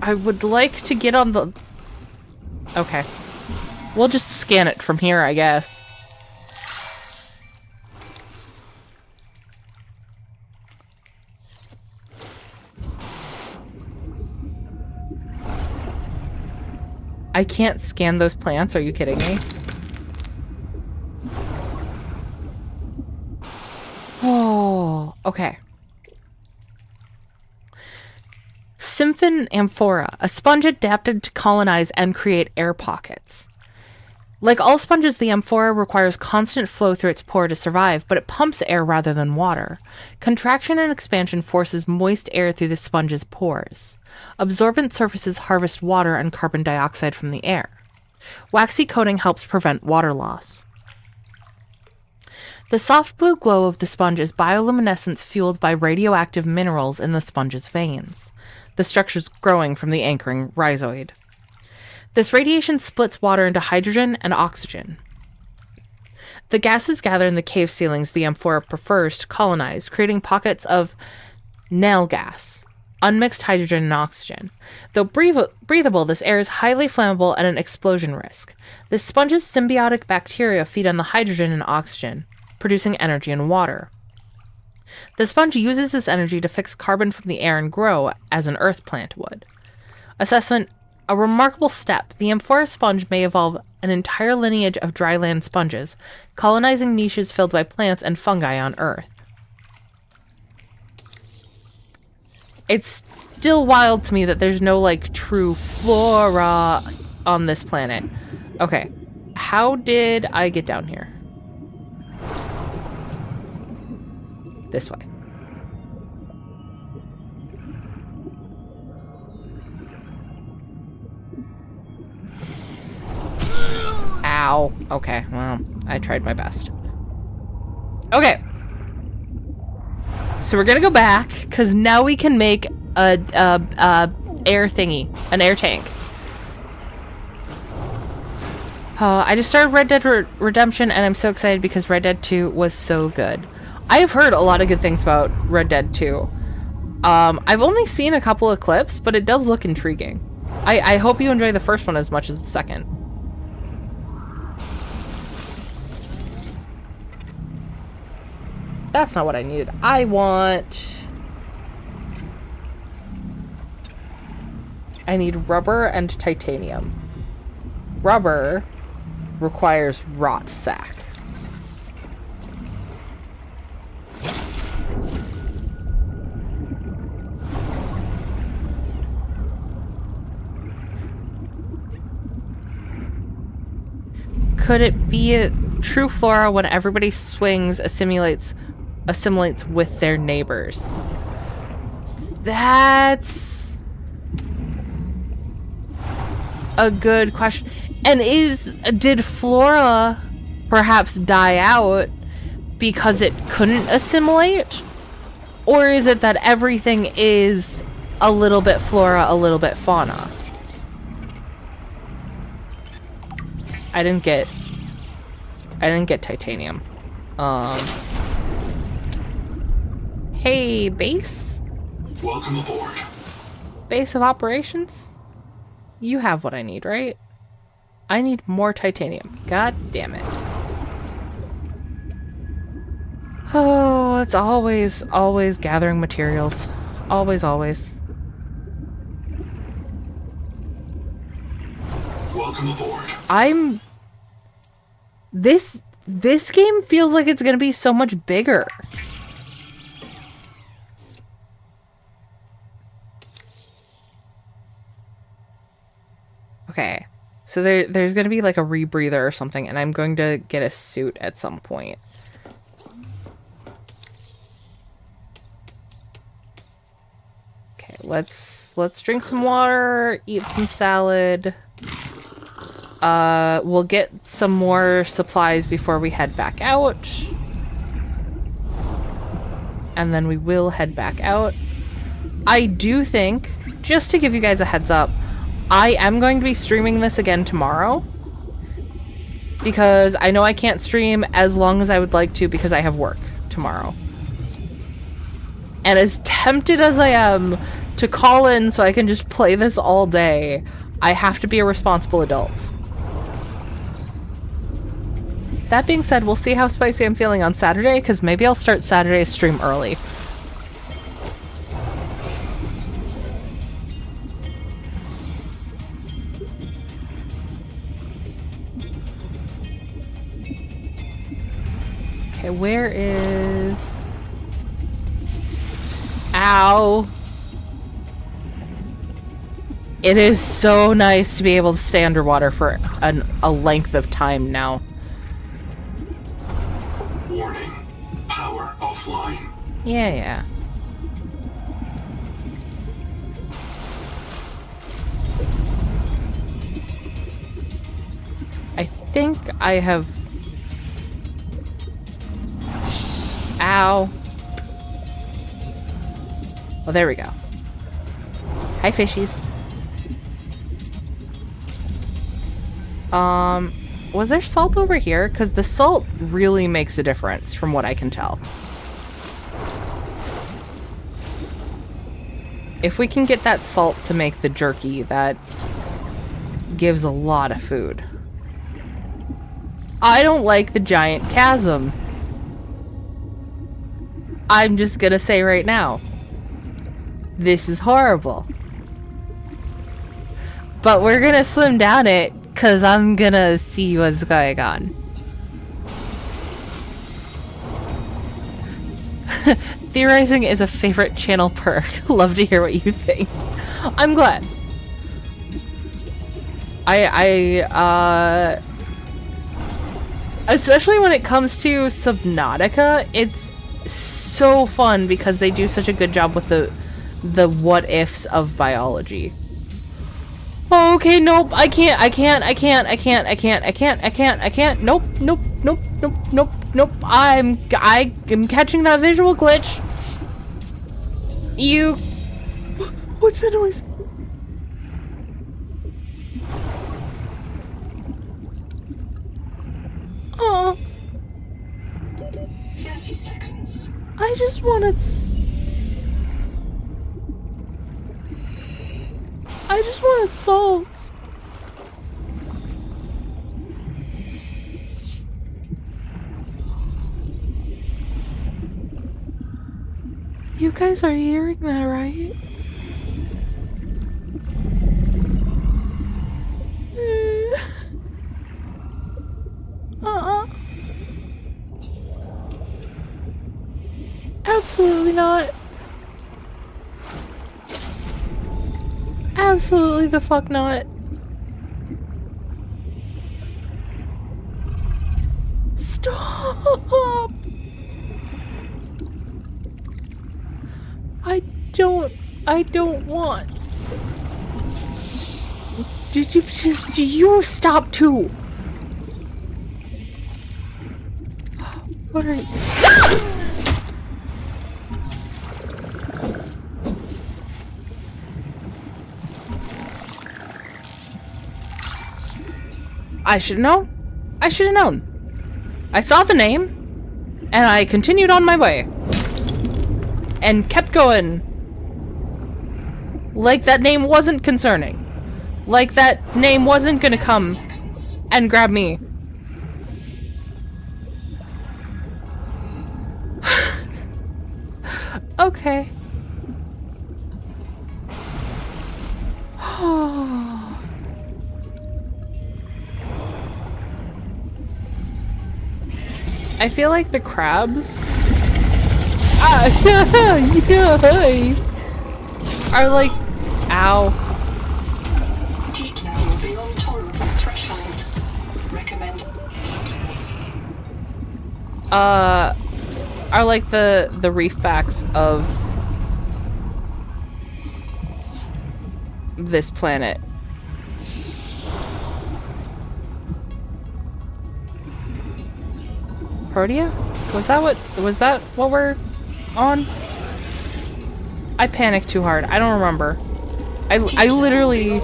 I would like to get on the... Okay. We'll just scan it from here, I guess. I can't scan those plants, are you kidding me? Oh, okay. Syphon amphora, a sponge adapted to colonize and create air pockets. Like all sponges, the amphora requires constant flow through its pore to survive, but it pumps air rather than water. Contraction and expansion forces moist air through the sponge's pores. Absorbent surfaces harvest water and carbon dioxide from the air. Waxy coating helps prevent water loss. The soft blue glow of the sponge is bioluminescence fueled by radioactive minerals in the sponge's veins. The structure's growing from the anchoring rhizoid. This radiation splits water into hydrogen and oxygen. The gases gather in the cave ceilings the amphora prefers to colonize, creating pockets of nail gas, unmixed hydrogen and oxygen. Though breathable, this air is highly flammable and an explosion risk. The sponge's symbiotic bacteria feed on the hydrogen and oxygen, producing energy and water. The sponge uses this energy to fix carbon from the air and grow, as an earth plant would. Assessment: a remarkable step. The amphora sponge may evolve an entire lineage of dryland sponges, colonizing niches filled by plants and fungi on Earth. It's still wild to me that there's no, like, true flora on this planet. Okay, how did I get down here? This way. Ow. Okay, well, I tried my best. Okay. So we're gonna go back, because now we can make a air thingy. An air tank. I just started Red Dead Redemption, and I'm so excited because Red Dead 2 was so good. I have heard a lot of good things about Red Dead 2. I've only seen a couple of clips, but it does look intriguing. I hope you enjoy the first one as much as the second. That's not what I needed. I need rubber and titanium. Rubber requires rot sack. Could it be a true flora when everybody swings assimilates with their neighbors? That's a good question. And did flora perhaps die out because it couldn't assimilate? Or is it that everything is a little bit flora, a little bit fauna? I didn't get titanium. Hey, base? Welcome aboard. Base of operations? You have what I need, right? I need more titanium. God damn it. Oh, it's always gathering materials. Always. Welcome aboard. This game feels like it's gonna be so much bigger. Okay, so there's gonna be like a rebreather or something, and I'm going to get a suit at some point. Okay, let's drink some water, eat some salad. We'll get some more supplies before we head back out. And then we will head back out. I do think, just to give you guys a heads up, I am going to be streaming this again tomorrow. Because I know I can't stream as long as I would like to because I have work tomorrow. And as tempted as I am to call in so I can just play this all day, I have to be a responsible adult. That being said, we'll see how spicy I'm feeling on Saturday, because maybe I'll start Saturday's stream early. Okay, where is... Ow! It is so nice to be able to stay underwater for a length of time now. Warning. Power offline. Yeah. I think I have... Ow. Oh, there we go. Hi, fishies. Was there salt over here? Because the salt really makes a difference from what I can tell. If we can get that salt to make the jerky, that gives a lot of food. I don't like the giant chasm. I'm just gonna say right now. This is horrible. But we're gonna swim down it, because I'm gonna see what's going on. Theorizing is a favorite channel perk. Love to hear what you think. I'm glad. Especially when it comes to Subnautica, it's so fun because they do such a good job with the what ifs of biology. Okay, nope. I can't. Nope. I am catching that visual glitch. You. What's that noise? Oh. 30 seconds. I just wanted. I just wanted salt. You guys are hearing that, right? Absolutely not. Absolutely the fuck not. Stop! I don't want. Did you stop too? What are you? I should know. I should have known. I saw the name, and I continued on my way. And kept going. Like that name wasn't concerning. Like that name wasn't gonna come and grab me. Okay. I feel like the crabs are like, ow. Heat level beyond tolerable threshold. Recommend. Are like the reef backs of this planet. Protea? Was that what we're on? I panicked too hard. I don't remember. I literally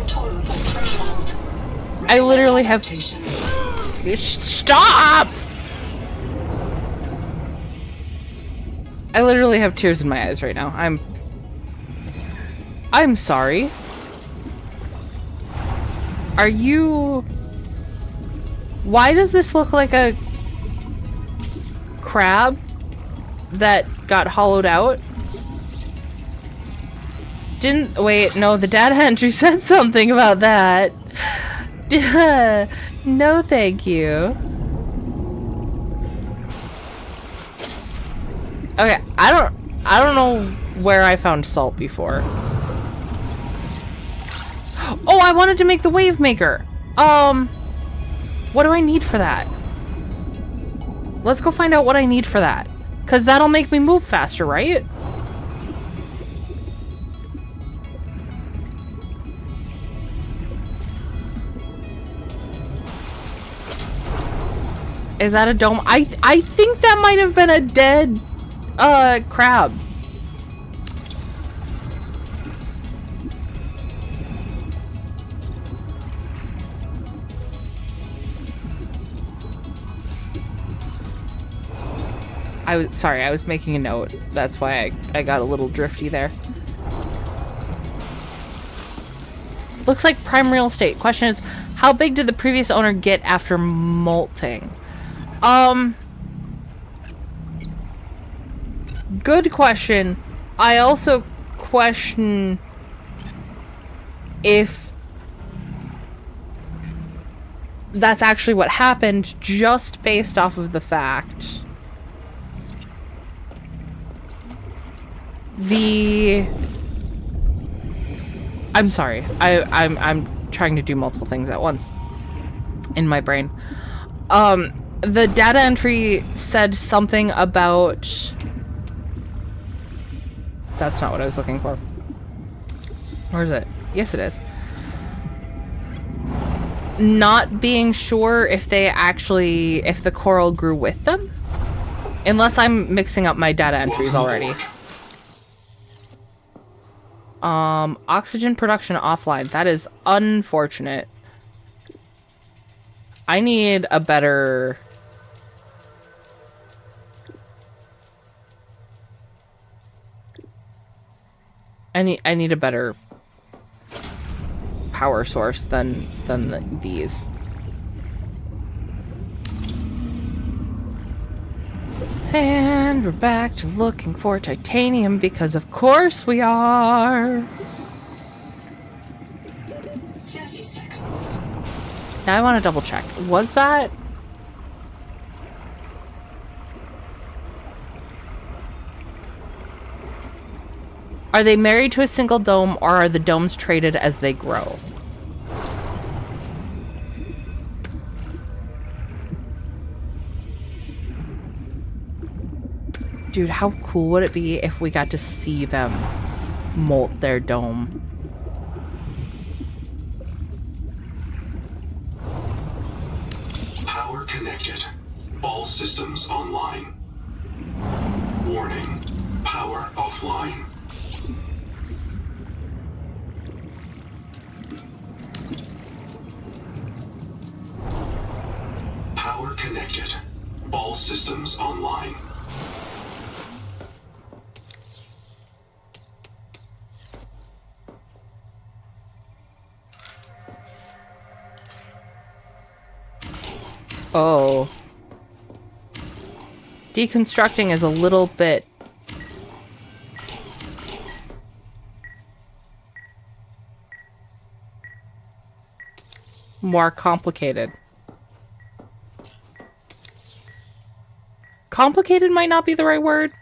have. Stop! I literally have tears in my eyes right now. I'm sorry. Are you... Why does this look like a crab that got hollowed out? Wait, no, the data entry said something about that. No, thank you. Okay, I don't know where I found salt before. Oh, I wanted to make the wave maker. What do I need for that? Let's go find out what I need for that. 'Cause that'll make me move faster, right? Is that a dome? I think that might have been a dead crab. Sorry, I was making a note. That's why I got a little drifty there. Looks like prime real estate. Question is, how big did the previous owner get after molting? Good question. I also question if that's actually what happened, just based off of the fact I'm sorry. I'm trying to do multiple things at once in my brain. The data entry said something about... That's not what I was looking for. Where is it? Yes, it is. not being sure if if the coral grew with them. Unless I'm mixing up my data entries already. Oxygen production offline. That is unfortunate. I need a better... I need a better power source than these. And we're back to looking for titanium because of course we are. 30 seconds. Now I want to double check. Was that... Are they married to a single dome, or are the domes traded as they grow? Dude, how cool would it be if we got to see them molt their dome? Power connected. All systems online. Warning. Power offline. Power connected. All systems online. Oh. Deconstructing is a little bit... more complicated. Complicated might not be the right word.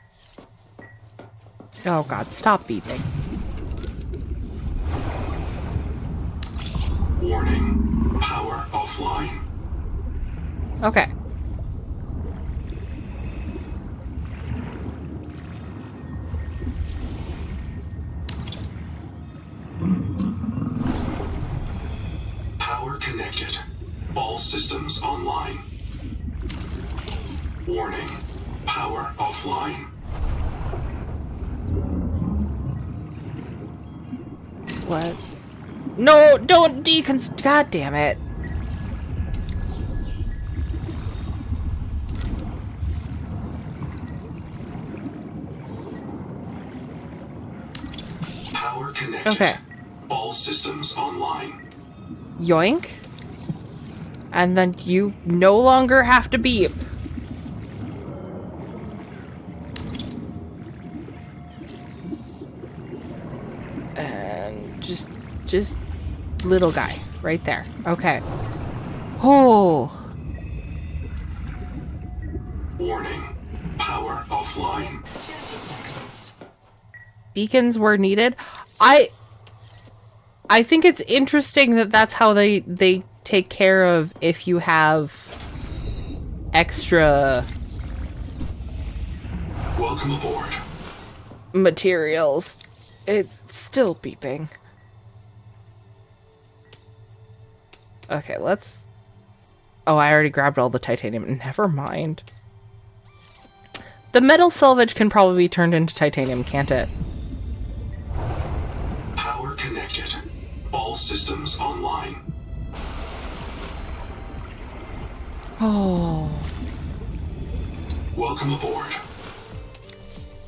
Oh god, stop beeping. Warning. Power offline. Okay. Power connected. All systems online. Warning. Power offline. What? No, don't deconstruct. God damn it. Power connected. Okay. All systems online. Yoink. And then you no longer have to beep. And just little guy right there. Okay. Oh. Warning. Power offline. 30 seconds. Beacons were needed. I think it's interesting that that's how they take care of if you have extra Welcome aboard. materials. It's still beeping. Okay, let's... Oh, I already grabbed all the titanium. Never mind. The metal salvage can probably be turned into titanium, can't it? Power connected. All systems online. Oh. Welcome aboard.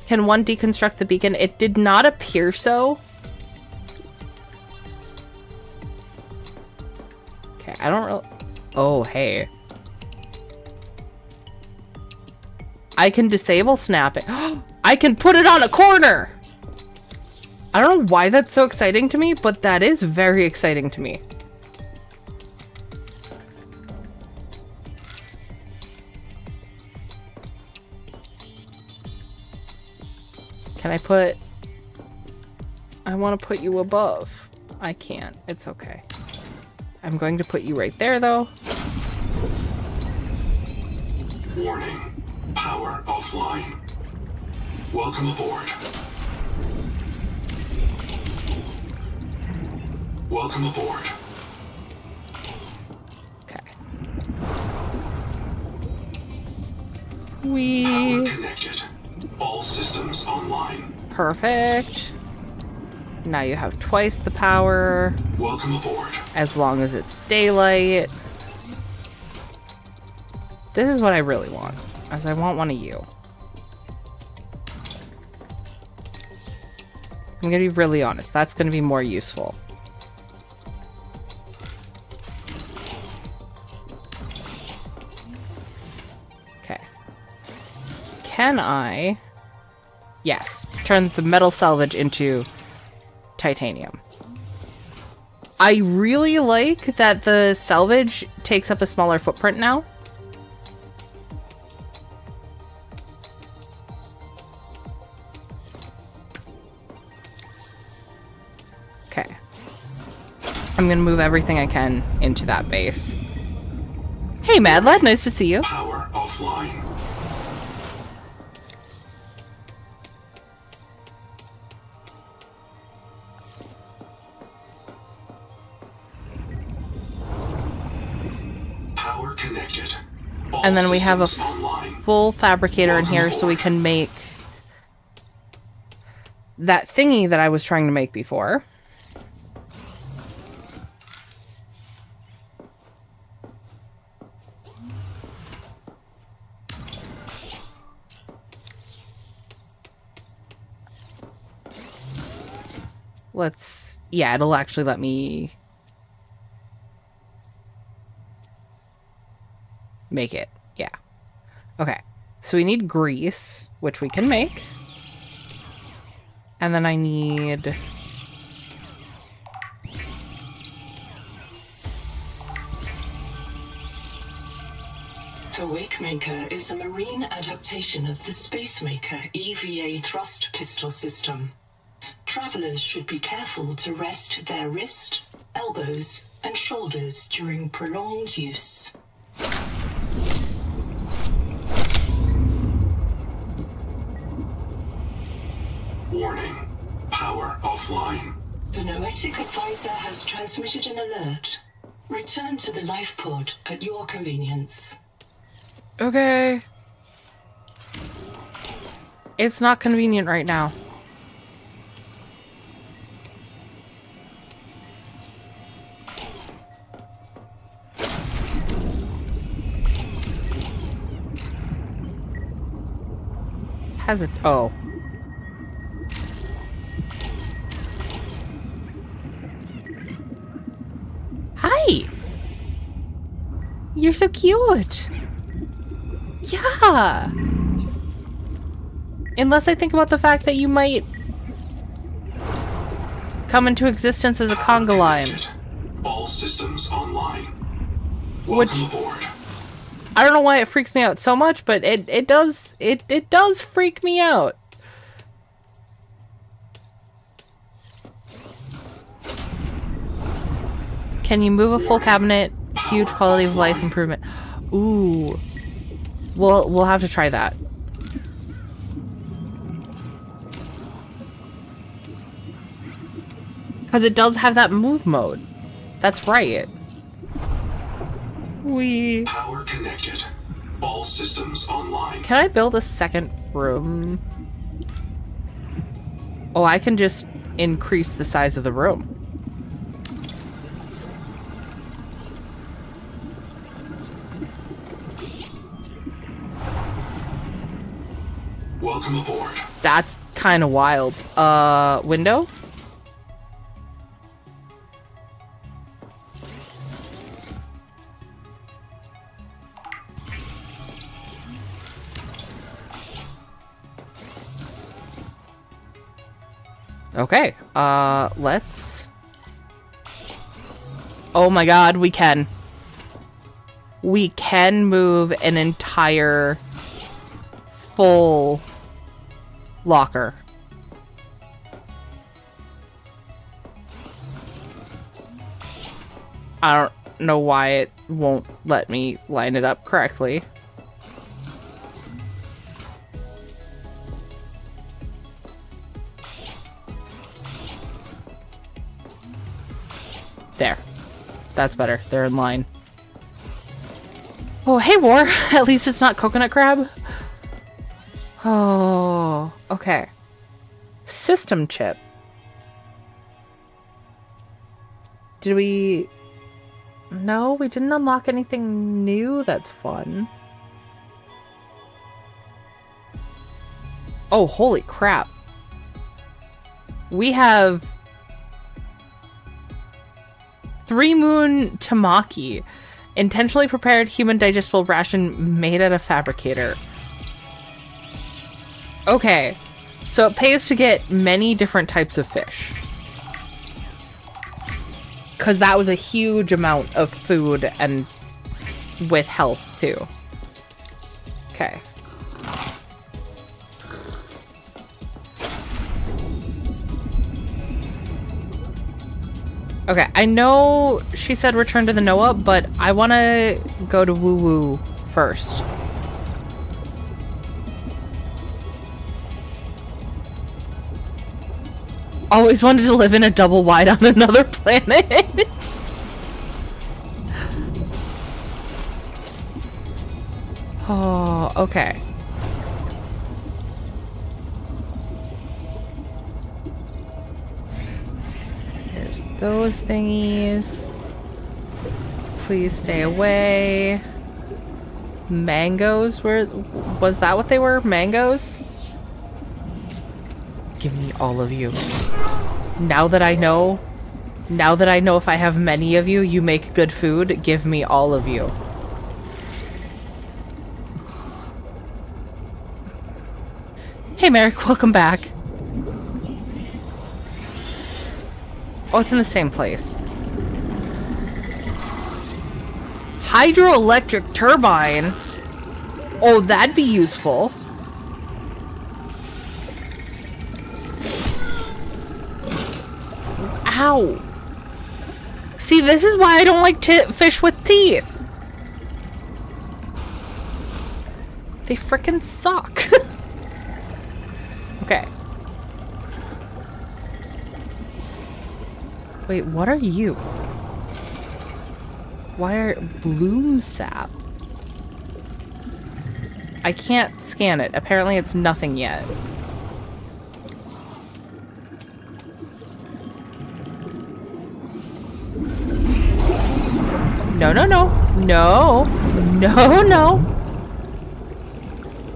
Can one deconstruct the beacon? It did not appear so. Okay, I don't really... Oh, hey. I can disable snapping. I can put it on a corner! I don't know why that's so exciting to me, but that is very exciting to me. Can I put... I want to put you above. I can't. It's okay. I'm going to put you right there, though. Warning. Power offline. Welcome aboard. Welcome aboard. Power connected. All systems online. Perfect. Now you have twice the power. Welcome aboard. As long as it's daylight. This is what I really want. As I want one of you. I'm gonna be really honest. That's gonna be more useful. Okay. Can I... Yes. Turn the metal salvage into titanium. I really like that the salvage takes up a smaller footprint now. Okay. I'm gonna move everything I can into that base. Hey, Mad Lad, nice to see you. Power offline. Power connected. All And then we have a systems online. full fabricator in here so we can make that thingy that I was trying to make before. Let's... Yeah, it'll actually let me make it. Yeah. Okay. So we need grease, which we can make. And then I need... The Wakemaker is a marine adaptation of the Spacemaker EVA thrust pistol system. Travelers should be careful to rest their wrist, elbows, and shoulders during prolonged use. Warning. Power offline. The Noetic Advisor has transmitted an alert. Return to the life pod at your convenience. Okay. It's not convenient right now. Has it? Oh. Hi! You're so cute! Yeah! Unless I think about the fact that you might come into existence as a conga line. All systems online. Which Welcome aboard. I don't know why it freaks me out so much, but it does freak me out. Can you move a full cabinet? Huge quality of life improvement. Ooh. We'll have to try that. Because it does have that move mode. That's right. Power connected. All systems online. Can I build a second room? Oh, I can just increase the size of the room. Welcome aboard. That's kind of wild. Window? Okay, let's... Oh my god, we can. We can move an entire full locker. I don't know why it won't let me line it up correctly. There. That's better. They're in line. Oh, hey, War. At least it's not coconut crab. Oh, okay. System chip. Did we... No, we didn't unlock anything new that's fun. Oh, holy crap. We have 3 Moon Tamaki. Intentionally prepared human digestible ration made at a fabricator. Okay. So it pays to get many different types of fish. Because that was a huge amount of food and with health too. Okay. Okay, I know she said return to the Noah, but I want to go to Woo Woo first. Always wanted to live in a double wide on another planet. Oh, okay. There's those thingies. Please stay away. Mangoes was that what they were? Mangoes? Give me all of you. Now that I know if I have many of you, you make good food, give me all of you. Hey Merrick, welcome back. Oh, it's in the same place. Hydroelectric turbine? Oh, that'd be useful. Ow. See, this is why I don't like fish with teeth. They frickin' suck. Okay. Wait, what are you? Why are bloom sap? I can't scan it. Apparently it's nothing yet. No, no, no. No. No, no.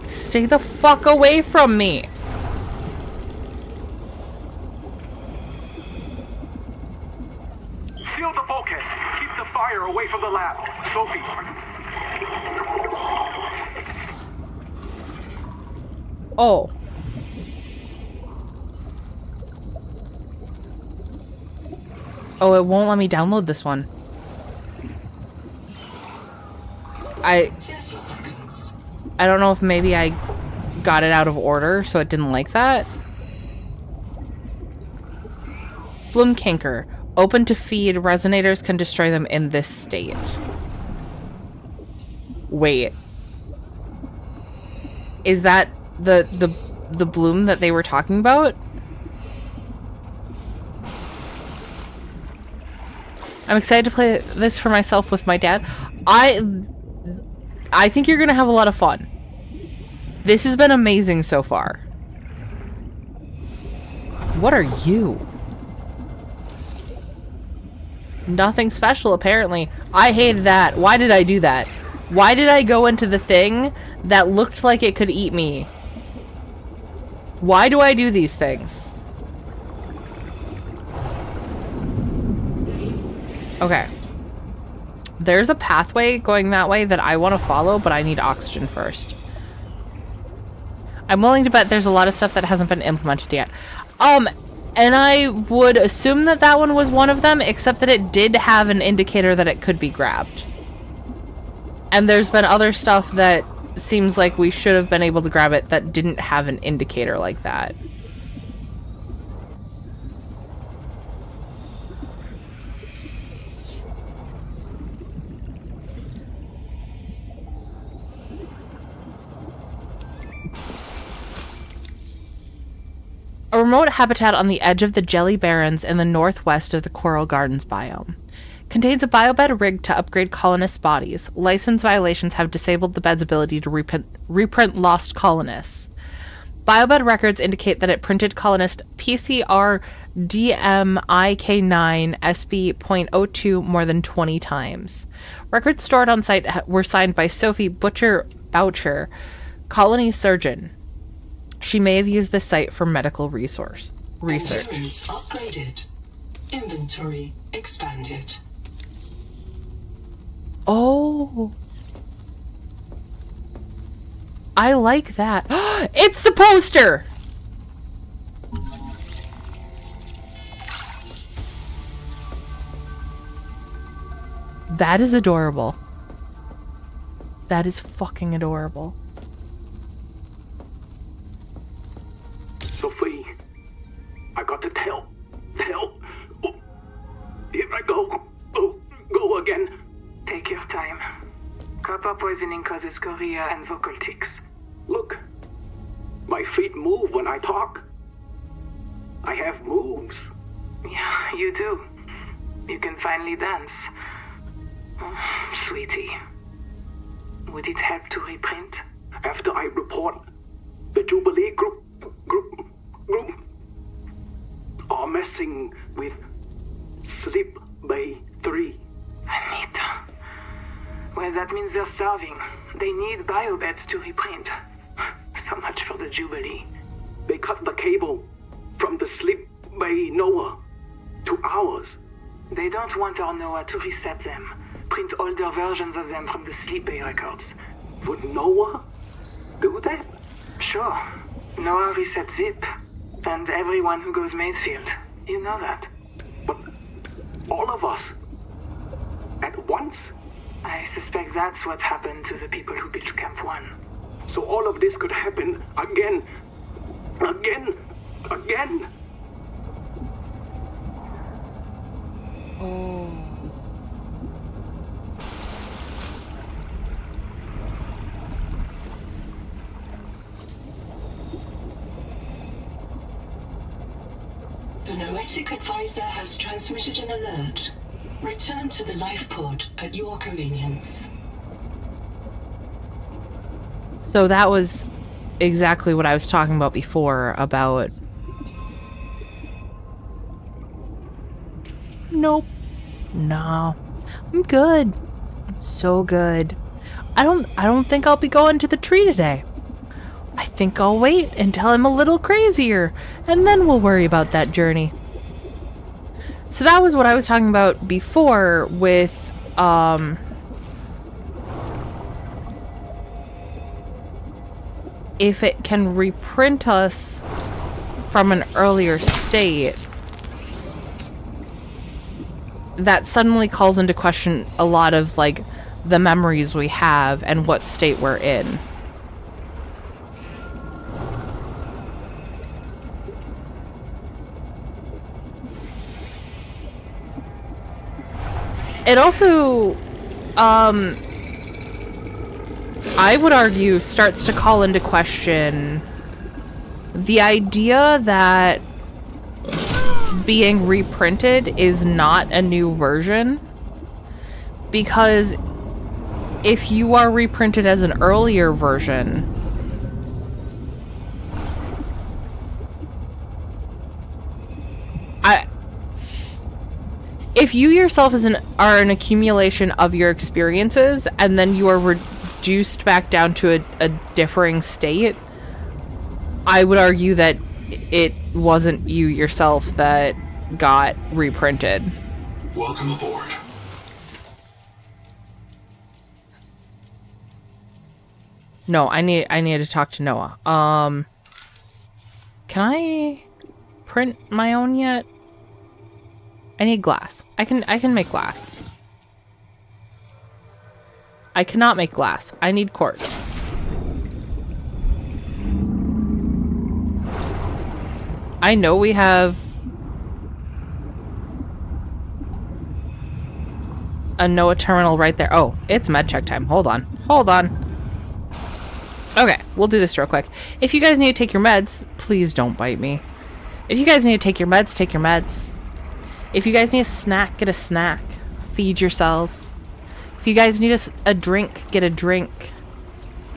Stay the fuck away from me. Shield the bulkhead. Keep the fire away from the lab. Sophie. Oh. Oh, it won't let me download this one. 30 seconds. I don't know if maybe I got it out of order, so it didn't like that. Bloom canker. Open to feed. Resonators can destroy them in this state. Wait. Is that the bloom that they were talking about? I'm excited to play this for myself with my dad. I think you're gonna have a lot of fun. This has been amazing so far. What are you? Nothing special, apparently. I hated that. Why did I do that? Why did I go into the thing that looked like it could eat me? Why do I do these things? Okay. There's a pathway going that way that I want to follow, but I need oxygen first. I'm willing to bet there's a lot of stuff that hasn't been implemented yet. And I would assume that that one was one of them, except that it did have an indicator that it could be grabbed. And there's been other stuff that seems like we should have been able to grab it that didn't have an indicator like that. A remote habitat on the edge of the Jelly Barrens in the northwest of the Coral Gardens biome. Contains a biobed rigged to upgrade colonists' bodies. License violations have disabled the bed's ability to reprint lost colonists. Biobed records indicate that it printed colonist PCR DMIK9 SB.02 more than 20 times. Records stored on site were signed by Sophie Butcher-Boucher, colony surgeon. She may have used this site for medical research. Endurance upgraded. Inventory expanded. Oh. I like that. It's the poster! That is adorable. That is fucking adorable. Sophie, I got to tell. Oh, here I go. Oh, go again. Take your time. Copper poisoning causes chorea and vocal tics. Look, my feet move when I talk. I have moves. Yeah, you do. You can finally dance. Oh, sweetie. Would it help to reprint? After I report, the Jubilee group are messing with Sleep Bay 3. Anita. Well, that means they're starving. They need biobeds to reprint. So much for the Jubilee. They cut the cable from the Sleep Bay Noah to ours. They don't want our Noah to reset them. Print older versions of them from the Sleep Bay records. Would Noah do that? Sure. Noah resets Zip. And everyone who goes Maysfield. You know that. But all of us at once? I suspect that's what happened to the people who built Camp 1. So all of this could happen again. Oh. The Noetic Advisor has transmitted an alert. Return to the life pod at your convenience. So that was exactly what I was talking about before about... Nope. No. I'm good. I'm so good. I don't think I'll be going to the tree today. I think I'll wait until I'm a little crazier, and then we'll worry about that journey. So that was what I was talking about before with, if it can reprint us from an earlier state, that suddenly calls into question a lot of, like, the memories we have and what state we're in. It also, I would argue, starts to call into question the idea that being reprinted is not a new version. Because if you are reprinted as an earlier version, if you yourself are an accumulation of your experiences and then you are reduced back down to a differing state, I would argue that it wasn't you yourself that got reprinted. Welcome aboard. No, I need to talk to Noah. Can I print my own yet? I need glass. I can make glass. I cannot make glass. I need quartz. I know we have a Noah terminal right there. Oh, it's med check time. Hold on. Hold on. Okay, we'll do this real quick. If you guys need to take your meds, please don't bite me. If you guys need to take your meds, take your meds. If you guys need a snack, get a snack. Feed yourselves. If you guys need a drink, get a drink.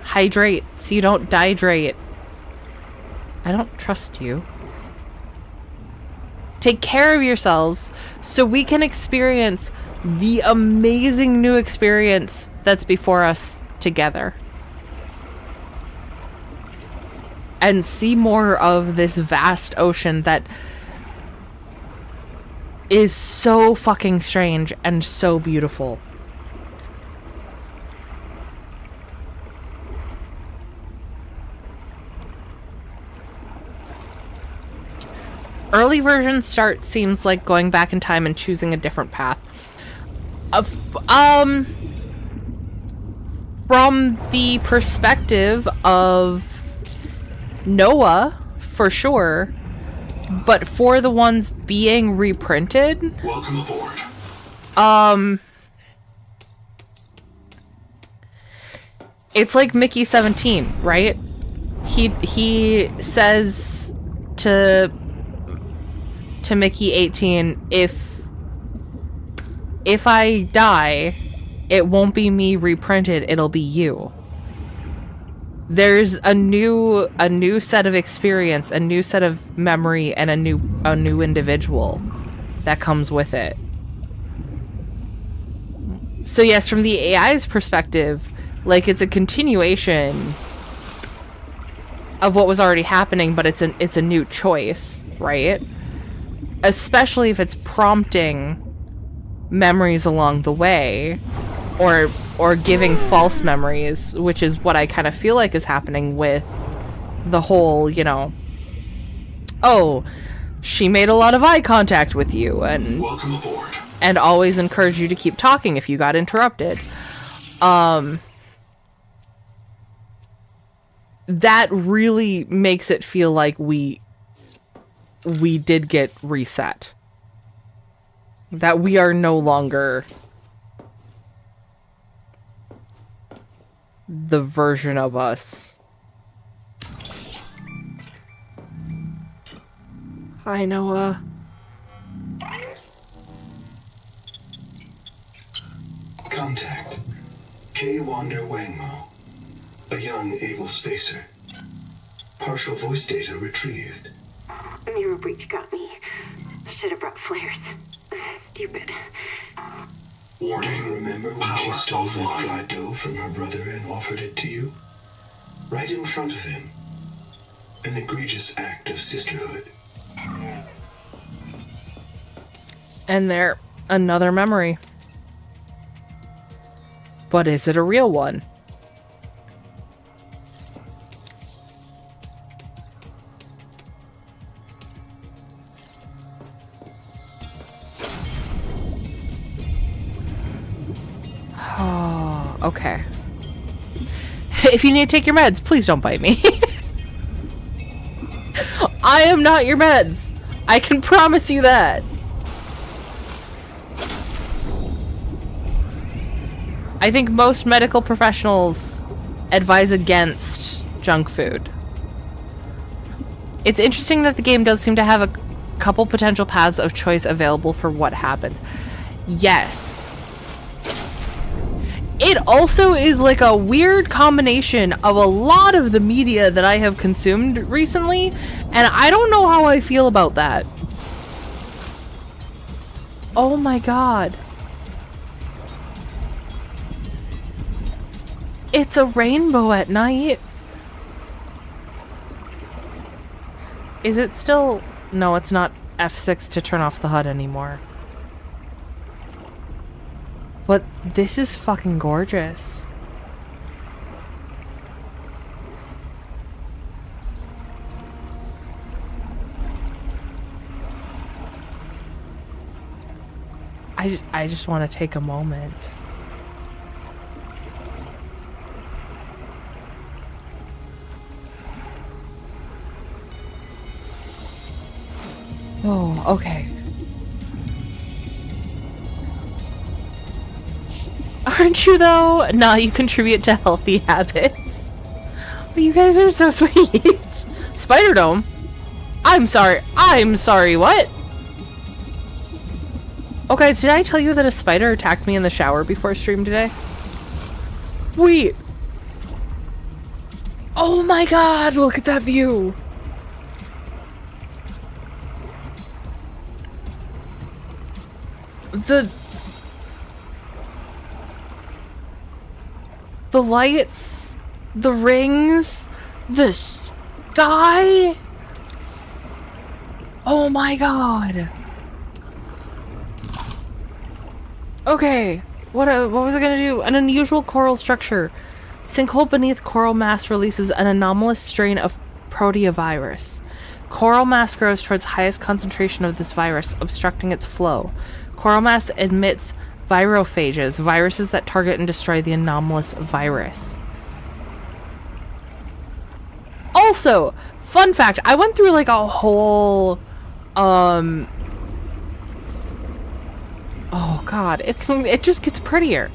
Hydrate so you don't dehydrate. I don't trust you. Take care of yourselves so we can experience the amazing new experience that's before us together. And see more of this vast ocean that is so fucking strange and so beautiful. Early version start seems like going back in time and choosing a different path. From the perspective of Noah, for sure, but for the ones being reprinted, Welcome aboard. It's like Mickey 17, right? He says to Mickey 18, if I die, it won't be me reprinted, it'll be you. There's a new set of experience, a new set of memory, and a new individual that comes with it. So yes, from the AI's perspective, like, it's a continuation of what was already happening, but it's a new choice, right? Especially if it's prompting memories along the way, or giving false memories, which is what I kind of feel like is happening with the whole, you know, oh, she made a lot of eye contact with you, and Welcome aboard. And always encouraged you to keep talking if you got interrupted. That really makes it feel like we did get reset. That we are no longer the version of us. Hi, Noah. Contact. K. Wander Wangmo. A young, able spacer. Partial voice data retrieved. Mirror breach got me. Should have brought flares. Stupid. Do you remember when she stole that fried dough from her brother and offered it to you? Right in front of him. An egregious act of sisterhood. And there, another memory. But is it a real one? Oh, okay. If you need to take your meds, please don't bite me. I am not your meds. I can promise you that. I think most medical professionals advise against junk food. It's interesting that the game does seem to have a couple potential paths of choice available for what happens. Yes. It also is like a weird combination of a lot of the media that I have consumed recently, and I don't know how I feel about that. Oh my god. It's a rainbow at night. Is it still... No, it's not F6 to turn off the HUD anymore. But this is fucking gorgeous. I just want to take a moment. Oh, okay. Aren't you though? Nah, you contribute to healthy habits. You guys are so sweet. Spider Dome? I'm sorry, what? Oh guys, did I tell you that a spider attacked me in the shower before stream today? Wait. Oh my god, look at that view. the lights, the rings, the sky. Oh my god. Okay, what was I gonna do? An unusual coral structure. Sinkhole beneath coral mass releases an anomalous strain of proteovirus. Coral mass grows towards highest concentration of this virus, obstructing its flow. Coral mass emits virophages, viruses that target and destroy the anomalous virus. Also, fun fact, I went through like a whole oh god, it just gets prettier.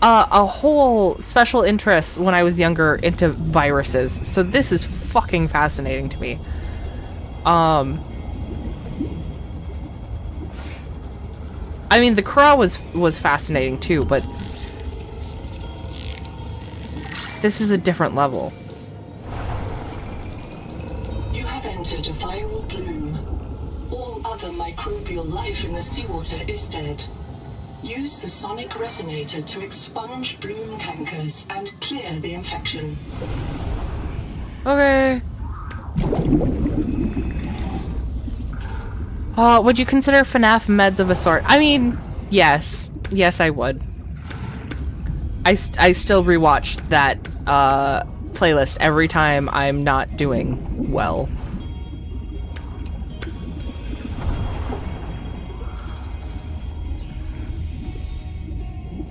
A whole special interest when I was younger into viruses. So this is fucking fascinating to me. I mean, the craw was fascinating too, but this is a different level. You have entered a viral bloom. All other microbial life in the seawater is dead. Use the sonic resonator to expunge bloom cankers and clear the infection. Okay. Would you consider FNAF meds of a sort? I mean, yes. Yes, I would. I still rewatch that playlist every time I'm not doing well.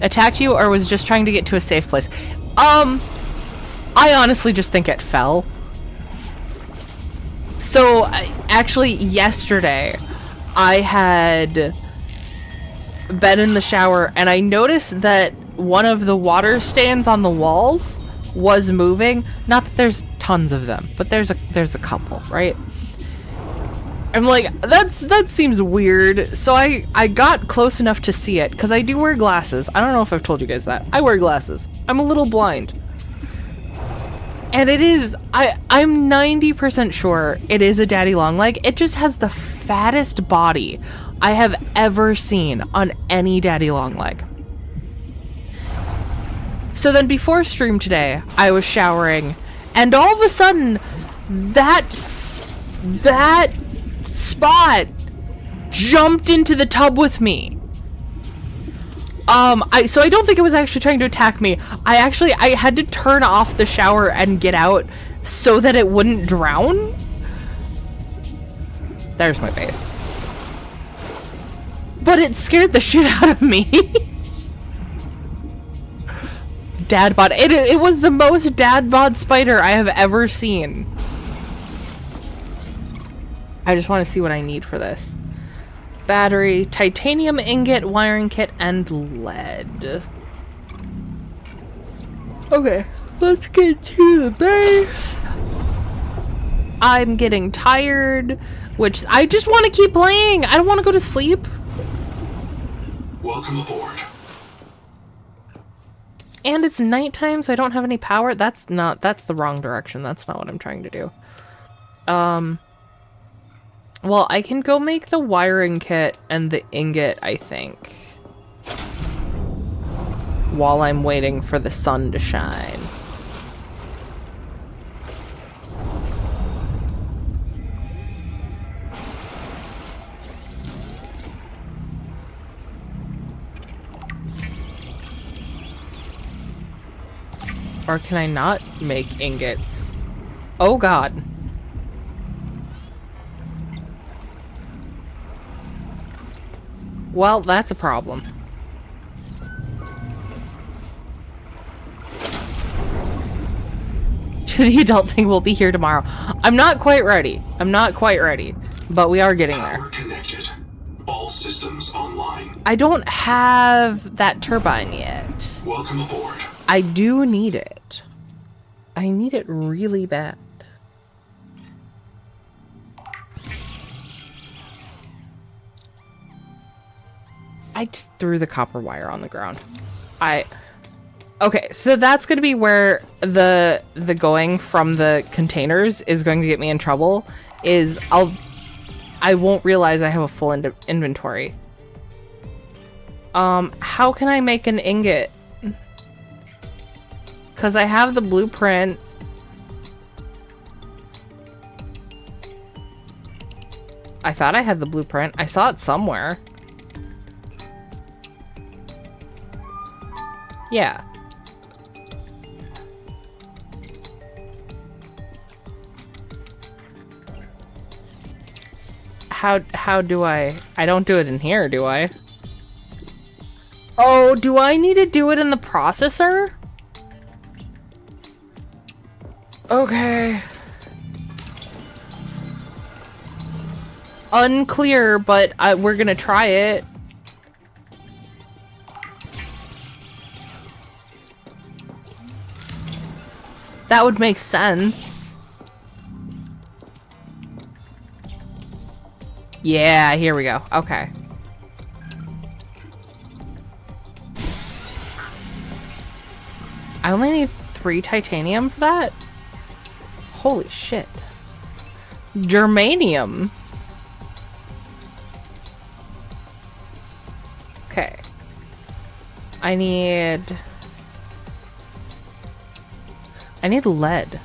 Attacked you or was just trying to get to a safe place? I honestly just think it fell. So, actually, yesterday, I had been in the shower and I noticed that one of the water stains on the walls was moving. Not that there's tons of them, but there's a couple, right? I'm like, that seems weird. So I got close enough to see it, because I do wear glasses. I don't know if I've told you guys that. I wear glasses. I'm a little blind. And it is, I'm 90% sure it is a daddy long leg. It just has the fattest body I have ever seen on any daddy long leg. So then before stream today, I was showering, and all of a sudden, that spot jumped into the tub with me. So I don't think it was actually trying to attack me. I had to turn off the shower and get out so that it wouldn't drown. There's my base. But it scared the shit out of me. Dad bod. It was the most dad bod spider I have ever seen. I just want to see what I need for this. Battery, titanium ingot, wiring kit, and lead. Okay, let's get to the base. I'm getting tired, which I just want to keep playing. I don't want to go to sleep. Welcome aboard. And it's nighttime, so I don't have any power. That's the wrong direction. That's not what I'm trying to do. Well, I can go make the wiring kit and the ingot, I think, while I'm waiting for the sun to shine. Or can I not make ingots? Oh god. Well, that's a problem. The adult thing will be here tomorrow. I'm not quite ready. But we are getting there. Power connected. All systems online. I don't have that turbine yet. Welcome aboard. I do need it. I need it really bad. I just threw the copper wire on the ground. Okay, so that's going to be where the going from the containers is going to get me in trouble. I won't realize I have a full inventory. How can I make an ingot? Because I have the blueprint. I thought I had the blueprint. I saw it somewhere. Yeah. How do I don't do it in here, do I? Oh, do I need to do it in the processor? Okay. Unclear, but we're gonna try it. That would make sense. Yeah, here we go. Okay. I only need 3 titanium for that? Holy shit. Germanium. Okay. I need lead.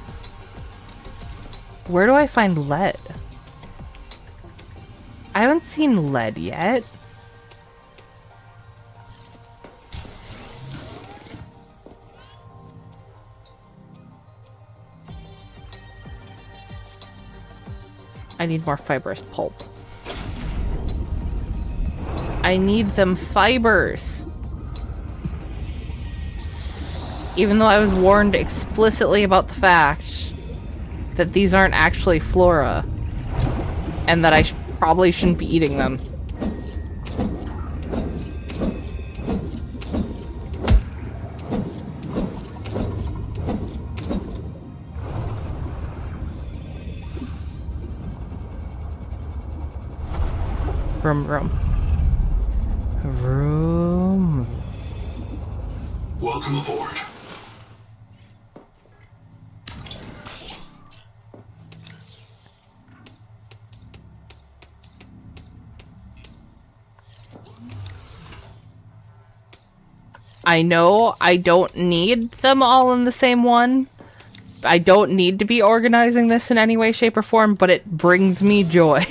Where do I find lead? I haven't seen lead yet. I need more fibrous pulp. I need them fibers. Even though I was warned explicitly about the fact that these aren't actually flora and that I probably shouldn't be eating them. Vroom vroom. Vroom. Welcome aboard. I know I don't need them all in the same one. I don't need to be organizing this in any way, shape, or form, but it brings me joy.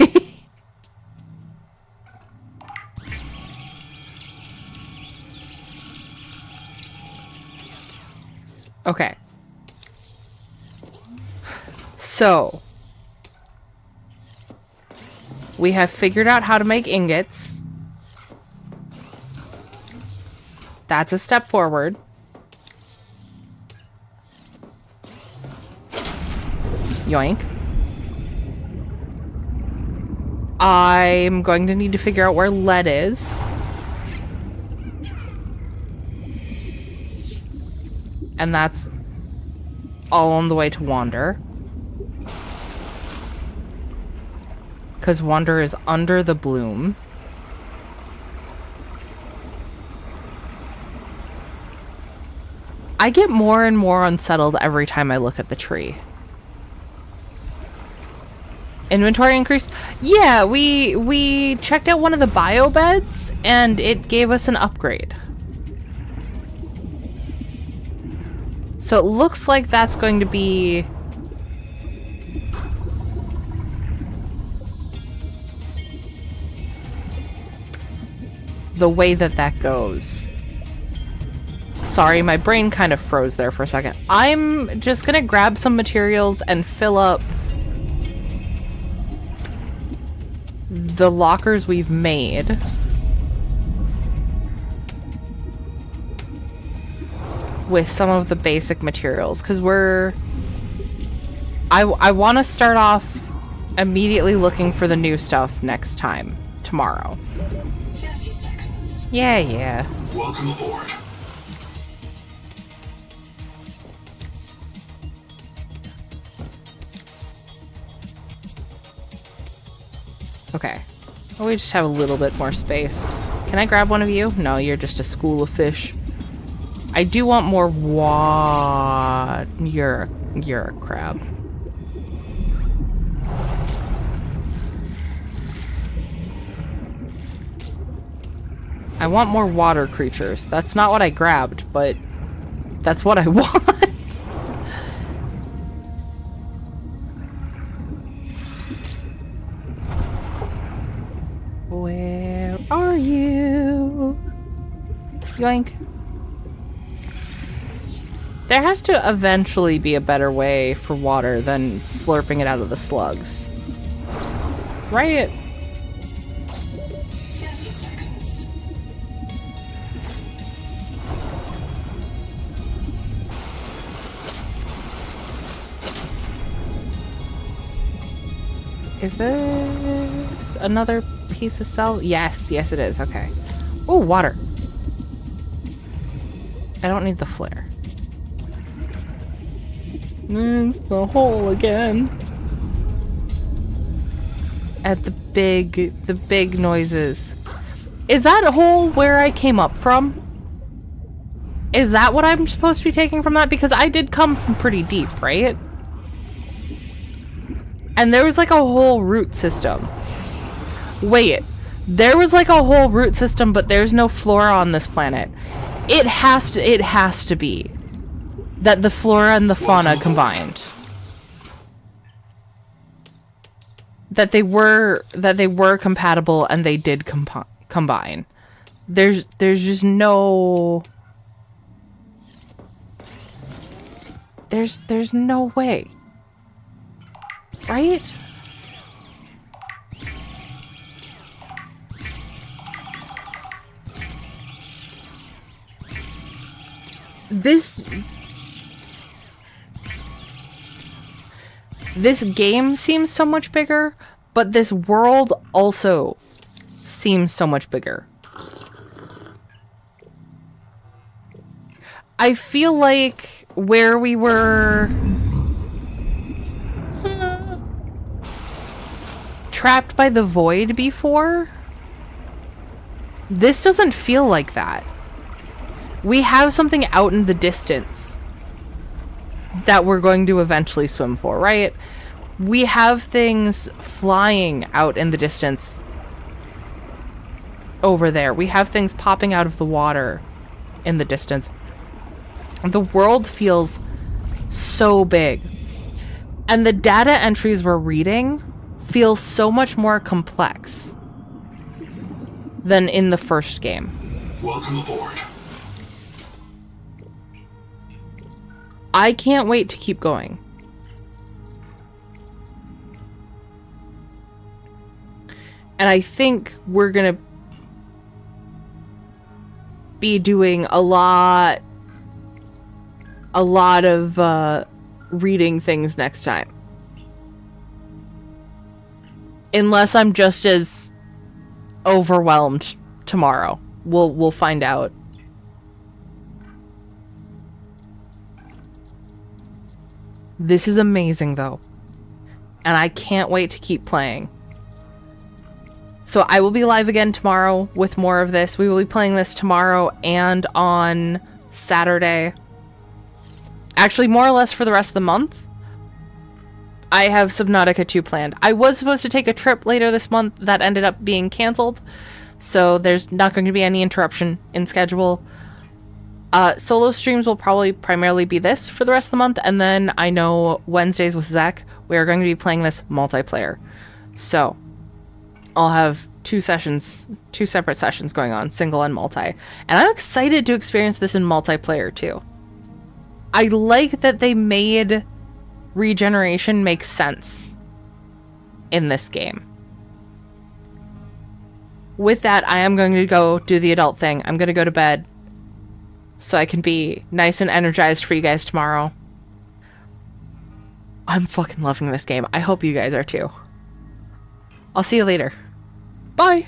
Okay. So, we have figured out how to make ingots. That's a step forward. Yoink. I'm going to need to figure out where lead is. And that's all on the way to Wander. Because Wander is under the bloom. I get more and more unsettled every time I look at the tree. Inventory increased? Yeah, we checked out one of the bio beds and it gave us an upgrade. So it looks like that's going to be the way that goes. Sorry, my brain kind of froze there for a second. I'm just gonna grab some materials and fill up the lockers we've made. With some of the basic materials, because I want to start off immediately looking for the new stuff next time, tomorrow. 30 seconds. Yeah. Welcome aboard. Okay. Oh, we just have a little bit more space. Can I grab one of you? No, you're just a school of fish. I do want more You're a crab. I want more water creatures. That's not what I grabbed, but that's what I want. Where are you? Yoink. There has to eventually be a better way for water than slurping it out of the slugs. Right? 30 seconds. Is this another piece of cell? Yes, yes it is. Okay. Ooh, water. I don't need the flare. It's the hole again. At the big noises. Is that hole where I came up from? Is that what I'm supposed to be taking from that? Because I did come from pretty deep, right? And there was like a whole root system. Wait, there was like a whole root system, but there's no flora on this planet. It has to be that the flora and the fauna combined. That they were compatible and they did combine. There's just no... There's no way. Right? This game seems so much bigger, but this world also seems so much bigger. I feel like where we were trapped by the void before, this doesn't feel like that. We have something out in the distance that we're going to eventually swim for, right? We have things flying out in the distance over there. We have things popping out of the water in the distance. The world feels so big. And the data entries we're reading feel so much more complex than in the first game. Welcome aboard. I can't wait to keep going. And I think we're gonna be doing a lot of reading things next time. Unless I'm just as overwhelmed tomorrow. We'll find out. This is amazing though. And I can't wait to keep playing. So I will be live again tomorrow with more of this. We will be playing this tomorrow and on Saturday. Actually, more or less for the rest of the month. I have Subnautica 2 planned. I was supposed to take a trip later this month that ended up being canceled. So there's not going to be any interruption in schedule. Solo streams will probably primarily be this for the rest of the month. And then I know Wednesdays with Zach, we are going to be playing this multiplayer. So I'll have two separate sessions going on, single and multi. And I'm excited to experience this in multiplayer too. I like that they made regeneration make sense in this game. With that, I am going to go do the adult thing. I'm going to go to bed so I can be nice and energized for you guys tomorrow. I'm fucking loving this game. I hope you guys are too. I'll see you later. Bye!